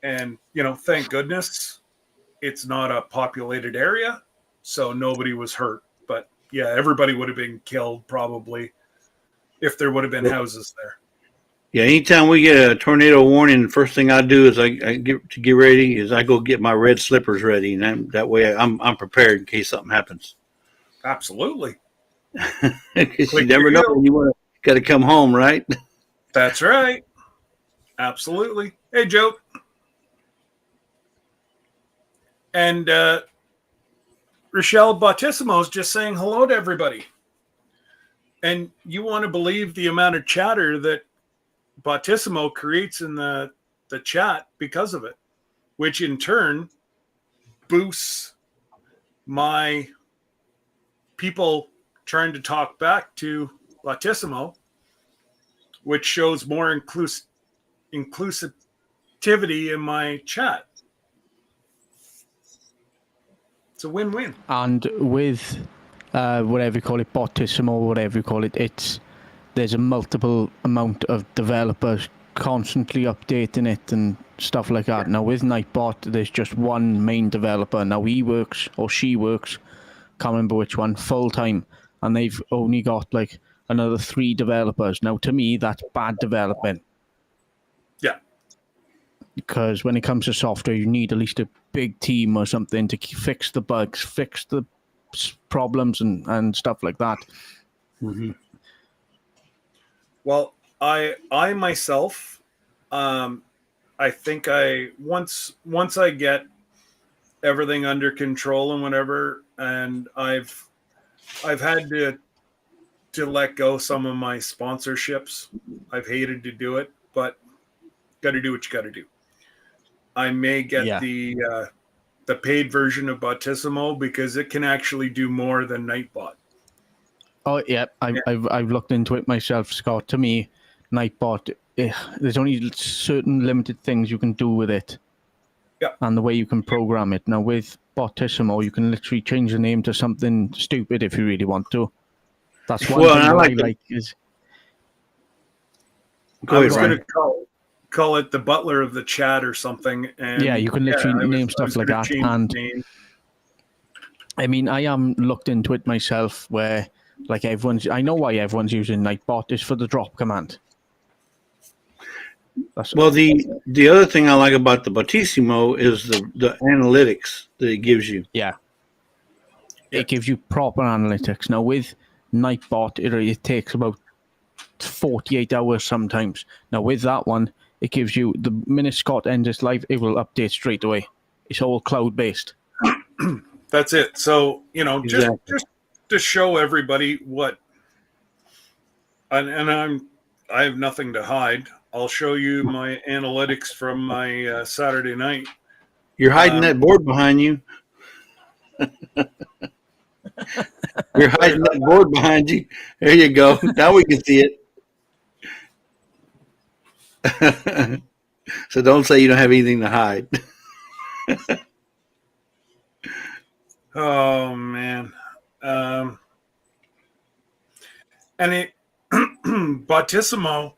[SPEAKER 2] And, thank goodness it's not a populated area, so nobody was hurt. But yeah, everybody would have been killed probably if there would have been houses there.
[SPEAKER 5] Yeah, anytime we get a tornado warning, the first thing I do is I get ready. Is I go get my red slippers ready, and that way I'm prepared in case something happens.
[SPEAKER 2] Absolutely.
[SPEAKER 5] Because you never know when you got to come home, right?
[SPEAKER 2] That's right. Absolutely. Hey, Joe. And Rochelle Bautissimo is just saying hello to everybody. And you want to believe the amount of chatter that Bautissimo creates in the chat because of it, which in turn boosts my people trying to talk back to Bautissimo, which shows more inclusivity in my chat. It's a win-win.
[SPEAKER 6] And with whatever you call it, Bautissimo, whatever you call it, there's a multiple amount of developers constantly updating it and stuff like that. Now with Nightbot, there's just one main developer. Now he works, or she works, can't remember which one, full time, and they've only got like another 3 developers. Now to me, that's bad development.
[SPEAKER 2] Yeah.
[SPEAKER 6] Because when it comes to software, you need at least a big team or something to fix the bugs, fix the problems and stuff like that.
[SPEAKER 5] Mm-hmm.
[SPEAKER 2] Well, I myself, I think once I get everything under control and whatever, and I've had to let go some of my sponsorships. I've hated to do it, but got to do what you got to do. I may get the paid version of Bautissimo because it can actually do more than Nightbot.
[SPEAKER 6] Oh yeah, I've looked into it myself, Scott. To me, Nightbot, there's only certain limited things you can do with it.
[SPEAKER 2] Yeah.
[SPEAKER 6] And the way you can program it. Now with Bautissimo, you can literally change the name to something stupid if you really want to. That's one thing I like is.
[SPEAKER 2] I was going to call it the butler of the chat or something. And
[SPEAKER 6] yeah, you can literally name stuff like that. And I mean, I am looked into it myself where like I know why everyone's using Nightbot is for the drop command.
[SPEAKER 5] Well, the other thing I like about the Bautissimo is the analytics that it gives you.
[SPEAKER 6] Yeah. It gives you proper analytics. Now with Nightbot, it takes about 48 hours sometimes. Now with that one, it gives you, the minute Scott ends his live, it will update straight away. It's all cloud-based.
[SPEAKER 2] That's it. So,
[SPEAKER 5] Exactly.
[SPEAKER 2] just to show everybody what, and I have nothing to hide. I'll show you my analytics from my Saturday night.
[SPEAKER 5] You're hiding that board behind you. You're hiding that board behind you. There you go. Now we can see it. So don't say you don't have anything to hide.
[SPEAKER 2] Oh man. And it Bautissimo,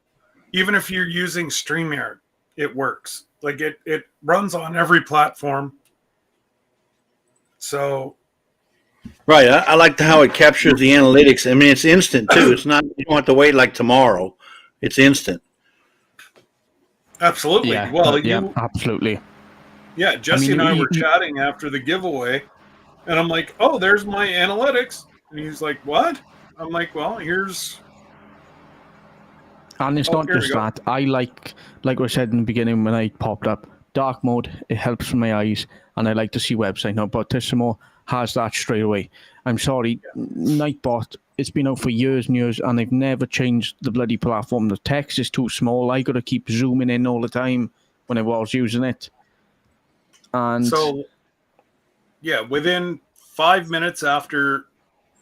[SPEAKER 2] even if you're using StreamYard, it works. Like it runs on every platform. So
[SPEAKER 5] right. I like how it captures the analytics. I mean, it's instant too. It's not, you don't have to wait like tomorrow. It's instant.
[SPEAKER 2] Absolutely.
[SPEAKER 6] Yeah,
[SPEAKER 2] well,
[SPEAKER 6] absolutely.
[SPEAKER 2] Yeah, Jesse and I were chatting after the giveaway, and I'm like, "Oh, there's my analytics," and he's like, "What?" I'm like, "Well, here's."
[SPEAKER 6] And it's not just that. I like I said in the beginning when I popped up, dark mode. It helps for my eyes, and I like to see website. Now, Bautissimo has that straight away. I'm sorry, Nightbot. It's been out for years and years, and they've never changed the bloody platform. The text is too small. I got to keep zooming in all the time when I was using it. And
[SPEAKER 2] So, yeah, within 5 minutes after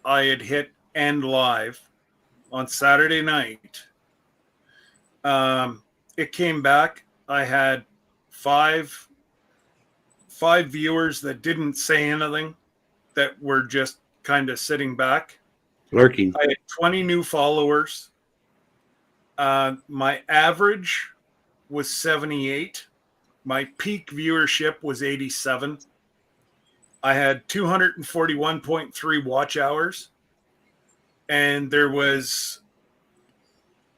[SPEAKER 2] I had hit end live on Saturday night, it came back. I had five viewers that didn't say anything, that were just kind of sitting back.
[SPEAKER 5] Lurking.
[SPEAKER 2] I had 20 new followers. My average was 78. My peak viewership was 87. I had 241.3 watch hours, and there was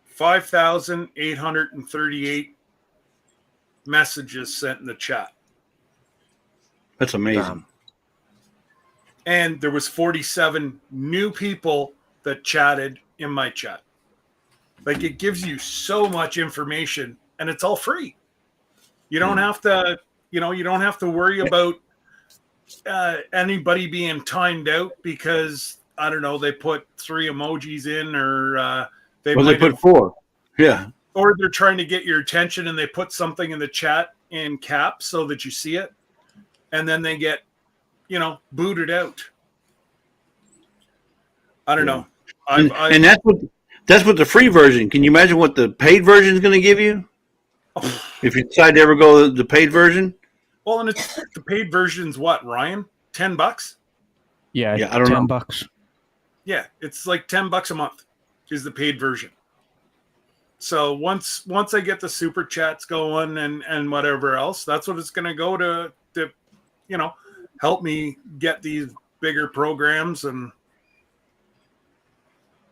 [SPEAKER 2] 5,838 messages sent in the chat.
[SPEAKER 5] That's amazing.
[SPEAKER 2] And there was 47 new people that chatted in my chat. Like, it gives you so much information, and it's all free. You don't have to, you don't have to worry about anybody being timed out because, I don't know, they put 3 emojis in, or they
[SPEAKER 5] put 4. Yeah.
[SPEAKER 2] Or they're trying to get your attention and they put something in the chat in caps so that you see it, and then they get, booted out. I don't know.
[SPEAKER 5] And that's what the free version. Can you imagine what the paid version is going to give you? If you decide to ever go the paid version?
[SPEAKER 2] Well, and it's the paid version's what, Ryan? $10?
[SPEAKER 6] Yeah,
[SPEAKER 5] I don't know.
[SPEAKER 6] $10.
[SPEAKER 2] Yeah, it's like $10 a month is the paid version. So once I get the super chats going and whatever else, that's what it's going to go to help me get these bigger programs, and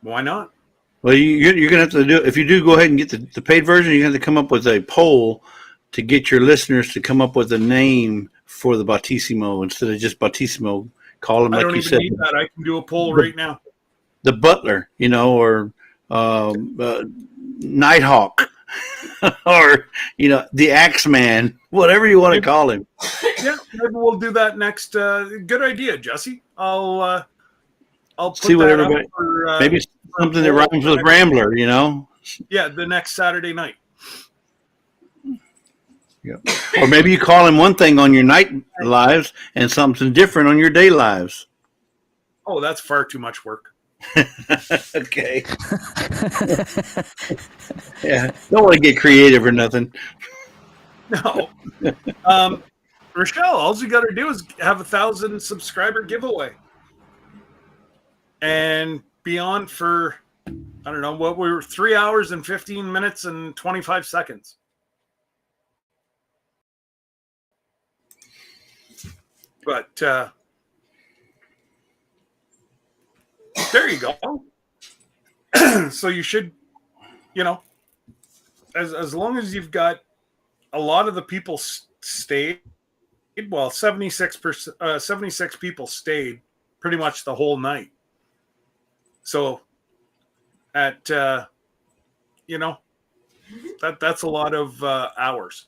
[SPEAKER 2] why not?
[SPEAKER 5] Well, you're going to have to do, if you do go ahead and get the paid version, you're going to have to come up with a poll to get your listeners to come up with a name for the Battissimo instead of just Battissimo. Call them, like you said.
[SPEAKER 2] I don't even need that. I can do a poll right now.
[SPEAKER 5] The Butler, or Nighthawk, or the Axeman, whatever you want to call him.
[SPEAKER 2] Yeah, maybe we'll do that next. Good idea, Jesse. I'll put
[SPEAKER 5] see what
[SPEAKER 2] that
[SPEAKER 5] everybody.
[SPEAKER 2] up for,
[SPEAKER 5] maybe something that rhymes with Rambler.
[SPEAKER 2] Yeah, the next Saturday night.
[SPEAKER 5] Yeah. Or maybe you call him one thing on your night lives and something different on your day lives.
[SPEAKER 2] Oh, that's far too much work.
[SPEAKER 5] Okay. Yeah. Don't want to get creative or nothing.
[SPEAKER 2] No. Rochelle, all you got to do is have 1,000 subscriber giveaway. And be on for, I don't know, what we were 3 hours and 15 minutes and 25 seconds. But there you go. So you should, as long as you've got a lot of the people stayed, well, 76 people stayed pretty much the whole night. So at, that's a lot of hours.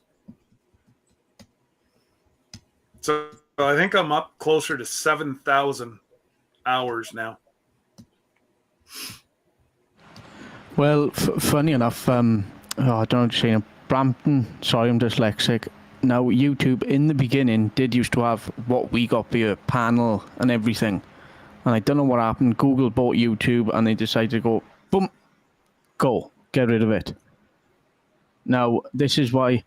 [SPEAKER 2] So I think I'm up closer to 7,000 hours now.
[SPEAKER 6] Well, funny enough, I don't know, Shane, Brampton, sorry, I'm dyslexic. Now, YouTube in the beginning did used to have what we got be a panel and everything. And I don't know what happened. Google bought YouTube and they decided to go, boom, go, get rid of it. Now, this is why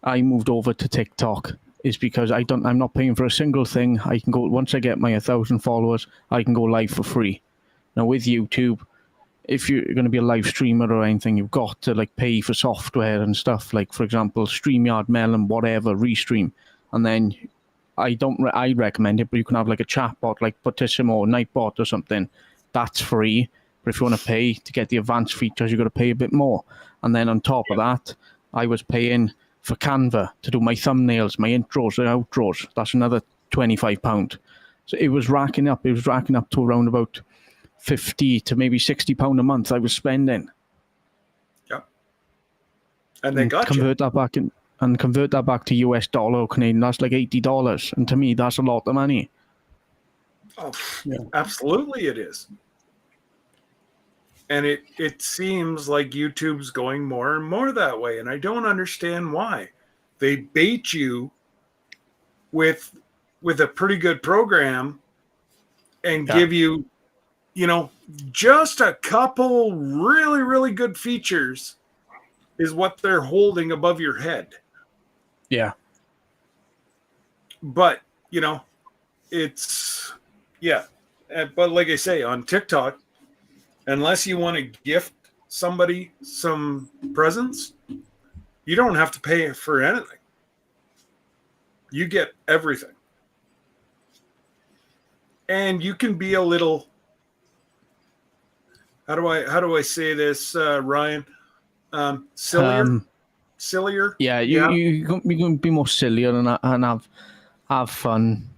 [SPEAKER 6] I moved over to TikTok, is because I'm not paying for a single thing. I can go, once I get my 1,000 followers, I can go live for free. Now, with YouTube, if you're going to be a live streamer or anything, you've got to pay for software and stuff, like, for example, StreamYard, Melon, whatever, Restream. And then I recommend it, but you can have a chat bot like Battissimo or Nightbot or something. That's free. But if you want to pay to get the advanced features, you've got to pay a bit more. And then on top of that, I was paying for Canva to do my thumbnails, my intros, and outros. That's another £25. So it was racking up. It was racking up to around about £50 to maybe £60 a month I was spending.
[SPEAKER 2] Yeah. And they got
[SPEAKER 6] convert that back to US dollar or Canadian, that's like $80. And to me, that's a lot of money.
[SPEAKER 2] Oh, yeah. Absolutely it is. And it seems like YouTube's going more and more that way. And I don't understand why. They bait you with a pretty good program and give you, just a couple really, really good features is what they're holding above your head.
[SPEAKER 6] Yeah.
[SPEAKER 2] But, it's, yeah. But like I say, on TikTok, unless you want to gift somebody some presents, you don't have to pay for anything. You get everything. And you can be a little, how do I say this, Ryan? Sillier.
[SPEAKER 6] Yeah, you can be more sillier and have fun,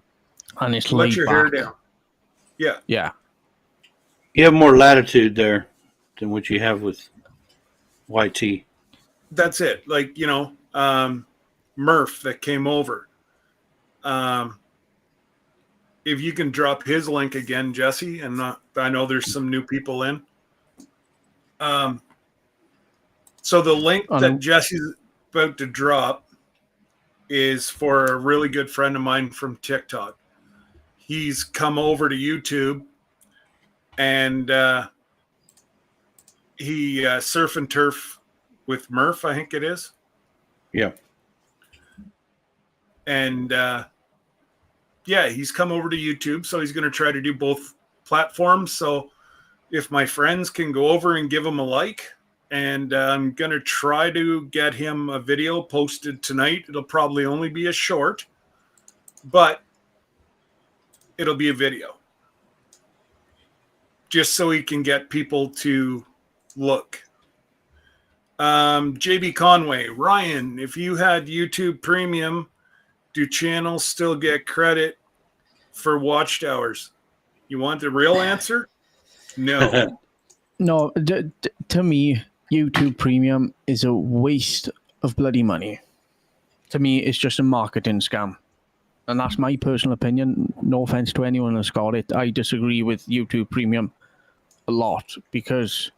[SPEAKER 6] and it's
[SPEAKER 2] Let
[SPEAKER 6] laid
[SPEAKER 2] your
[SPEAKER 6] back.
[SPEAKER 2] hair down. Yeah.
[SPEAKER 6] Yeah.
[SPEAKER 5] You have more latitude there than what you have with YT.
[SPEAKER 2] That's it. Like, Murph that came over. If you can drop his link again, Jesse, and I know there's some new people in. So the link that Jesse's about to drop is for a really good friend of mine from TikTok. He's come over to YouTube and he surf and turf with Murph, I think it is.
[SPEAKER 5] Yeah.
[SPEAKER 2] And he's come over to YouTube, so he's going to try to do both platforms. So if my friends can go over and give him a like, and I'm going to try to get him a video posted tonight. It'll probably only be a short, but it'll be a video. Just so he can get people to look. JB Conway, Ryan, if you had YouTube Premium, do channels still get credit for watched hours? You want the real answer? No.
[SPEAKER 6] No, to me, YouTube Premium is a waste of bloody money. To me, it's just a marketing scam. And that's my personal opinion. No offense to anyone that's got it. I disagree with YouTube Premium a lot because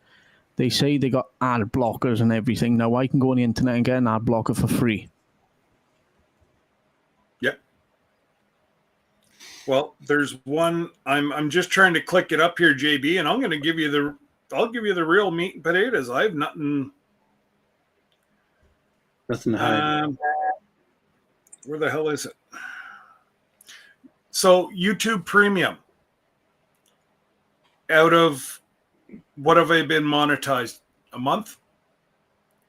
[SPEAKER 6] they say they got ad blockers and everything. Now, I can go on the internet and get an ad blocker for free.
[SPEAKER 2] Yep. Well, there's one. I'm just trying to click it up here, JB, and I'm going to give you the real meat and potatoes. I have nothing.
[SPEAKER 5] Nothing to hide.
[SPEAKER 2] Where the hell is it? So YouTube Premium. Out of what have I been monetized? A month?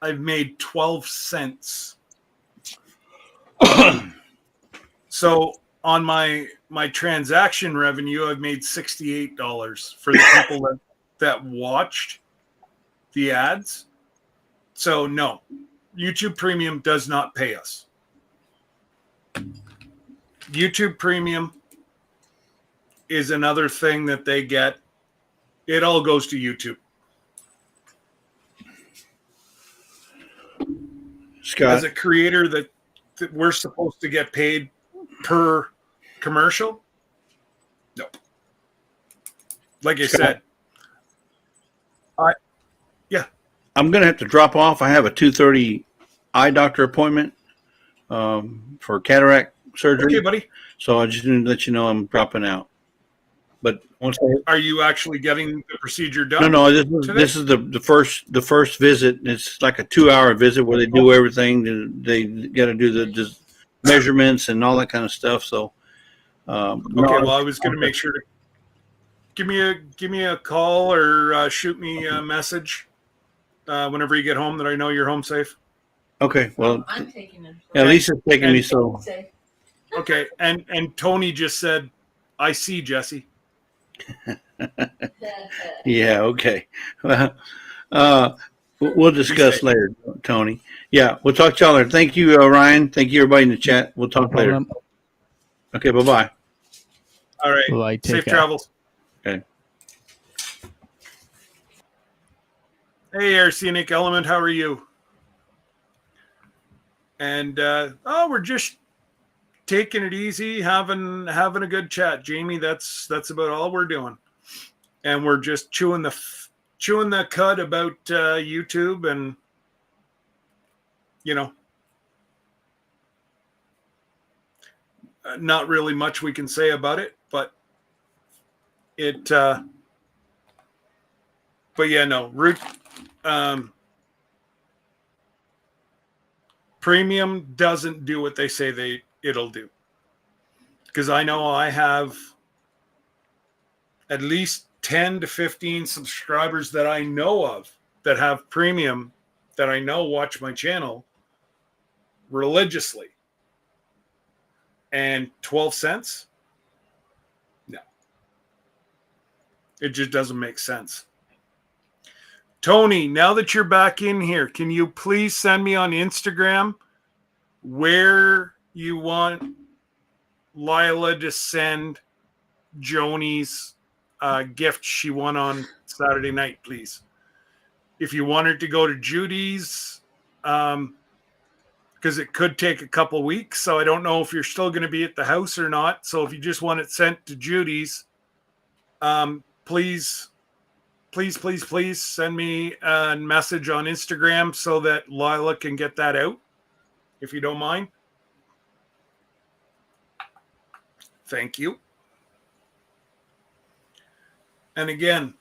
[SPEAKER 2] I've made 12 cents. So on my transaction revenue, I've made $68 for the people that watched the ads. So no, YouTube Premium does not pay us. YouTube Premium is another thing that they get. It all goes to YouTube.
[SPEAKER 5] Scott,
[SPEAKER 2] as a creator that we're supposed to get paid per commercial? No. Like I said,
[SPEAKER 5] I'm going to have to drop off. I have a 2:30 eye doctor appointment for cataract surgery.
[SPEAKER 2] Okay, buddy.
[SPEAKER 5] So I just need to let you know I'm dropping out. But once
[SPEAKER 2] Are you actually getting the procedure done?
[SPEAKER 5] no, this is the first visit. It's like a 2-hour visit where they do everything. They got to do the measurements and all that kind of stuff. So
[SPEAKER 2] Okay, well, I was going to make sure to give me a call or shoot me a message whenever you get home that I know you're home safe.
[SPEAKER 5] Okay, well,
[SPEAKER 7] I'm taking it.
[SPEAKER 5] at least it's taking me so.
[SPEAKER 2] Okay, and Tony just said, "I see, Jesse."
[SPEAKER 5] Yeah, okay. We'll discuss later, Tony. Yeah, we'll talk to y'all later. Thank you, Ryan. Thank you, everybody in the chat. We'll talk later. Okay, bye-bye.
[SPEAKER 2] All right.
[SPEAKER 6] Bye, take
[SPEAKER 2] Safe
[SPEAKER 6] care.
[SPEAKER 2] travels.
[SPEAKER 5] Okay.
[SPEAKER 2] Hey, Arsenic Element, how are you? And we're just taking it easy, having a good chat, Jamie. That's about all we're doing, and we're just chewing the cud about YouTube, and not really much we can say about it, but premium doesn't do what they say it'll do. Because I know I have at least 10 to 15 subscribers that I know of that have premium that I know watch my channel religiously. And 12 cents? No. It just doesn't make sense. Tony, now that you're back in here, can you please send me on Instagram where you want Lila to send Joni's gift she won on Saturday night, please? If you want her to go to Judy's, because it could take a couple weeks, so I don't know if you're still going to be at the house or not. So if you just want it sent to Judy's, please send me a message on Instagram so that Lila can get that out, if you don't mind. Thank you. And again,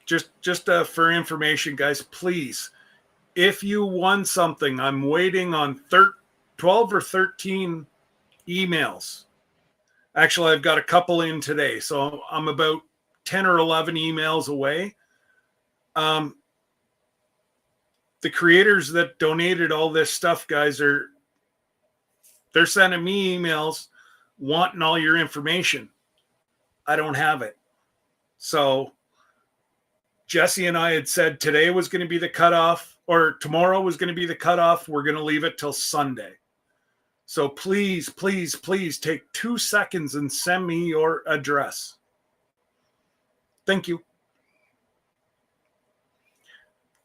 [SPEAKER 2] just for information, guys, please, if you won something, I'm waiting on 12 or 13 emails. Actually, I've got a couple in today, so I'm about 10 or 11 emails away. The creators that donated all this stuff, guys, they're sending me emails wanting all your information. I don't have it. So Jesse and I had said today was going to be the cutoff, or tomorrow was going to be the cutoff. We're going to leave it till Sunday. So please take 2 seconds and send me your address. Thank you.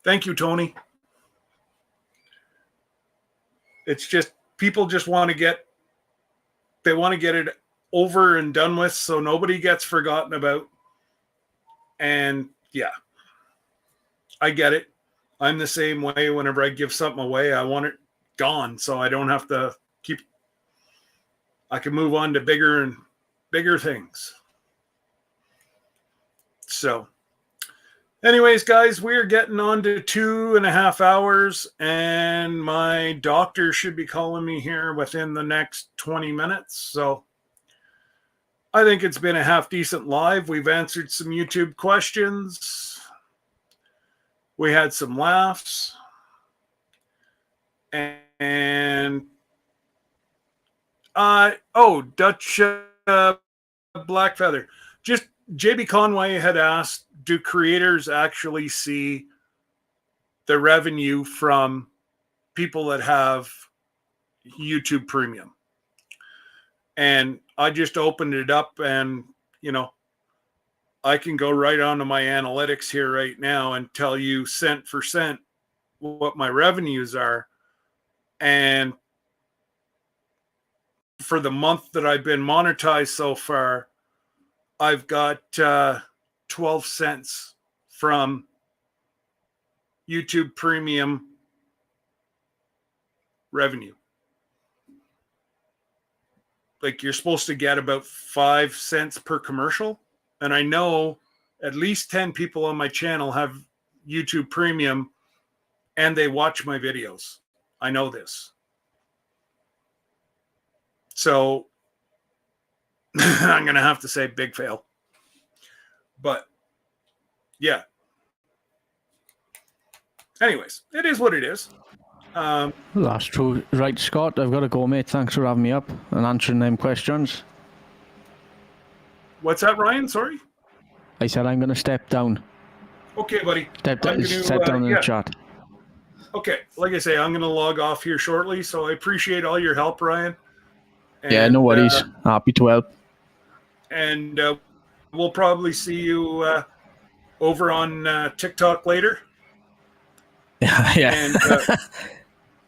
[SPEAKER 2] Thank you, Tony. It's just people just want to get it over and done with so nobody gets forgotten about. And yeah, I get it. I'm the same way. Whenever I give something away, I want it gone so I don't have to I can move on to bigger and bigger things. So anyways, guys, we're getting on to 2.5 hours, and my doctor should be calling me here within the next 20 minutes. So I think it's been a half decent live. We've answered some YouTube questions. We had some laughs. And Dutch Blackfeather. Just JB Conway had asked, do creators actually see the revenue from people that have YouTube Premium? And I just opened it up, and I can go right onto my analytics here right now and tell you cent for cent what my revenues are. And for the month that I've been monetized so far, I've got 12 cents from YouTube Premium revenue. Like, you're supposed to get about 5 cents per commercial. And I know at least 10 people on my channel have YouTube Premium and they watch my videos. I know this. So I'm going to have to say big fail. But yeah. Anyways, it is what it is.
[SPEAKER 6] Well, that's true. Right, Scott, I've got to go, mate. Thanks for having me up and answering them questions.
[SPEAKER 2] What's that, Ryan? Sorry?
[SPEAKER 6] I said I'm going to step down.
[SPEAKER 2] Okay, buddy.
[SPEAKER 6] Step down in the chat.
[SPEAKER 2] Okay, like I say, I'm going to log off here shortly, so I appreciate all your help, Ryan. And,
[SPEAKER 6] yeah, no worries. Happy to help.
[SPEAKER 2] And we'll probably see you over on TikTok later.
[SPEAKER 6] Yeah.
[SPEAKER 2] And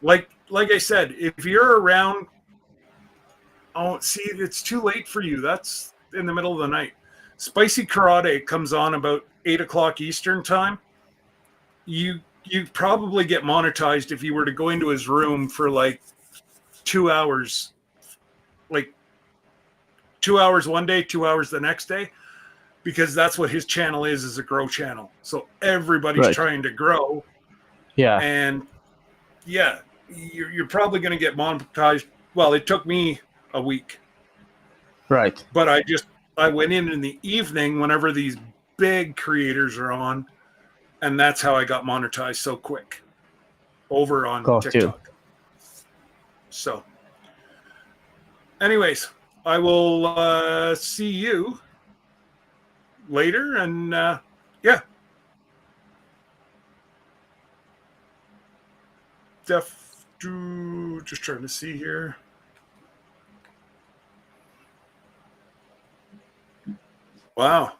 [SPEAKER 2] like I said, if you're around, it's too late for you. That's in the middle of the night. Spicy Karate comes on about 8 o'clock Eastern time. You probably get monetized if you were to go into his room for like 2 hours, like 2 hours one day, 2 hours the next day, because that's what his channel is a grow channel. So everybody's
[SPEAKER 6] Right.
[SPEAKER 2] trying to grow.
[SPEAKER 6] Yeah.
[SPEAKER 2] And yeah, you're probably going to get monetized. Well, it took me a week,
[SPEAKER 6] Right.
[SPEAKER 2] but I went in the evening whenever these big creators are on, and that's how I got monetized so quick over on
[SPEAKER 6] Got you.
[SPEAKER 2] TikTok. So anyways, I will see you later, and yeah, just trying to see here. Wow.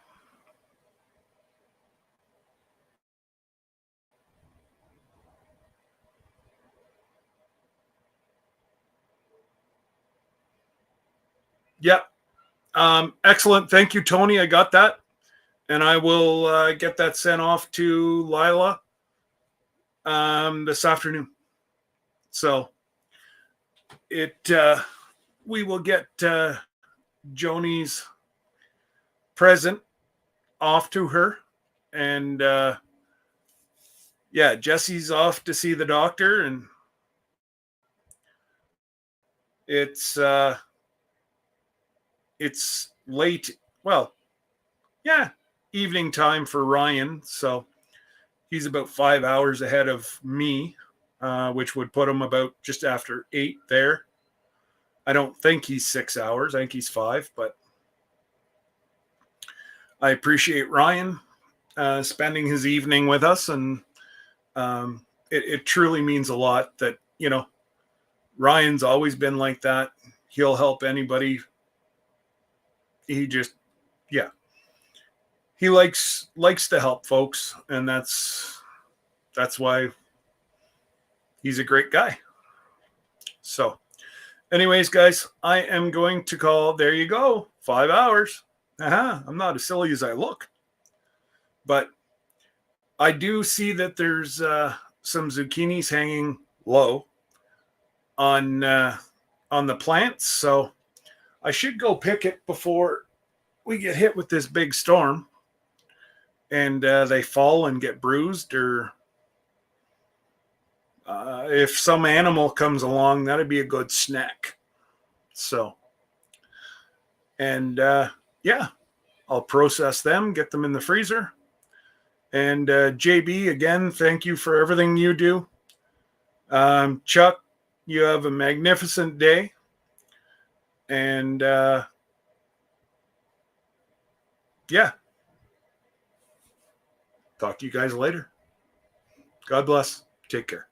[SPEAKER 2] Yeah. Excellent. Thank you, Tony. I got that. And I will get that sent off to Lila this afternoon. So we will get Joni's present off to her. And yeah, Jesse's off to see the doctor, and it's late. Well, yeah, evening time for Ryan. So he's about 5 hours ahead of me, which would put him about just after 8 there. I don't think he's 6 hours. I think he's 5, but I appreciate Ryan spending his evening with us. And it truly means a lot that, Ryan's always been like that. He'll help anybody. He just, yeah, he likes to help folks, and that's why he's a great guy. So anyways, guys, I am going to call. There you go. 5 hours. I'm not as silly as I look, but I do see that there's some zucchinis hanging low on the plants, so I should go pick it before we get hit with this big storm and they fall and get bruised, or if some animal comes along, that'd be a good snack. So, and yeah, I'll process them, get them in the freezer. And JB, again, thank you for everything you do. Chuck, you have a magnificent day. And yeah, talk to you guys later. God bless. Take care.